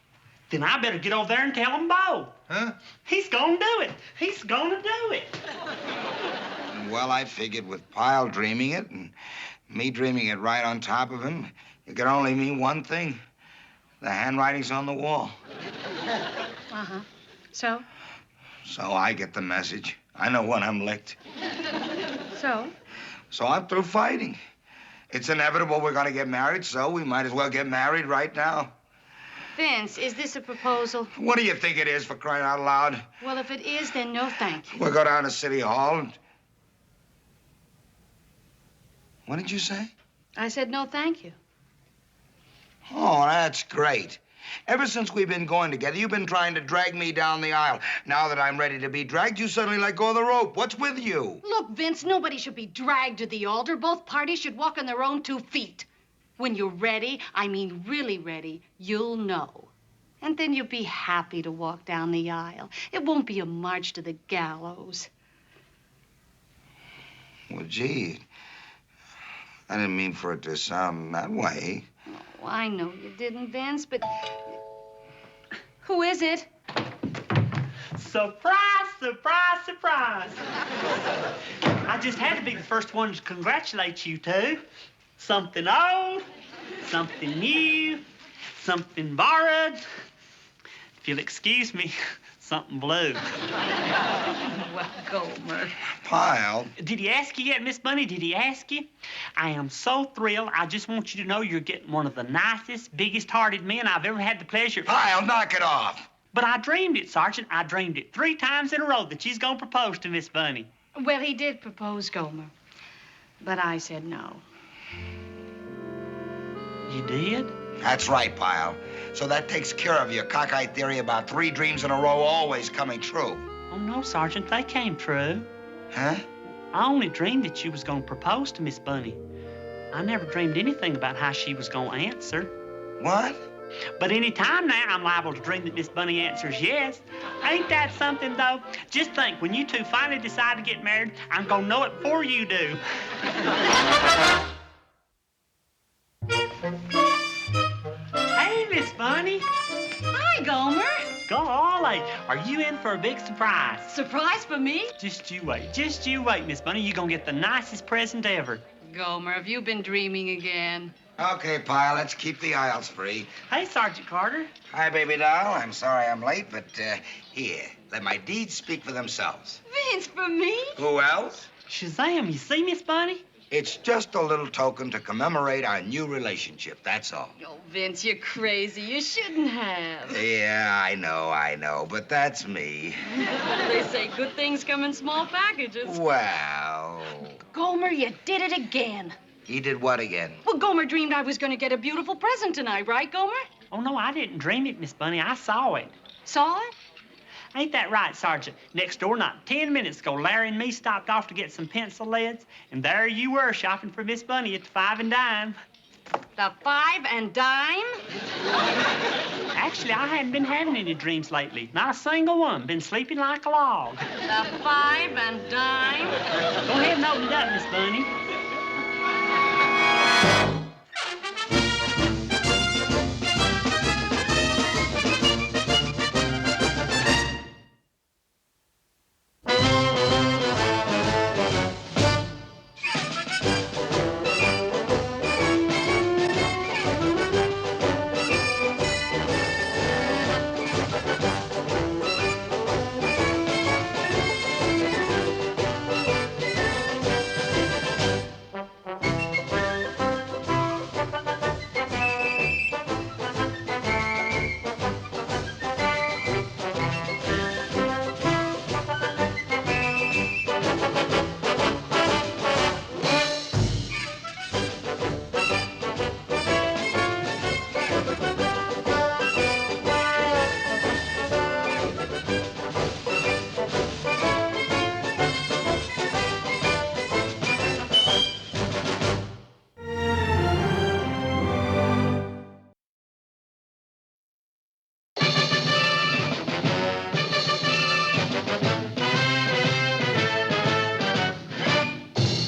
Then I better get over there and tell him both. Huh? He's gonna do it. He's gonna do it. Well, I figured with Pyle dreaming it and me dreaming it right on top of him, it could only mean one thing. The handwriting's on the wall. Uh-huh. So? So I get the message. I know when I'm licked. So? So I'm through fighting. It's inevitable we're going to get married, so we might as well get married right now. Vince, is this a proposal? What do you think it is, for crying out loud? Well, if it is, then no thank you. We'll go down to City Hall and... What did you say? I said no thank you. Oh, that's great. Ever since we've been going together, you've been trying to drag me down the aisle. Now that I'm ready to be dragged, you suddenly let go of the rope. What's with you? Look, Vince, nobody should be dragged to the altar. Both parties should walk on their own 2 feet. When you're ready, I mean really ready, you'll know. And then you'll be happy to walk down the aisle. It won't be a march to the gallows. Well, gee, I didn't mean for it to sound that way. Oh, I know you didn't, Vince, but... Who is it? Surprise, surprise, surprise. I just had to be the first one to congratulate you two. Something old, something new, something borrowed. If you'll excuse me, something blue. Well, Gomer. Pyle. Did he ask you yet, Miss Bunny? Did he ask you? I am so thrilled. I just want you to know you're getting one of the nicest, biggest-hearted men I've ever had the pleasure... Pyle, knock it off. But I dreamed it, Sergeant. I dreamed it 3 times in a row that you's gonna propose to Miss Bunny. Well, he did propose, Gomer. But I said no. You did? That's right, Pyle. So that takes care of your cockeyed theory about 3 dreams in a row always coming true. Oh, no, Sergeant. They came true. Huh? I only dreamed that you was gonna propose to Miss Bunny. I never dreamed anything about how she was gonna answer. What? But any time now, I'm liable to dream that Miss Bunny answers yes. Ain't that something, though? Just think, when you two finally decide to get married, I'm gonna know it before you do. Hey, Miss Bunny. Hi, Gomer. Golly, are you in for a big surprise? Surprise for me? Just you wait, Miss Bunny. You're gonna get the nicest present ever. Gomer, have you been dreaming again? Okay, Pyle, let's keep the aisles free. Hey, Sergeant Carter. Hi, baby doll. I'm sorry I'm late, but here, let my deeds speak for themselves. Vince, for me? Who else? Shazam, you see, Miss Bunny? It's just a little token to commemorate our new relationship, that's all. Oh, Vince, you're crazy. You shouldn't have. Yeah, I know, but that's me. They say good things come in small packages. Well... Gomer, you did it again. He did what again? Well, Gomer dreamed I was going to get a beautiful present tonight, right, Gomer? Oh, no, I didn't dream it, Miss Bunny. I saw it. Saw it? Ain't that right, Sergeant? Next door, not 10 minutes ago, Larry and me stopped off to get some pencil leads, and there you were shopping for Miss Bunny at the 5 and Dime. The 5 and Dime? Actually, I hadn't been having any dreams lately. Not a single one. Been sleeping like a log. The 5 and Dime? Go ahead and open it up, Miss Bunny.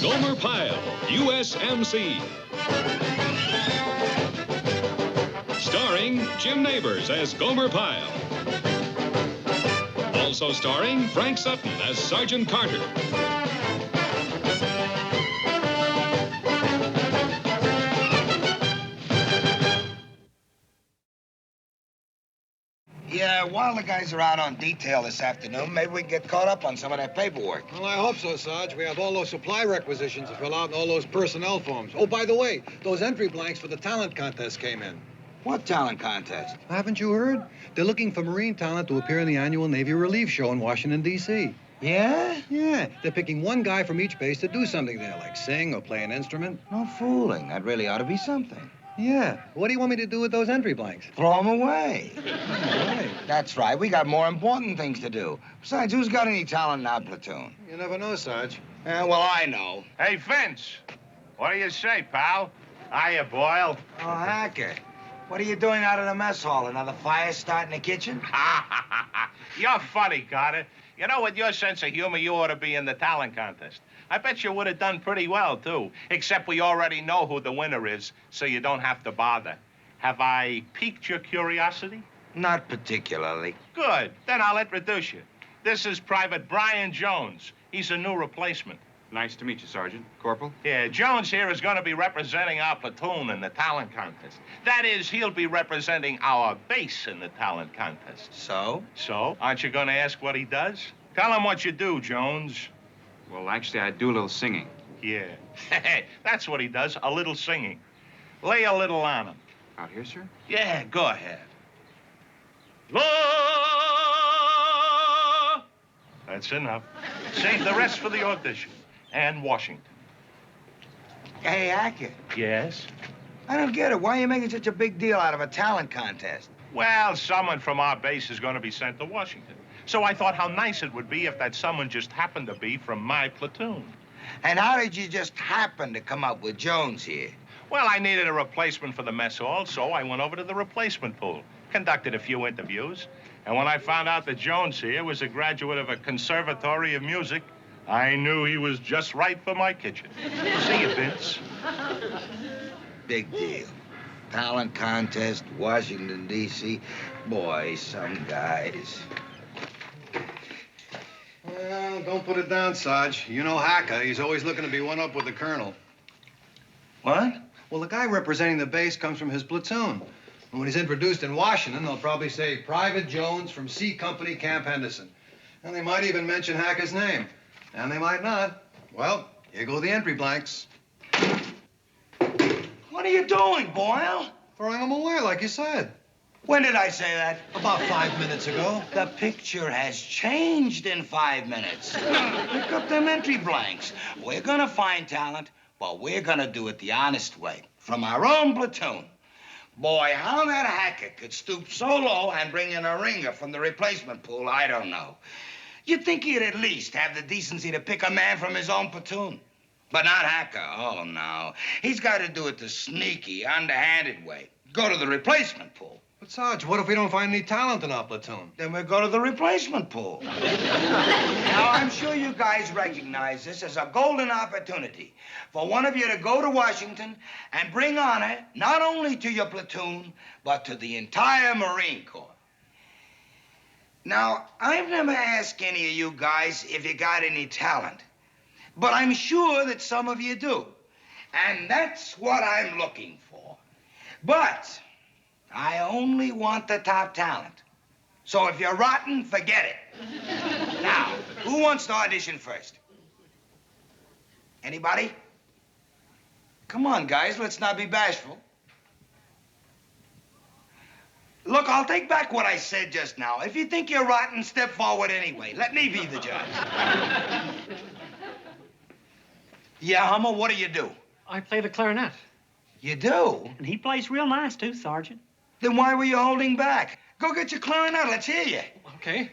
Gomer Pyle, U.S.M.C. Starring Jim Neighbors as Gomer Pyle. Also starring Frank Sutton as Sergeant Carter. Yeah, while the guys are out on detail this afternoon, maybe we can get caught up on some of that paperwork. Well, I hope so, Sarge. We have all those supply requisitions to fill out and all those personnel forms. Oh, by the way, those entry blanks for the talent contest came in. What talent contest? Haven't you heard? They're looking for Marine talent to appear in the annual Navy Relief Show in Washington, D.C. Yeah? Yeah. They're picking one guy from each base to do something there, like sing or play an instrument. No fooling. That really ought to be something. Yeah. What do you want me to do with those entry blanks? Throw them away. Right. That's right. We got more important things to do. Besides, who's got any talent in our platoon? You never know, Sarge. Well, I know. Hey, Vince. What do you say, pal? Hiya, Boyle. Oh, Hacker. What are you doing out of the mess hall? Another fire start in the kitchen? You're funny, Carter. You know, with your sense of humor, you ought to be in the talent contest. I bet you would have done pretty well, too. Except we already know who the winner is, so you don't have to bother. Have I piqued your curiosity? Not particularly. Good. Then I'll introduce you. This is Private Brian Jones. He's a new replacement. Nice to meet you, Sergeant. Corporal? Yeah, Jones here is going to be representing our platoon in the talent contest. That is, he'll be representing our base in the talent contest. So? So? Aren't you going to ask what he does? Tell him what you do, Jones. Well, actually, I do a little singing. Yeah. That's what he does, a little singing. Lay a little on him. Out here, sir? Yeah, go ahead. La! That's enough. Save the rest for the audition. And Washington. Hey, Hacker. Yes? I don't get it. Why are you making such a big deal out of a talent contest? Well, someone from our base is going to be sent to Washington. So I thought how nice it would be if that someone just happened to be from my platoon. And how did you just happen to come up with Jones here? Well, I needed a replacement for the mess hall, so I went over to the replacement pool, conducted a few interviews, and when I found out that Jones here was a graduate of a conservatory of music, I knew he was just right for my kitchen. See you, Vince. Big deal. Talent contest, Washington, D.C. Boy, some guys. Well, don't put it down, Sarge. You know Hacker. He's always looking to be one up with the colonel. What? Well, the guy representing the base comes from his platoon. And when he's introduced in Washington, they'll probably say Private Jones from C Company, Camp Henderson. And they might even mention Hacker's name. And they might not. Well, here go the entry blanks. What are you doing, Boyle? Throwing them away, like you said. When did I say that? About 5 minutes ago. The picture has changed in 5 minutes. Pick up them entry blanks. We're gonna find talent, but we're gonna do it the honest way, from our own platoon. Boy, how that Hacker could stoop so low and bring in a ringer from the replacement pool, I don't know. You'd think he'd at least have the decency to pick a man from his own platoon. But not Hacker. Oh, no. He's got to do it the sneaky, underhanded way. Go to the replacement pool. But, Sarge, what if we don't find any talent in our platoon? Then we'll go to the replacement pool. Now, I'm sure you guys recognize this as a golden opportunity for one of you to go to Washington and bring honor not only to your platoon, but to the entire Marine Corps. Now, I've never asked any of you guys if you got any talent, but I'm sure that some of you do. And that's what I'm looking for. But I only want the top talent. So if you're rotten, forget it. Now, who wants to audition first? Anybody? Come on, guys, let's not be bashful. Look, I'll take back what I said just now. If you think you're rotten, step forward anyway. Let me be the judge. Yeah, Hummer, what do you do? I play the clarinet. You do? And he plays real nice, too, Sergeant. Then why were you holding back? Go get your clarinet. Let's hear you. Okay.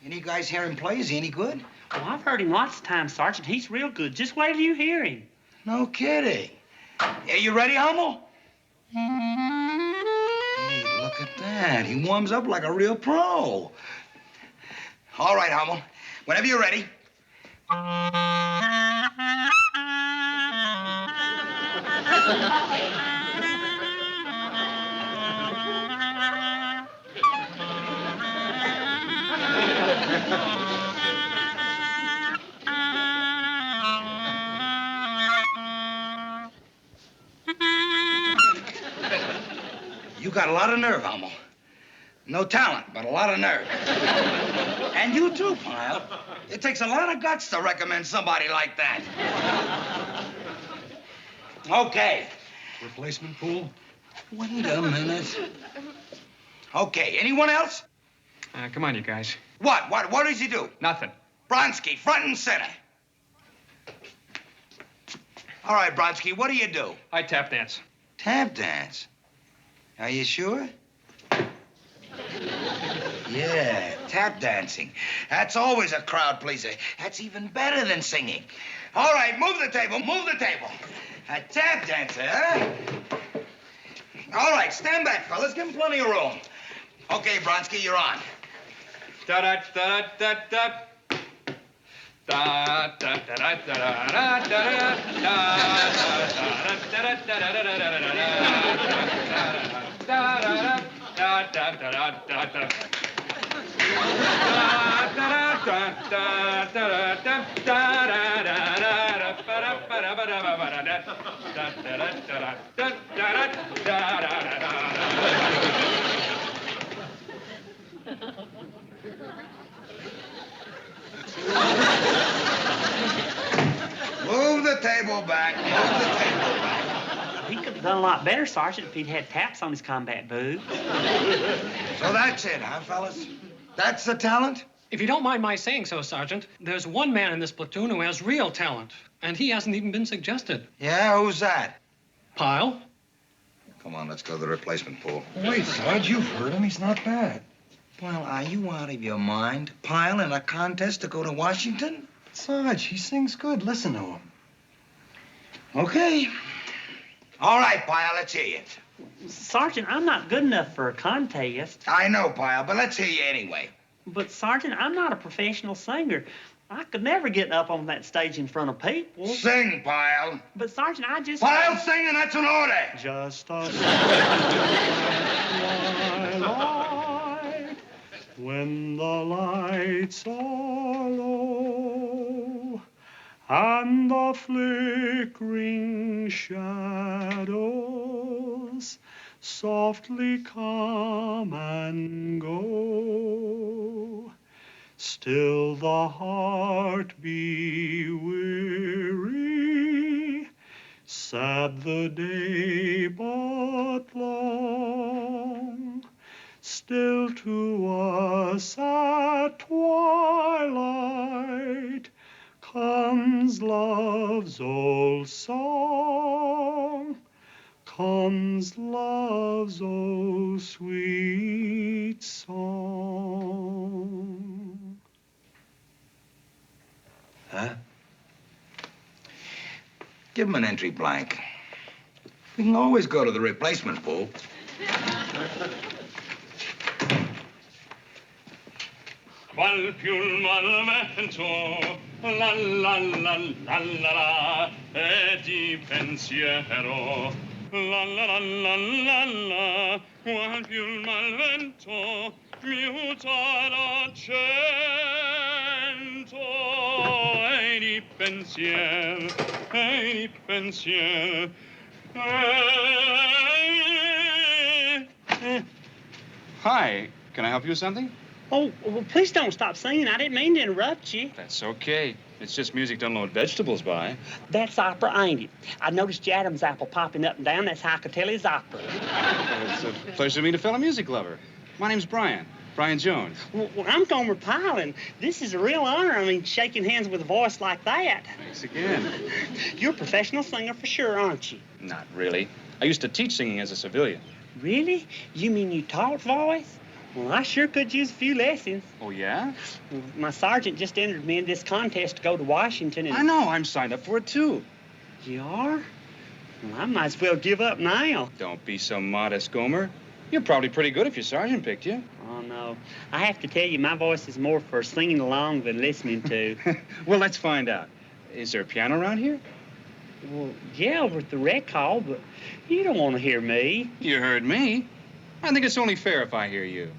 Any guys hear him play? Is he any good? Well, I've heard him lots of times, Sergeant. He's real good. Just wait till you hear him. No kidding. Are you ready, Hummel? Hey, look at that. He warms up like a real pro. All right, Hummel. Whenever you're ready. You got a lot of nerve, Hummel. No talent, but a lot of nerve. And you too, Pyle. It takes a lot of guts to recommend somebody like that. Okay. Replacement pool? Wait a minute. Okay, anyone else? Come on, you guys. What does he do? Nothing. Bronsky, front and center. All right, Bronsky, what do you do? I tap dance. Tap dance? Are you sure? Yeah, tap dancing. That's always a crowd pleaser. That's even better than singing. All right, move the table, move the table. A tap dancer, huh? All right, stand back, fellas. Give him plenty of room. Okay, Bronsky, you're on. Da-da-da-da-da-da. Move the table back. Move the table back. He could have done a lot better, Sergeant, if he'd had taps on his combat boots. So that's it, huh, fellas? That's the talent? If you don't mind my saying so, Sergeant, there's one man in this platoon who has real talent, and he hasn't even been suggested. Yeah, who's that? Pyle? Come on, let's go to the replacement pool. Wait, Sarge, you've heard him. He's not bad. Well, are you out of your mind? Pyle in a contest to go to Washington? Sarge, he sings good. Listen to him. Okay. All right, Pyle, let's hear you. Sergeant, I'm not good enough for a contest. I know, Pyle, but let's hear you anyway. But, Sergeant, I'm not a professional singer. I could never get up on that stage in front of people. Sing, Pyle. But, Sergeant, I just... Pyle singing, that's an order. Just a twilight when the lights are low and the flickering shadows softly come and go. Still the heart be weary, sad the day but long. Still to us at twilight comes love's old song. Comes love's oh sweet song. Huh? Give him an entry blank. We can always go to the replacement pool. Qual più il malvento, la la la la la la, e di pensiero, la la la la la la, qual più il malvento, miuta l'accento, e di pensiero, e di pensiero, Hi, can I help you with something? Oh, well, please don't stop singing. I didn't mean to interrupt you. That's okay. It's just music to unload vegetables by. That's opera, ain't it? I noticed your Adam's apple popping up and down. That's how I could tell it's opera. Well, it's a pleasure to meet a fellow music lover. My name's Brian Jones. Well, I'm Gomer Pyle, and this is a real honor. I mean, shaking hands with a voice like that. Thanks again. You're a professional singer for sure, aren't you? Not really. I used to teach singing as a civilian. Really? You mean you taught voice? Well, I sure could use a few lessons. Oh, yeah? Well, my sergeant just entered me in this contest to go to Washington and... I know. I'm signed up for it, too. You are? Well, I might as well give up now. Don't be so modest, Gomer. You're probably pretty good if your sergeant picked you. Oh, no. I have to tell you, my voice is more for singing along than listening to. Well, let's find out. Is there a piano around here? Well, yeah, over at the rec hall, but you don't want to hear me. You heard me. I think it's only fair if I hear you.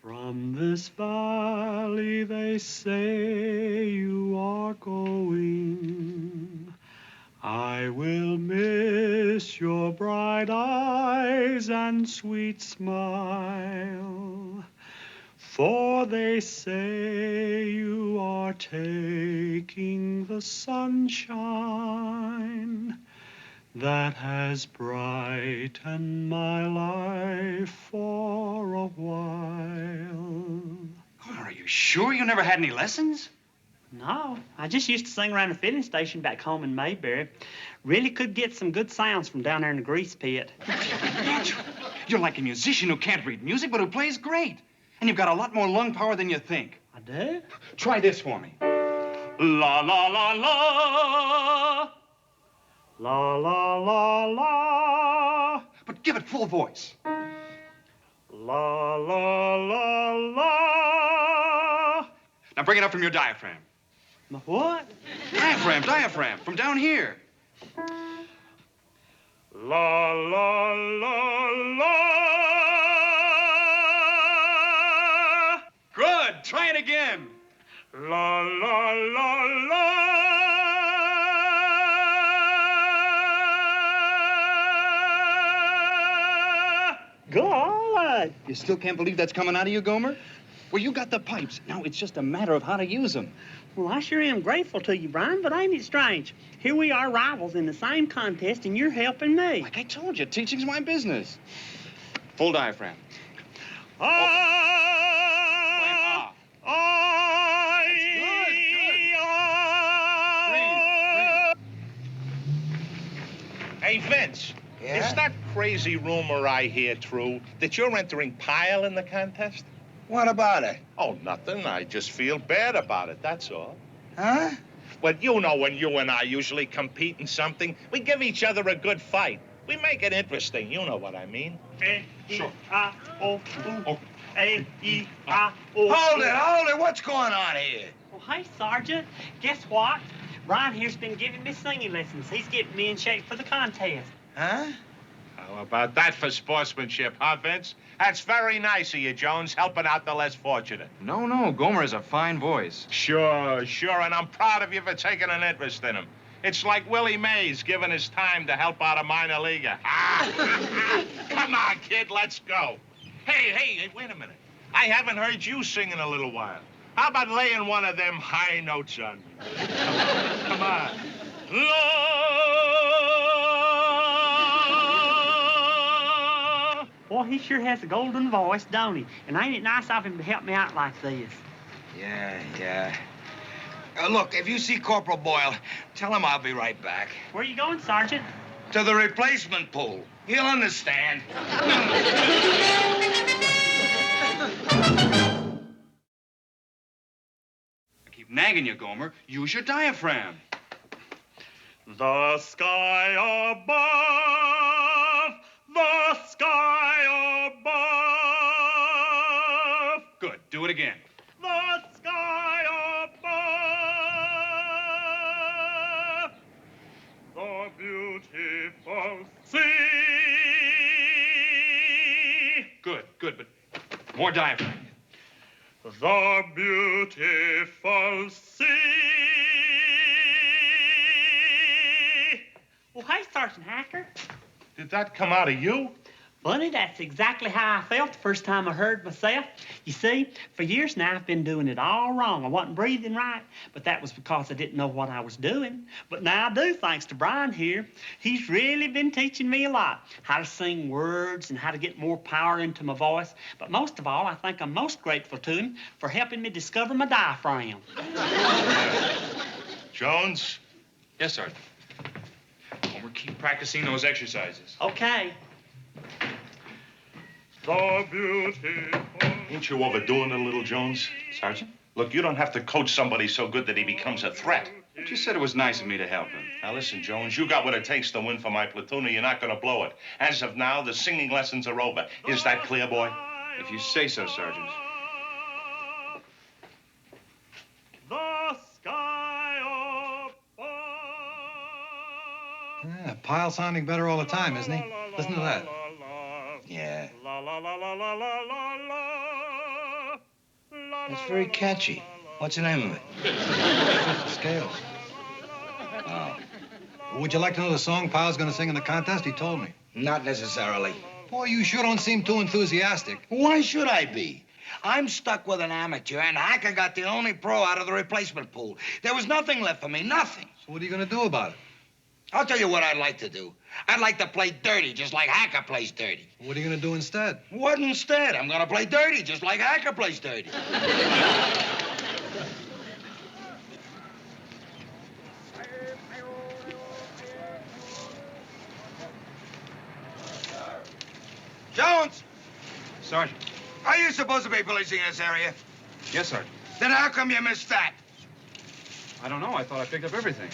From this valley, they say you are going. I will miss your bright eyes and sweet smile, for they say you are taking the sunshine that has brightened my life for a while. Are you sure you never had any lessons? No, I just used to sing around the filling station back home in Mayberry. Really could get some good sounds from down there in the grease pit. You're like a musician who can't read music, but who plays great. And you've got a lot more lung power than you think. I do? Try this for me. La la la la. La la la la. But give it full voice. La la la la. Now bring it up from your diaphragm. My what? Diaphragm, from down here. La la la la. Good. Try it again. La la la la. Golly! You still can't believe that's coming out of you, Gomer? Well, you got the pipes. Now it's just a matter of how to use them. Well, I sure am grateful to you, Brian, but ain't it strange? Here we are rivals in the same contest, and you're helping me. Like I told you, teaching's my business. Full diaphragm. Hey, Vince. Yeah? Is that crazy rumor I hear true that you're entering Pyle in the contest? What about it? Oh, nothing. I just feel bad about it, that's all. Huh? Well, you know when you and I usually compete in something, we give each other a good fight. We make it interesting, you know what I mean. A-E-I-O-U. A-E-I-O-U. Hold it. What's going on here? Well, hey, Sergeant. Guess what? Brian here's been giving me singing lessons. He's getting me in shape for the contest. Huh? How about that for sportsmanship, huh, Vince? That's very nice of you, Jones, helping out the less fortunate. No, Gomer has a fine voice. Sure, and I'm proud of you for taking an interest in him. It's like Willie Mays giving his time to help out a minor leaguer. Come on, kid, let's go. Hey, wait a minute. I haven't heard you sing in a little while. How about laying one of them high notes on me? Come on. Boy, he sure has a golden voice, don't he? And ain't it nice of him to help me out like this? Yeah. Look, if you see Corporal Boyle, tell him I'll be right back. Where you going, Sergeant? To the replacement pool. He'll understand. I keep nagging you, Gomer. Use your diaphragm. The sky above, the sky above. Good. Do it again. The sky above, the beautiful sea. Good, but more diaphragm. The beautiful sea. Well, hey, Sergeant Hacker. Did that come out of you? Funny, that's exactly how I felt the first time I heard myself. You see, for years now, I've been doing it all wrong. I wasn't breathing right, but that was because I didn't know what I was doing. But now I do, thanks to Brian here. He's really been teaching me a lot, how to sing words and how to get more power into my voice. But most of all, I think I'm most grateful to him for helping me discover my diaphragm. Jones? Yes, Sergeant. Homer, keep practicing those exercises. Okay. The beautiful... Ain't you overdoing it a little, Jones? Sergeant? Look, you don't have to coach somebody so good that he becomes a threat. But you said it was nice of me to help him. Now, listen, Jones, you got what it takes to win for my platoon, or you're not going to blow it. As of now, the singing lessons are over. Is that clear, boy? If you say so, Sergeant. The sky above. Yeah, Pyle sounding better all the time, isn't he? Listen to that. Yeah. La la la la la la la la. It's very catchy. What's the name of it? Scales. Oh. Would you like to know the song Pyle's gonna sing in the contest? He told me. Not necessarily. Boy, you sure don't seem too enthusiastic. Why should I be? I'm stuck with an amateur, and Hacker got the only pro out of the replacement pool. There was nothing left for me, nothing. So what are you gonna do about it? I'll tell you what I'd like to do. I'd like to play dirty, just like Hacker plays dirty. What are you gonna do instead? What instead? I'm gonna play dirty, just like Hacker plays dirty. Jones! Sergeant. Are you supposed to be policing this area? Yes, Sergeant. Then how come you missed that? I don't know. I thought I picked up everything.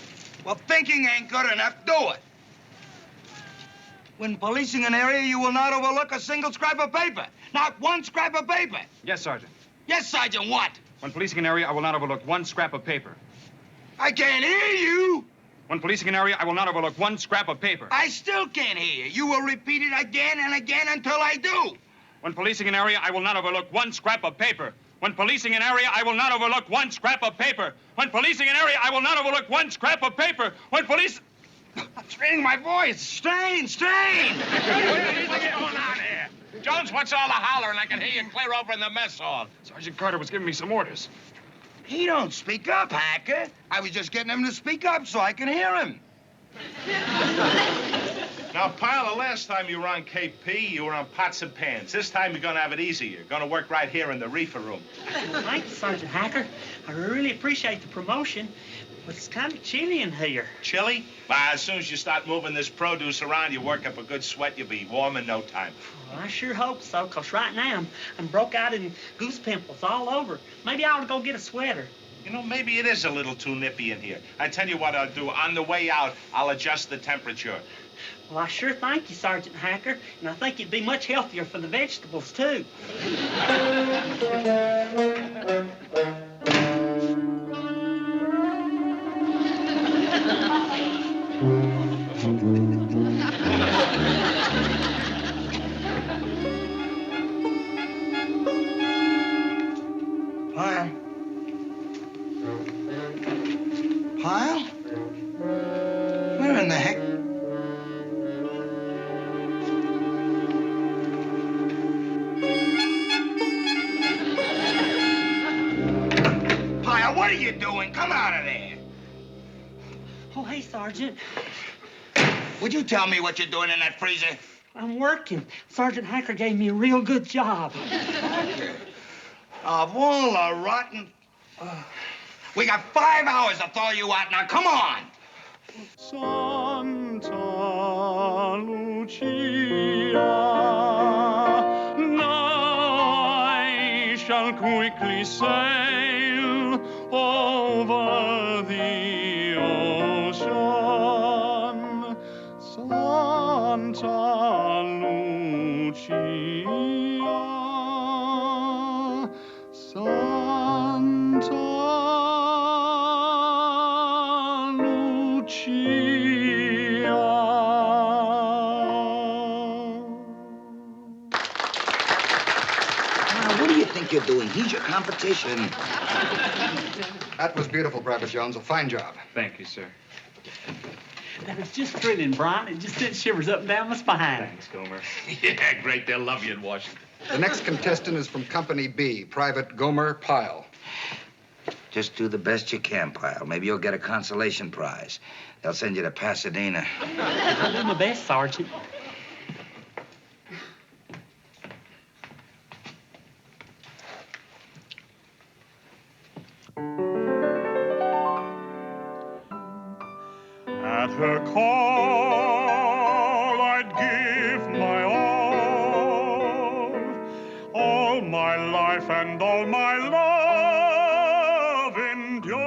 Well, thinking ain't good enough. Do it. When policing an area, you will not overlook a single scrap of paper. Not one scrap of paper. Yes, Sergeant. Yes, Sergeant, what? When policing an area, I will not overlook one scrap of paper. I can't hear you. When policing an area, I will not overlook one scrap of paper. I still can't hear you. You will repeat it again and again until I do. When policing an area, I will not overlook one scrap of paper. When policing an area, I will not overlook one scrap of paper. When policing an area, I will not overlook one scrap of paper. When police... I'm straining my voice. Strain. What's going on here? Jones, what's all the hollering? I can hear you clear over in the mess hall. Sergeant Carter was giving me some orders. He don't speak up, Hacker. I was just getting him to speak up so I can hear him. Now, Pyle, the last time you were on KP, you were on pots and pans. This time you're going to have it easier. You're going to work right here in the reefer room. Well, thank you, Sergeant Hacker. I really appreciate the promotion, but it's kind of chilly in here. Chilly? Well, as soon as you start moving this produce around, you work up a good sweat, you'll be warm in no time. Well, I sure hope so, because right now I'm broke out in goose pimples all over. Maybe I ought to go get a sweater. You know, maybe it is a little too nippy in here. I tell you what I'll do. On the way out, I'll adjust the temperature. Well, I sure thank you, Sergeant Hacker, and I think it'd be much healthier for the vegetables, too. Pyle? Pyle? Where in the heck? Pyle, what are you doing? Come out of there. Oh, hey, Sergeant. Would you tell me what you're doing in that freezer? I'm working. Sergeant Hacker gave me a real good job. Of all the rotten... We got 5 hours to thaw you out. Now, come on! Santa Lucia, now I shall quickly sail over the ocean. Santa Lucia, Santa What do you think you're doing? He's your competition. That was beautiful, Private Jones. A fine job. Thank you, sir. That was just thrilling, Brian. It just sent shivers up and down my spine. Thanks, Gomer. Yeah, great. They'll love you in Washington. The next contestant is from Company B, Private Gomer Pyle. Just do the best you can, Pyle. Maybe you'll get a consolation prize. They'll send you to Pasadena. I'll do my best, Sergeant. At her call, I'd give my all my life and all my love enduring.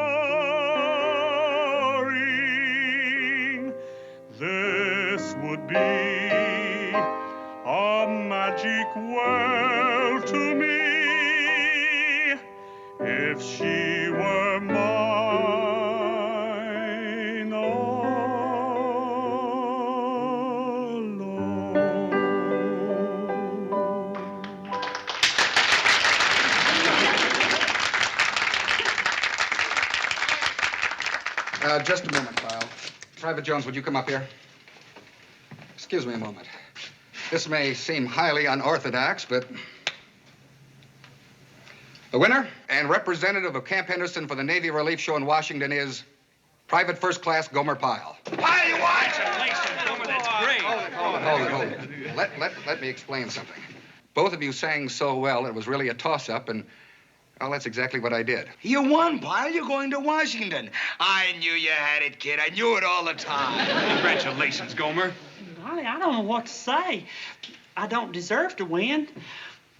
This would be a magic world to me if she were mine. Just a moment, Pyle. Private Jones, would you come up here? Excuse me a moment. This may seem highly unorthodox, but the winner and representative of Camp Henderson for the Navy Relief Show in Washington is Private First Class Gomer Pyle. Pyle, you watch! Congratulations, Gomer, that's great. Hold it. Let me explain something. Both of you sang so well, it was really a toss-up, and, well, that's exactly what I did. You won, Pyle. You're going to Washington. I knew you had it, kid. I knew it all the time. Congratulations, Gomer. Golly, I don't know what to say. I don't deserve to win.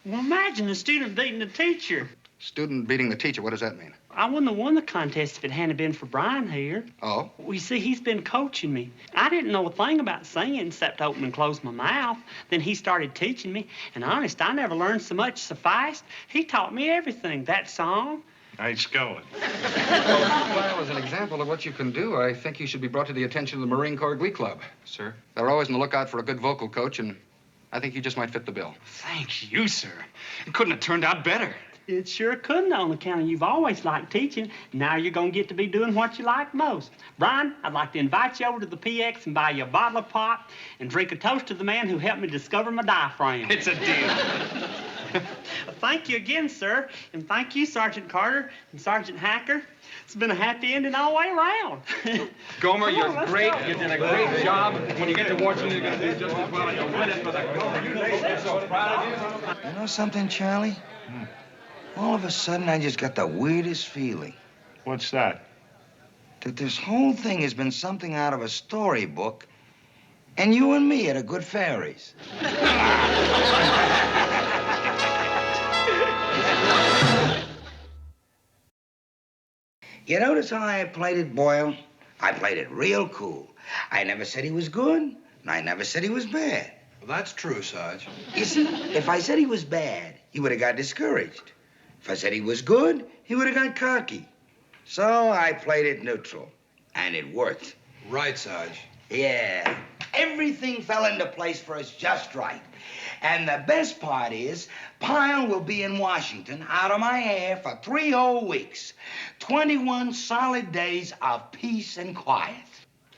Well, imagine a student beating a teacher. Student beating the teacher, what does that mean? I wouldn't have won the contest if it hadn't been for Brian here. Oh? Well, you see, he's been coaching me. I didn't know a thing about singing except open and close my mouth. Then he started teaching me. And honest, I never learned so much so fast. He taught me everything. That song. Nice going. Well, as an example of what you can do, I think you should be brought to the attention of the Marine Corps Glee Club. Sir? They're always on the lookout for a good vocal coach, and I think you just might fit the bill. Thank you, sir. It couldn't have turned out better. It sure couldn't on account of you've always liked teaching. Now you're going to get to be doing what you like most. Brian, I'd like to invite you over to the PX and buy you a bottle of pop and drink a toast to the man who helped me discover my diaphragm. It's a deal. Thank you again, sir. And thank you, Sergeant Carter and Sergeant Hacker. It's been a happy ending all the way around. Gomer, Come you're on, let's great. go. You did a great job. When you get to Washington, you're going to do just as well. And you'll win it for the Gomer. You're so proud of you. You know something, Charlie? All of a sudden, I just got the weirdest feeling. What's that? That this whole thing has been something out of a storybook, and you and me are the good fairies. You notice how I played it, Boyle? I played it real cool. I never said he was good, and I never said he was bad. Well, that's true, Sarge. You see, if I said he was bad, he would have got discouraged. If I said he was good, he would have got cocky. So I played it neutral, and it worked. Right, Sarge. Yeah. Everything fell into place for us just right. And the best part is, Pyle will be in Washington out of my hair for 3 whole weeks. 21 solid days of peace and quiet.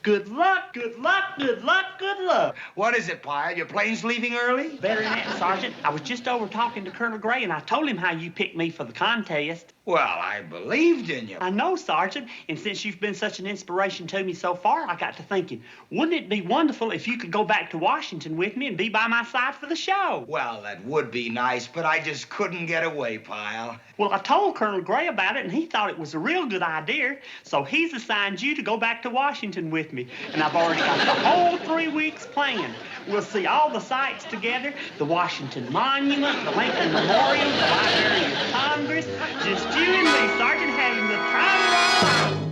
Good luck, good luck, good luck, good luck. What is it, Pyle? Your plane's leaving early? Better than that, Sergeant. I was just over talking to Colonel Gray, and I told him how you picked me for the contest. Well, I believed in you. I know, Sergeant. And since you've been such an inspiration to me so far, I got to thinking, wouldn't it be wonderful if you could go back to Washington with me and be by my side for the show? Well, that would be nice, but I just couldn't get away, Pyle. Well, I told Colonel Gray about it, and he thought it was a real good idea. So he's assigned you to go back to Washington with me. And I've already got the whole 3 weeks planned. We'll see all the sites together, the Washington Monument, the Lincoln Memorial, the Library of Congress. Just you and me, Sergeant, having the time of our lives.